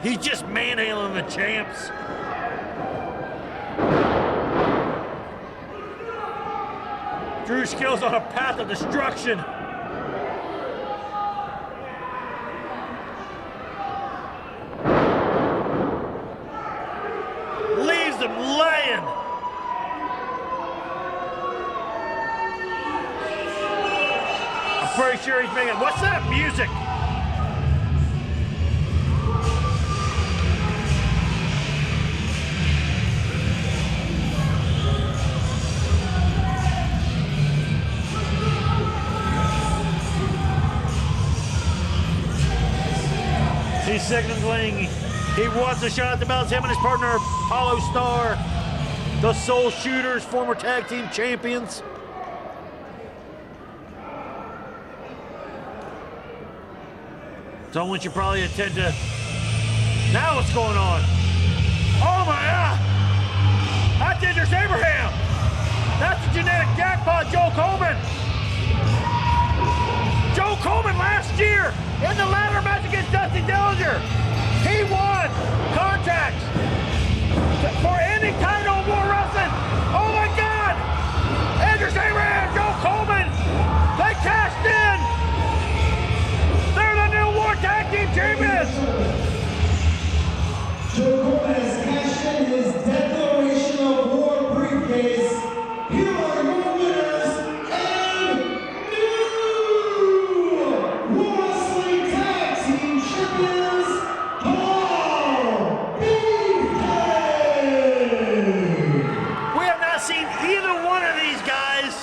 He's just manhandling the champs. Drew Skills on a path of destruction. Leaves them laying. I'm pretty sure he's making, what's that music? He's signaling he wants a shot at the belts. Him and his partner, Apollo Star, the Soul Shooters, former tag team champions. Someone should probably attend to. Now what's going on? Oh my God! That's Idris Abraham! That's the genetic jackpot, Joe Coleman! Joe Coleman last year in the ladder match against Dusty Dillinger. He won contracts for any title of War Wrestling. Oh my God! Andrew Saban, Joe Coleman, they cashed in. They're the new War Tag Team Champions. Joe Coleman has cashed in his Declaration of War briefcase. Here are your winners and new War Wrestling Tag Team Champions, Paul Beefcake. We have not seen either one of these guys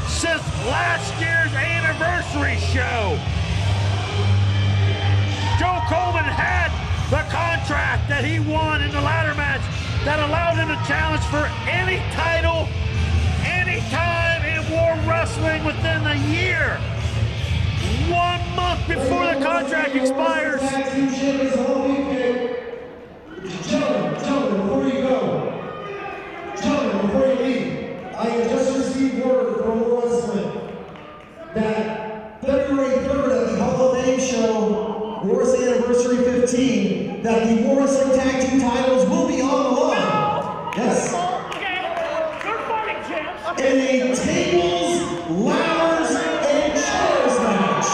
since last year's anniversary show. Joe Coleman had the contract that he won in the ladder match that allowed him to challenge for any title, anytime in War Wrestling within the year. 1 month before the contract expires. Gentlemen, before you go, before you leave, I have just received word from War Wrestling that February 3rd at the Hall of Fame show, War Wrestling Anniversary 15, that the War Wrestling Tag Team titles will be on the line. Yes. In a tables, ladders, and chairs match.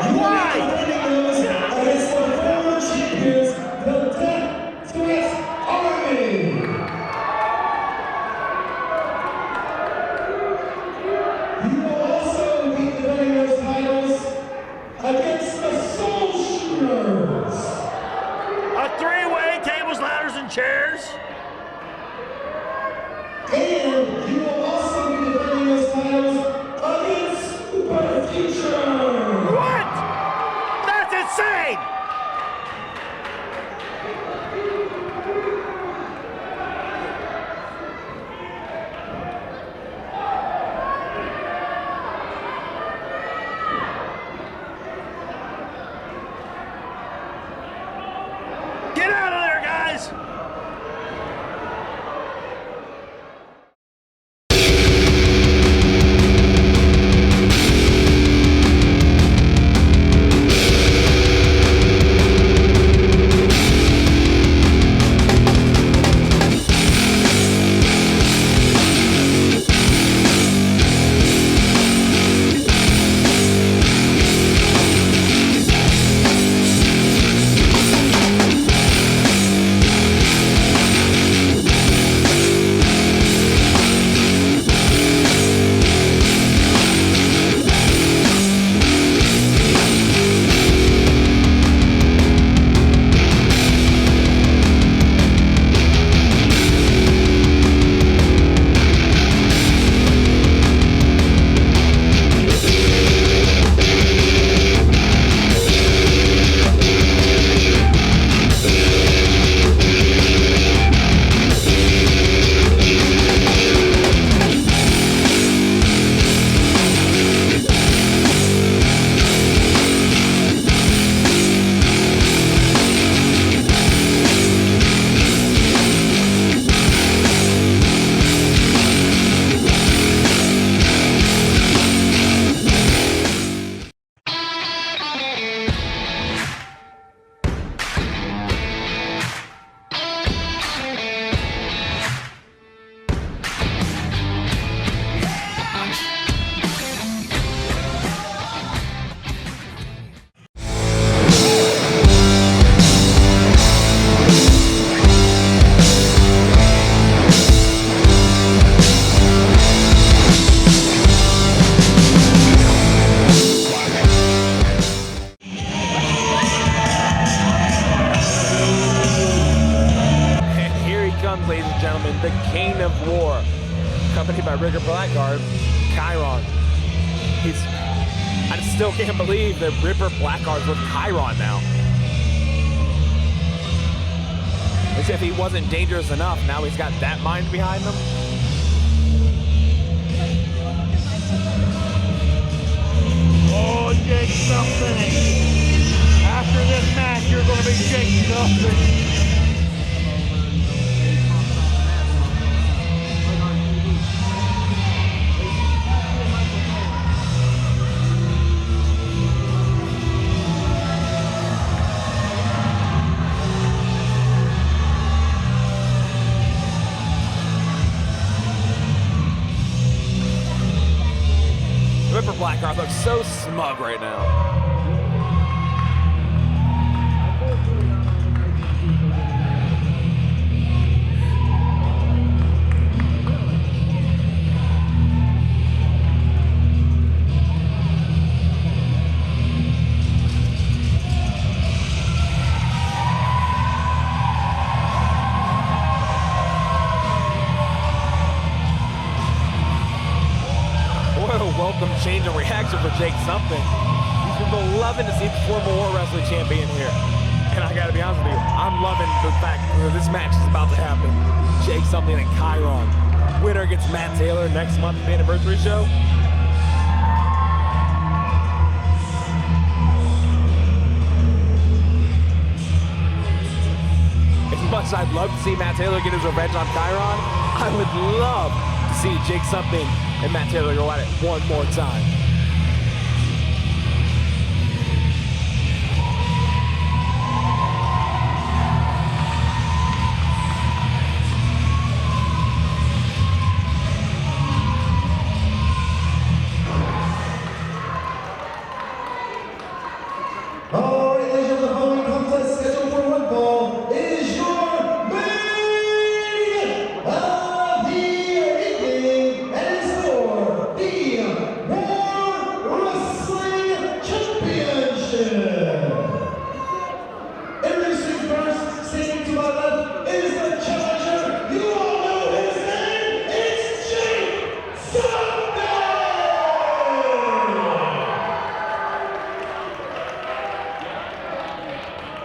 You will be defending those against the former champions, the Death Threat Army. You will also be defending those titles against the Soul Shooters. A three-way tables, ladders, and chairs. And you will also be defending those titles against Super Future. What? That's insane! Get out of there, guys! the King of War, accompanied by Ripper Blackguard, Chiron. I still can't believe that Ripper Blackguard's with Chiron now. As if he wasn't dangerous enough, now he's got that mind behind him. Oh, Jake something. After this match, you're going to be Jake something. Blackheart looks so smug right now. Welcome change in reaction for Jake Something. These people loving to see the former War Wrestling Champion here. And I gotta be honest with you, I'm loving the fact that this match is about to happen. Jake Something and Chiron. Winner against Matt Taylor next month at the anniversary show. As much as I'd love to see Matt Taylor get his revenge on Chiron, I would love to see Jake Something and Matt Taylor go at it one more time. All right, ladies and gentlemen, the following contest scheduled for one fall is your main event of the evening, and it's for the War Wrestling Championship. Introducing first, standing to my left, is the challenger. You all know his name. It's Jake Something.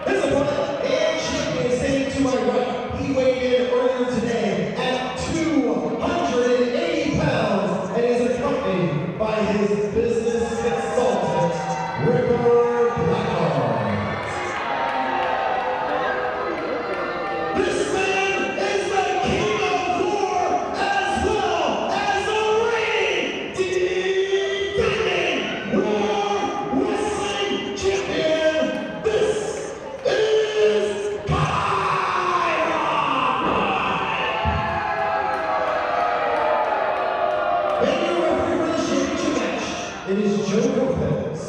His opponent and champion standing to my right. He weighed in earlier today at 280 pounds and is accompanied by his business consultant, Ripper Blackheart. This man is the king of war as well as the reigning, defending War Wrestling Champion. This is Chiron! And your referee for the championship match, it is Joe Lopez.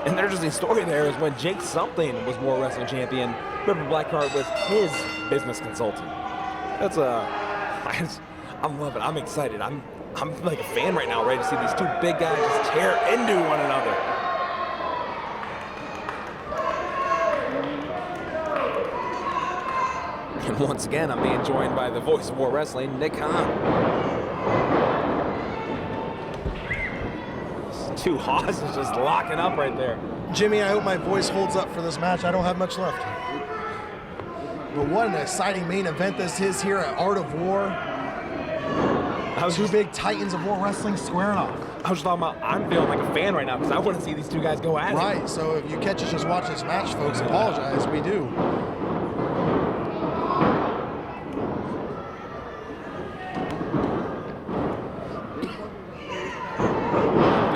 An interesting story there is when Jake Something was War Wrestling Champion, Ripper Blackheart was his business consultant. That's I'm loving it. I'm excited. I'm like a fan right now, ready to see these two big guys just tear into one another. And once again, I'm being joined by the voice of War Wrestling, Nick Khan. Two hosses just locking up right there. Jimmy, I hope my voice holds up for this match. I don't have much left. But what an exciting main event this is here at Art of War. Two big titans of War Wrestling squaring off. I was just talking about, I'm feeling like a fan right now because I want to see these two guys go at it. Right, so if you catch us just watching this match, folks, apologize, we do.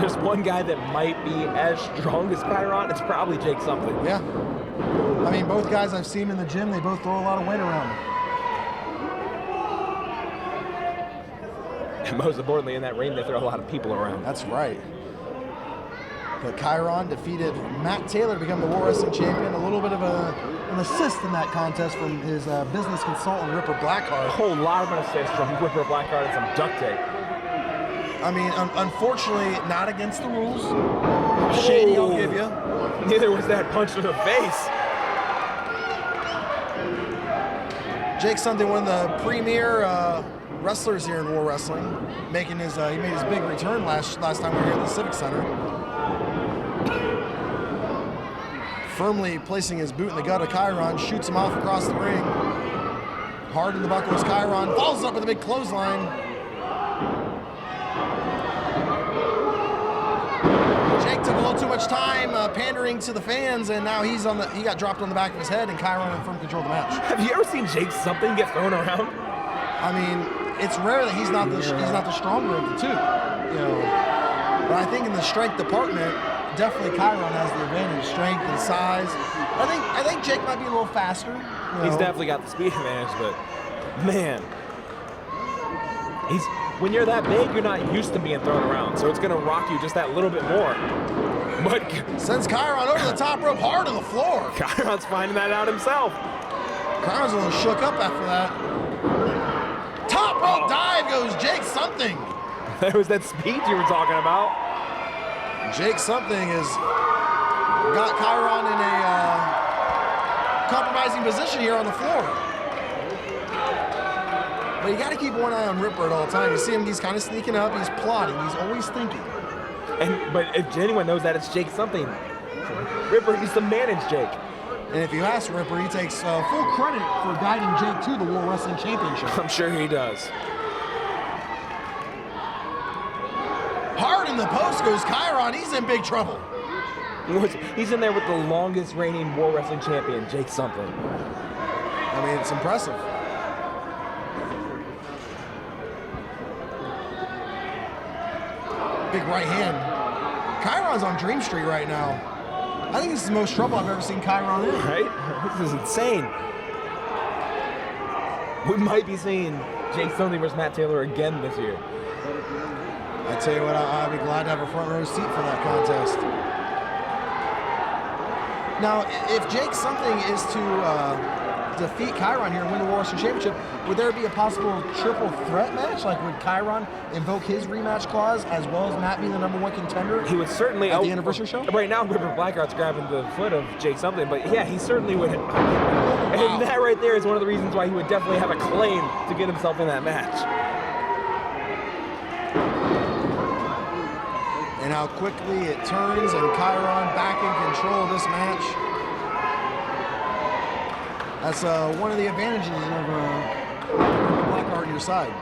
There's one guy that might be as strong as Chiron, it's probably Jake Something. Yeah. I mean, both guys I've seen in the gym, they both throw a lot of weight around. And most importantly, in that ring, they throw a lot of people around. That's right. But Chiron defeated Matt Taylor to become the War Wrestling Champion. A little bit of an assist in that contest from his business consultant, Ripper Blackheart. A whole lot of an assist from Ripper Blackheart and some duct tape. I mean, unfortunately, not against the rules. Shady, I'll give you. Neither was that punch to the face. Jake Something, one of the premier wrestlers here in War Wrestling, making his he made his big return last time we were here at the Civic Center. Firmly placing his boot in the gut of Chiron, shoots him off across the ring. Hard in the buckle is Chiron, follows up with a big clothesline. Jake took a little too much time pandering to the fans, and now he got dropped on the back of his head, and Chiron in firm control of the match. Have you ever seen Jake Something get thrown around? I mean, it's rare that he's not the stronger of the two, you know. But I think in the strength department, definitely Chiron has the advantage, strength and size. I think Jake might be a little faster. You know. He's definitely got the speed advantage, but man, when you're that big, you're not used to being thrown around, so it's going to rock you just that little bit more. But sends Chiron over the top rope hard on the floor. Chiron's finding that out himself. Chiron's a little shook up after that. Top rope dive goes Jake Something. There was that speed you were talking about. Jake Something has got Chiron in a compromising position here on the floor. But you got to keep one eye on Ripper at all times. You see him, he's kind of sneaking up, he's plotting, he's always thinking. But if anyone knows that, it's Jake Something. Ripper needs to manage Jake. And if you ask Ripper, he takes full credit for guiding Jake to the World Wrestling Championship. I'm sure he does. Hard in the post goes Chiron. He's in big trouble. He's in there with the longest reigning World Wrestling Champion, Jake Something. I mean, it's impressive. Big right hand. Chiron's on Dream Street right now. I think this is the most trouble I've ever seen Chiron in. Right? This is insane. We might be seeing Jake Something versus Matt Taylor again this year. I tell you what, I'd be glad to have a front row seat for that contest. Now, if Jake Something is to defeat Chiron here and win the World Wrestling Championship, would there be a possible triple threat match? Like, would Chiron invoke his rematch clause as well as Matt be the #1 contender? He would certainly at the anniversary show. Right now, Ripper Blackheart's grabbing the foot of Jake Something, but yeah, he certainly would. And that right there is one of the reasons why he would definitely have a claim to get himself in that match. And how quickly it turns, and Chiron back in control of this match. That's one of the advantages of Blackheart on your side.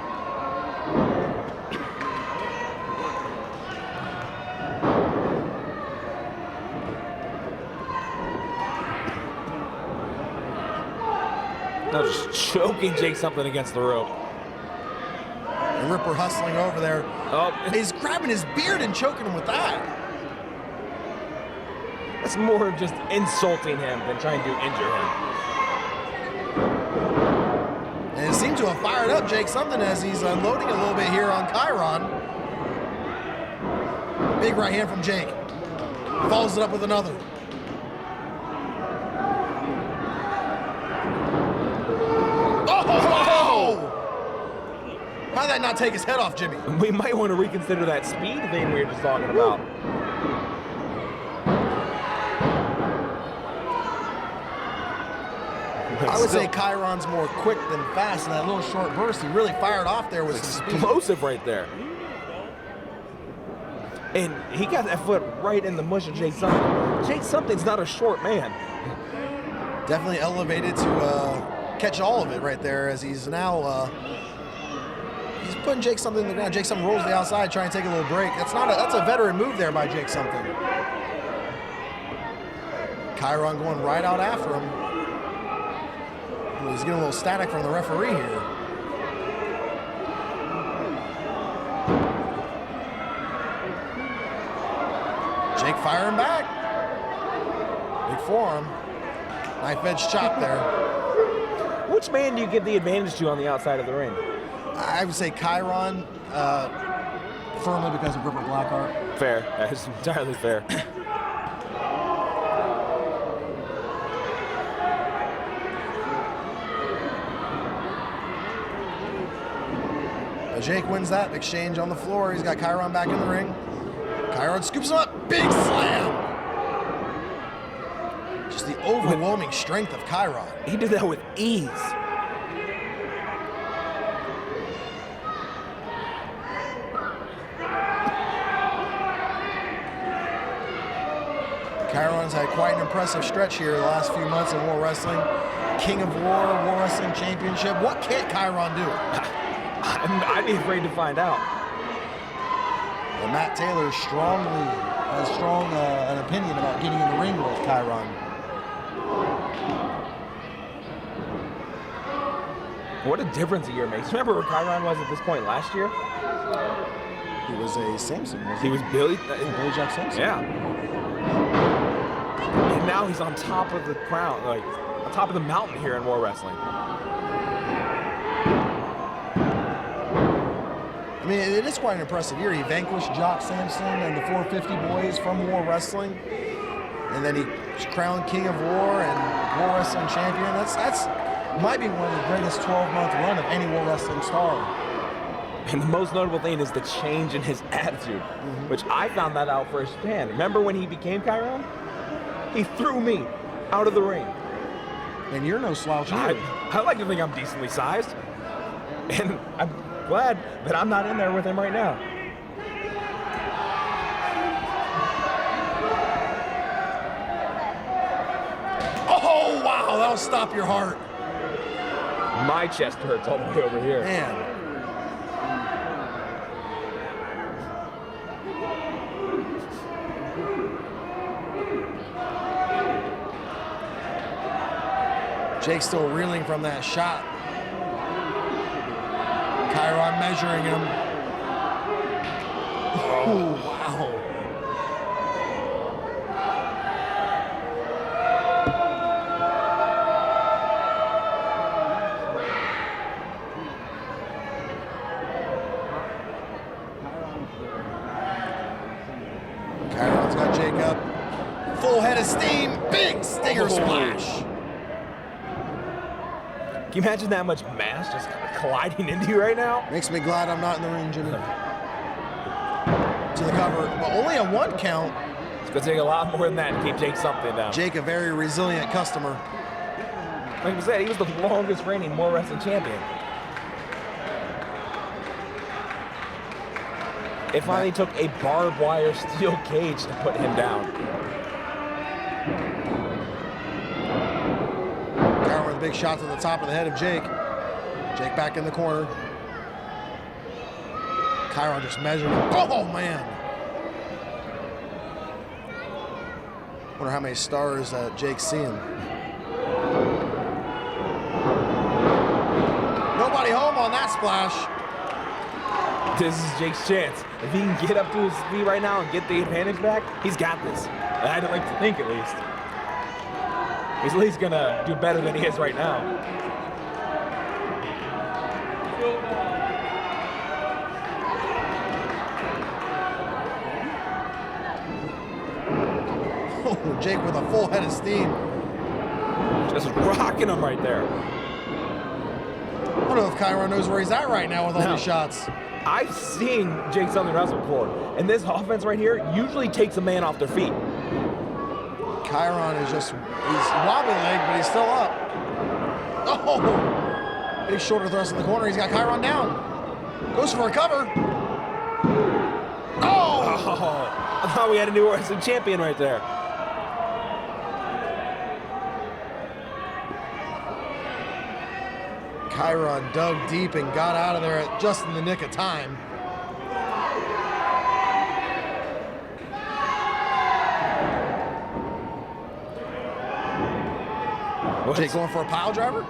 Now just choking Jake Something against the rope. And Ripper hustling over there. Oh, he's grabbing his beard and choking him with that. That's more of just insulting him than trying to injure him. And it seemed to have fired up Jake Something as he's unloading a little bit here on Chiron. Big right hand from Jake. Follows it up with another. How did that not take his head off, Jimmy? We might want to reconsider that speed thing we were just talking about. I would say Chiron's more quick than fast in that little short burst. He really fired off there with some speed. Explosive right there. And he got that foot right in the mush of Jake Something. Jake Something's not a short man. Definitely elevated to catch all of it right there as he's now he's putting Jake Something in the ground. Jake Something rolls to the outside, trying to take a little break. That's a veteran move there by Jake Something. Chiron going right out after him. He's getting a little static from the referee here. Jake firing back. Big forearm. Knife edge chop there. Which man do you give the advantage to on the outside of the ring? I would say Chiron, firmly because of Ripper Blackheart. Fair. That's entirely fair. Jake wins that exchange on the floor. He's got Chiron back in the ring. Chiron scoops him up. Big slam. Just the overwhelming strength of Chiron. He did that with ease. Chiron's had quite an impressive stretch here the last few months in World Wrestling. King of War, World Wrestling Championship. What can't Chiron do? I'd be afraid to find out. And Matt Taylor has strong an opinion about getting in the ring with Chiron. What a difference a year makes. Remember where Chiron was at this point last year? He was a Samson, wasn't he? He was Billy Billy Jack Simpson. Yeah. And now he's on top of the crown, like on top of the mountain here in War Wrestling. I mean, it is quite an impressive year. He vanquished Jock Sampson and the 450 boys from War Wrestling. And then he was crowned King of War and War Wrestling Champion. That's might be one of the greatest 12-month run of any War Wrestling star. And the most notable thing is the change in his attitude, which I found that out firsthand. Remember when he became Chiron? He threw me out of the ring. And you're no slouch either. I like to think I'm decently sized. And I'm glad that I'm not in there with him right now. Oh, wow, that'll stop your heart. My chest hurts all the way over here. Man. Jake's still reeling from that shot. Chiron measuring him. Oh, wow. Chiron's got Jake up. Full head of steam. Big stinger splash. Can you imagine that much mass just kind of colliding into you right now? Makes me glad I'm not in the ring, Jimmy. To the cover, but only a 1 count. It's going to take a lot more than that to keep Jake something down. Jake, a very resilient customer. Like I said, he was the longest reigning War Wrestling champion. It finally took a barbed wire steel cage to put him down. Big shot to the top of the head of Jake. Jake back in the corner. Chiron just measured him. Oh, man. Wonder how many stars Jake's seeing. Nobody home on that splash. This is Jake's chance. If he can get up to his feet right now and get the advantage back, he's got this. I'd like to think, at least. He's at least gonna do better than he is right now. Oh, Jake with a full head of steam. Just rocking him right there. I don't know if Chiron knows where he's at right now with all these shots. I've seen Jake Southern wrestle before, and this offense right here usually takes a man off their feet. Chiron is just, he's wobbly leg, but he's still up. Oh! Big shoulder thrust in the corner. He's got Chiron down. Goes for a cover. Oh! I thought we had a new wrestling champion right there. Chiron dug deep and got out of there just in the nick of time. Jake going for a pile driver?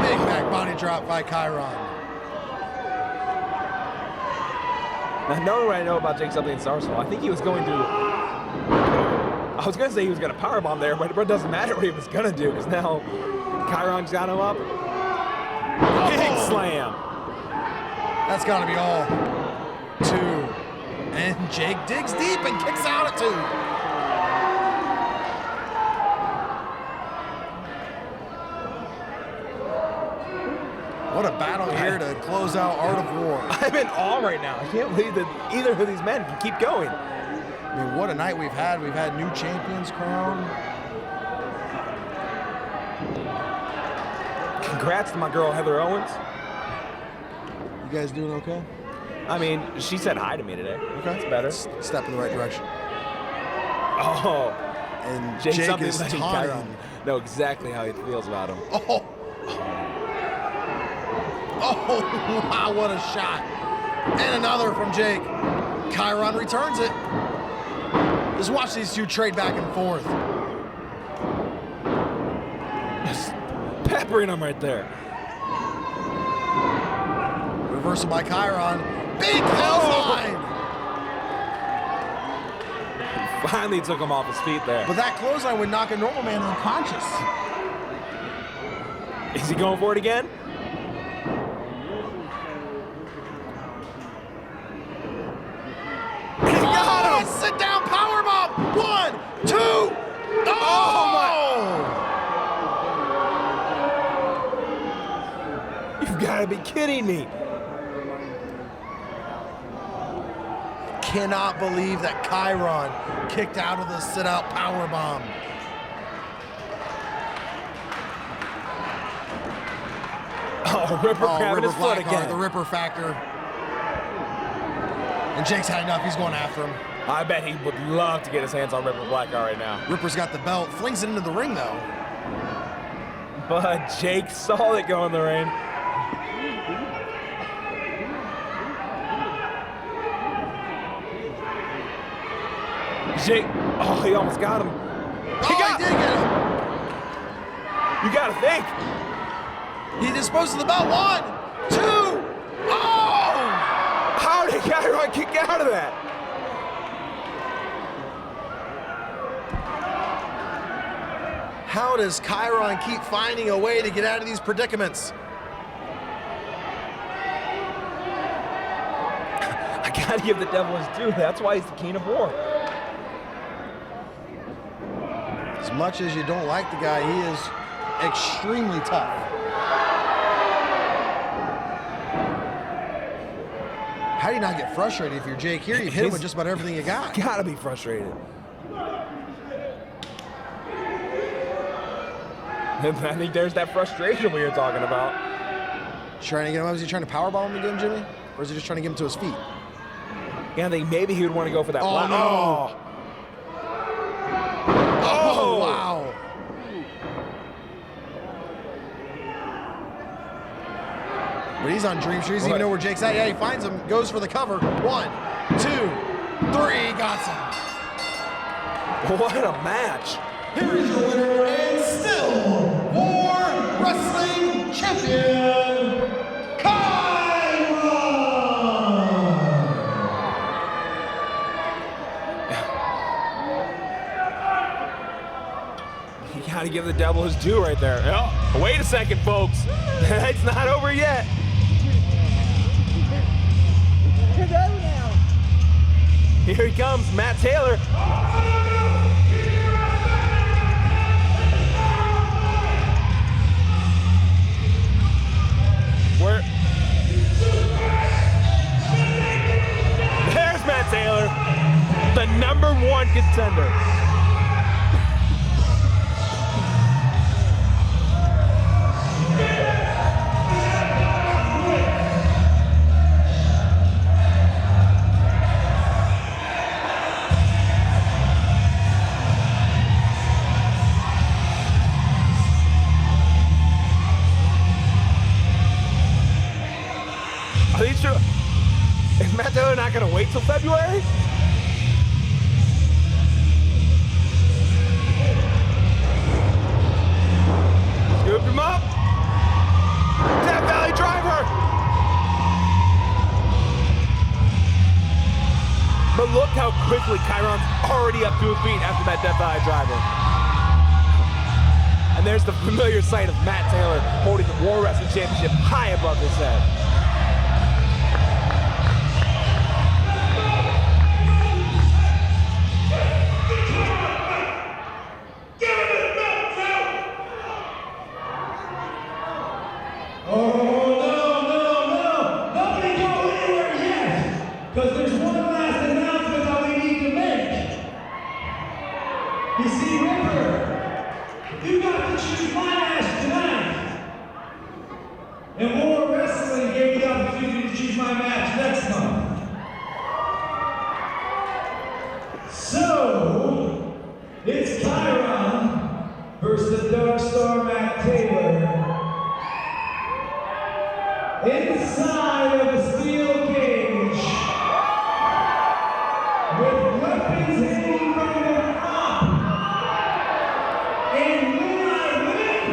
Big back body drop by Chiron. Now, knowing what I know about Jake Something Arsenal, I think he was going to... I was going to say he was going to powerbomb there, but it doesn't matter what he was going to do, because now Chiron's got him up. Big slam. That's got to be all. 2. And Jake digs deep and kicks out at 2. What a battle here to close out Art of War. I'm in awe right now. I can't believe that either of these men can keep going. I mean, what a night we've had. We've had new champions crowned. Congrats to my girl, Heather Owens. You guys doing okay? I mean, she said hi to me today. Okay. That's better. Step in the right direction. Oh. And Jake is taunting. Know exactly how he feels about him. Oh. Oh, wow, what a shot. And another from Jake. Chiron returns it. Just watch these two trade back and forth. Just peppering him right there. Reversal by Chiron. Big clothesline. Finally took him off his feet there. But that clothesline would knock a normal man unconscious. Is he going for it again? gotta be kidding me. Cannot believe that Chiron kicked out of the sit-out powerbomb. Oh, Ripper grabbing his foot again. The Ripper factor. And Jake's had enough. He's going after him. I bet he would love to get his hands on Ripper Blackheart right now. Ripper's got the belt. Flings it into the ring, though. But Jake saw it go in the ring. Jake, oh, he almost got him. He did get him. You gotta think. He disposed of the belt. 1, 2. Oh! How did Chiron kick out of that? How does Chiron keep finding a way to get out of these predicaments? I gotta give the devil his due. That's why he's the king of war. As much as you don't like the guy, he is extremely tough. How do you not get frustrated if you're Jake here? You've hit him with just about everything you got. Gotta be frustrated. And I think there's that frustration we were talking about. Trying to get him up? Is he trying to powerbomb him again, Jimmy? Or is he just trying to get him to his feet? Yeah, I think maybe he would want to go for that. Oh, no. Oh, wow. But he's on Dream Street. He doesn't even know where Jake's at. Yeah, he finds him, goes for the cover. 1, 2, 3, got him. What a match. Here is your winner and still War Wrestling Champion, You gotta give the devil his due right there. Oh, wait a second, folks. It's not over yet. Here he comes, Matt Taylor. There's Matt Taylor, the #1 contender. Are you sure? Is Matt Taylor not going to wait till February? Scoop him up. Death Valley Driver. But look how quickly Chiron's already up to his feet after that Death Valley Driver. And there's the familiar sight of Matt Taylor holding the War Wrestling Championship high above his head. Because there's one last announcement that we need to make. You see, Ripper, you got to choose my match tonight. And War Wrestling gave me the opportunity to choose my match next month. So, it's Chiron versus the Dark Star Matt Taylor. Inside of a steel cage. With weapons hanging from the top. And when I win,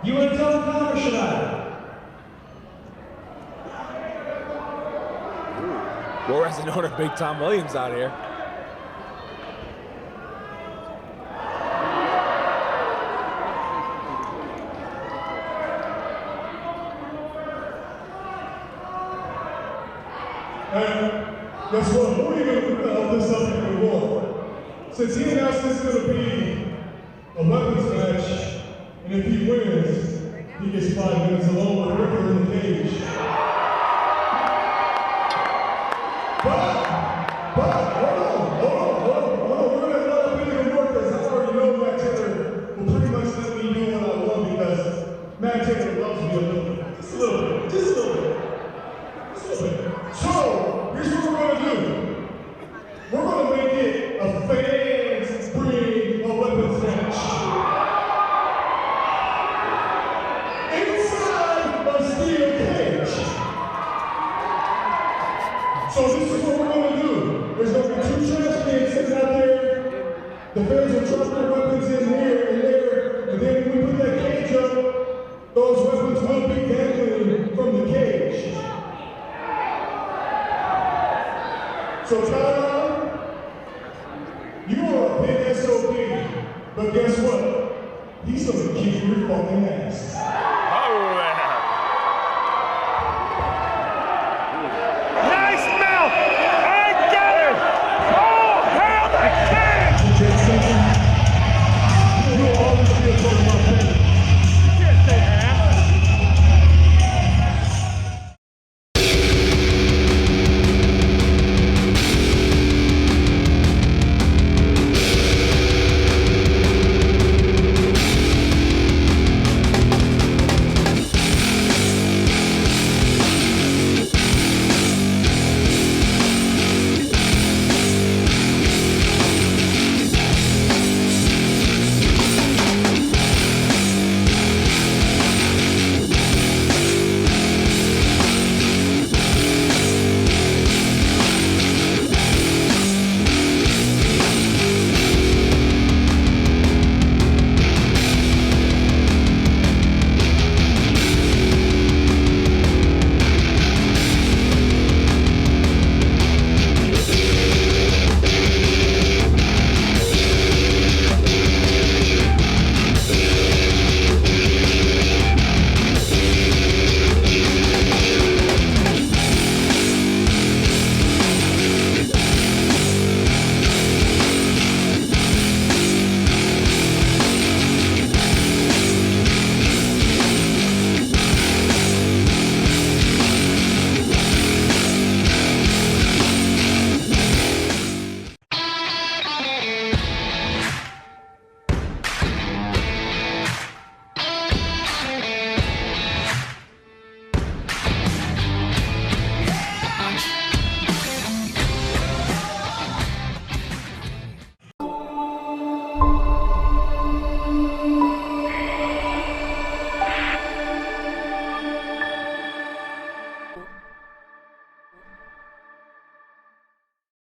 you want to tell the crowd or should I? War Wrestling owner Big Tom Williams out here. And guess what? Who are you going to help this up in the war? Since he announced this is going to be a weapons match, And if he wins, he gets 5 minutes alone with Ripper in the cage. But, hold on. We're going to let up into the work because I already know Matt Taylor will pretty much let me do what I want because Matt Taylor loves me a little bit. Just a little bit. So, here's what we're going to do. We're going to make it a fans bring a weapons match. Inside a steel cage. So this is what we're going to do. There's going to be 2 trash cans sitting out there. The fans will drop their weapons in here and there. And then when we put that cage up, those weapons will be dangling from the cage. So Tyler, you are a big SOB, but guess what? He's gonna kick your fucking ass.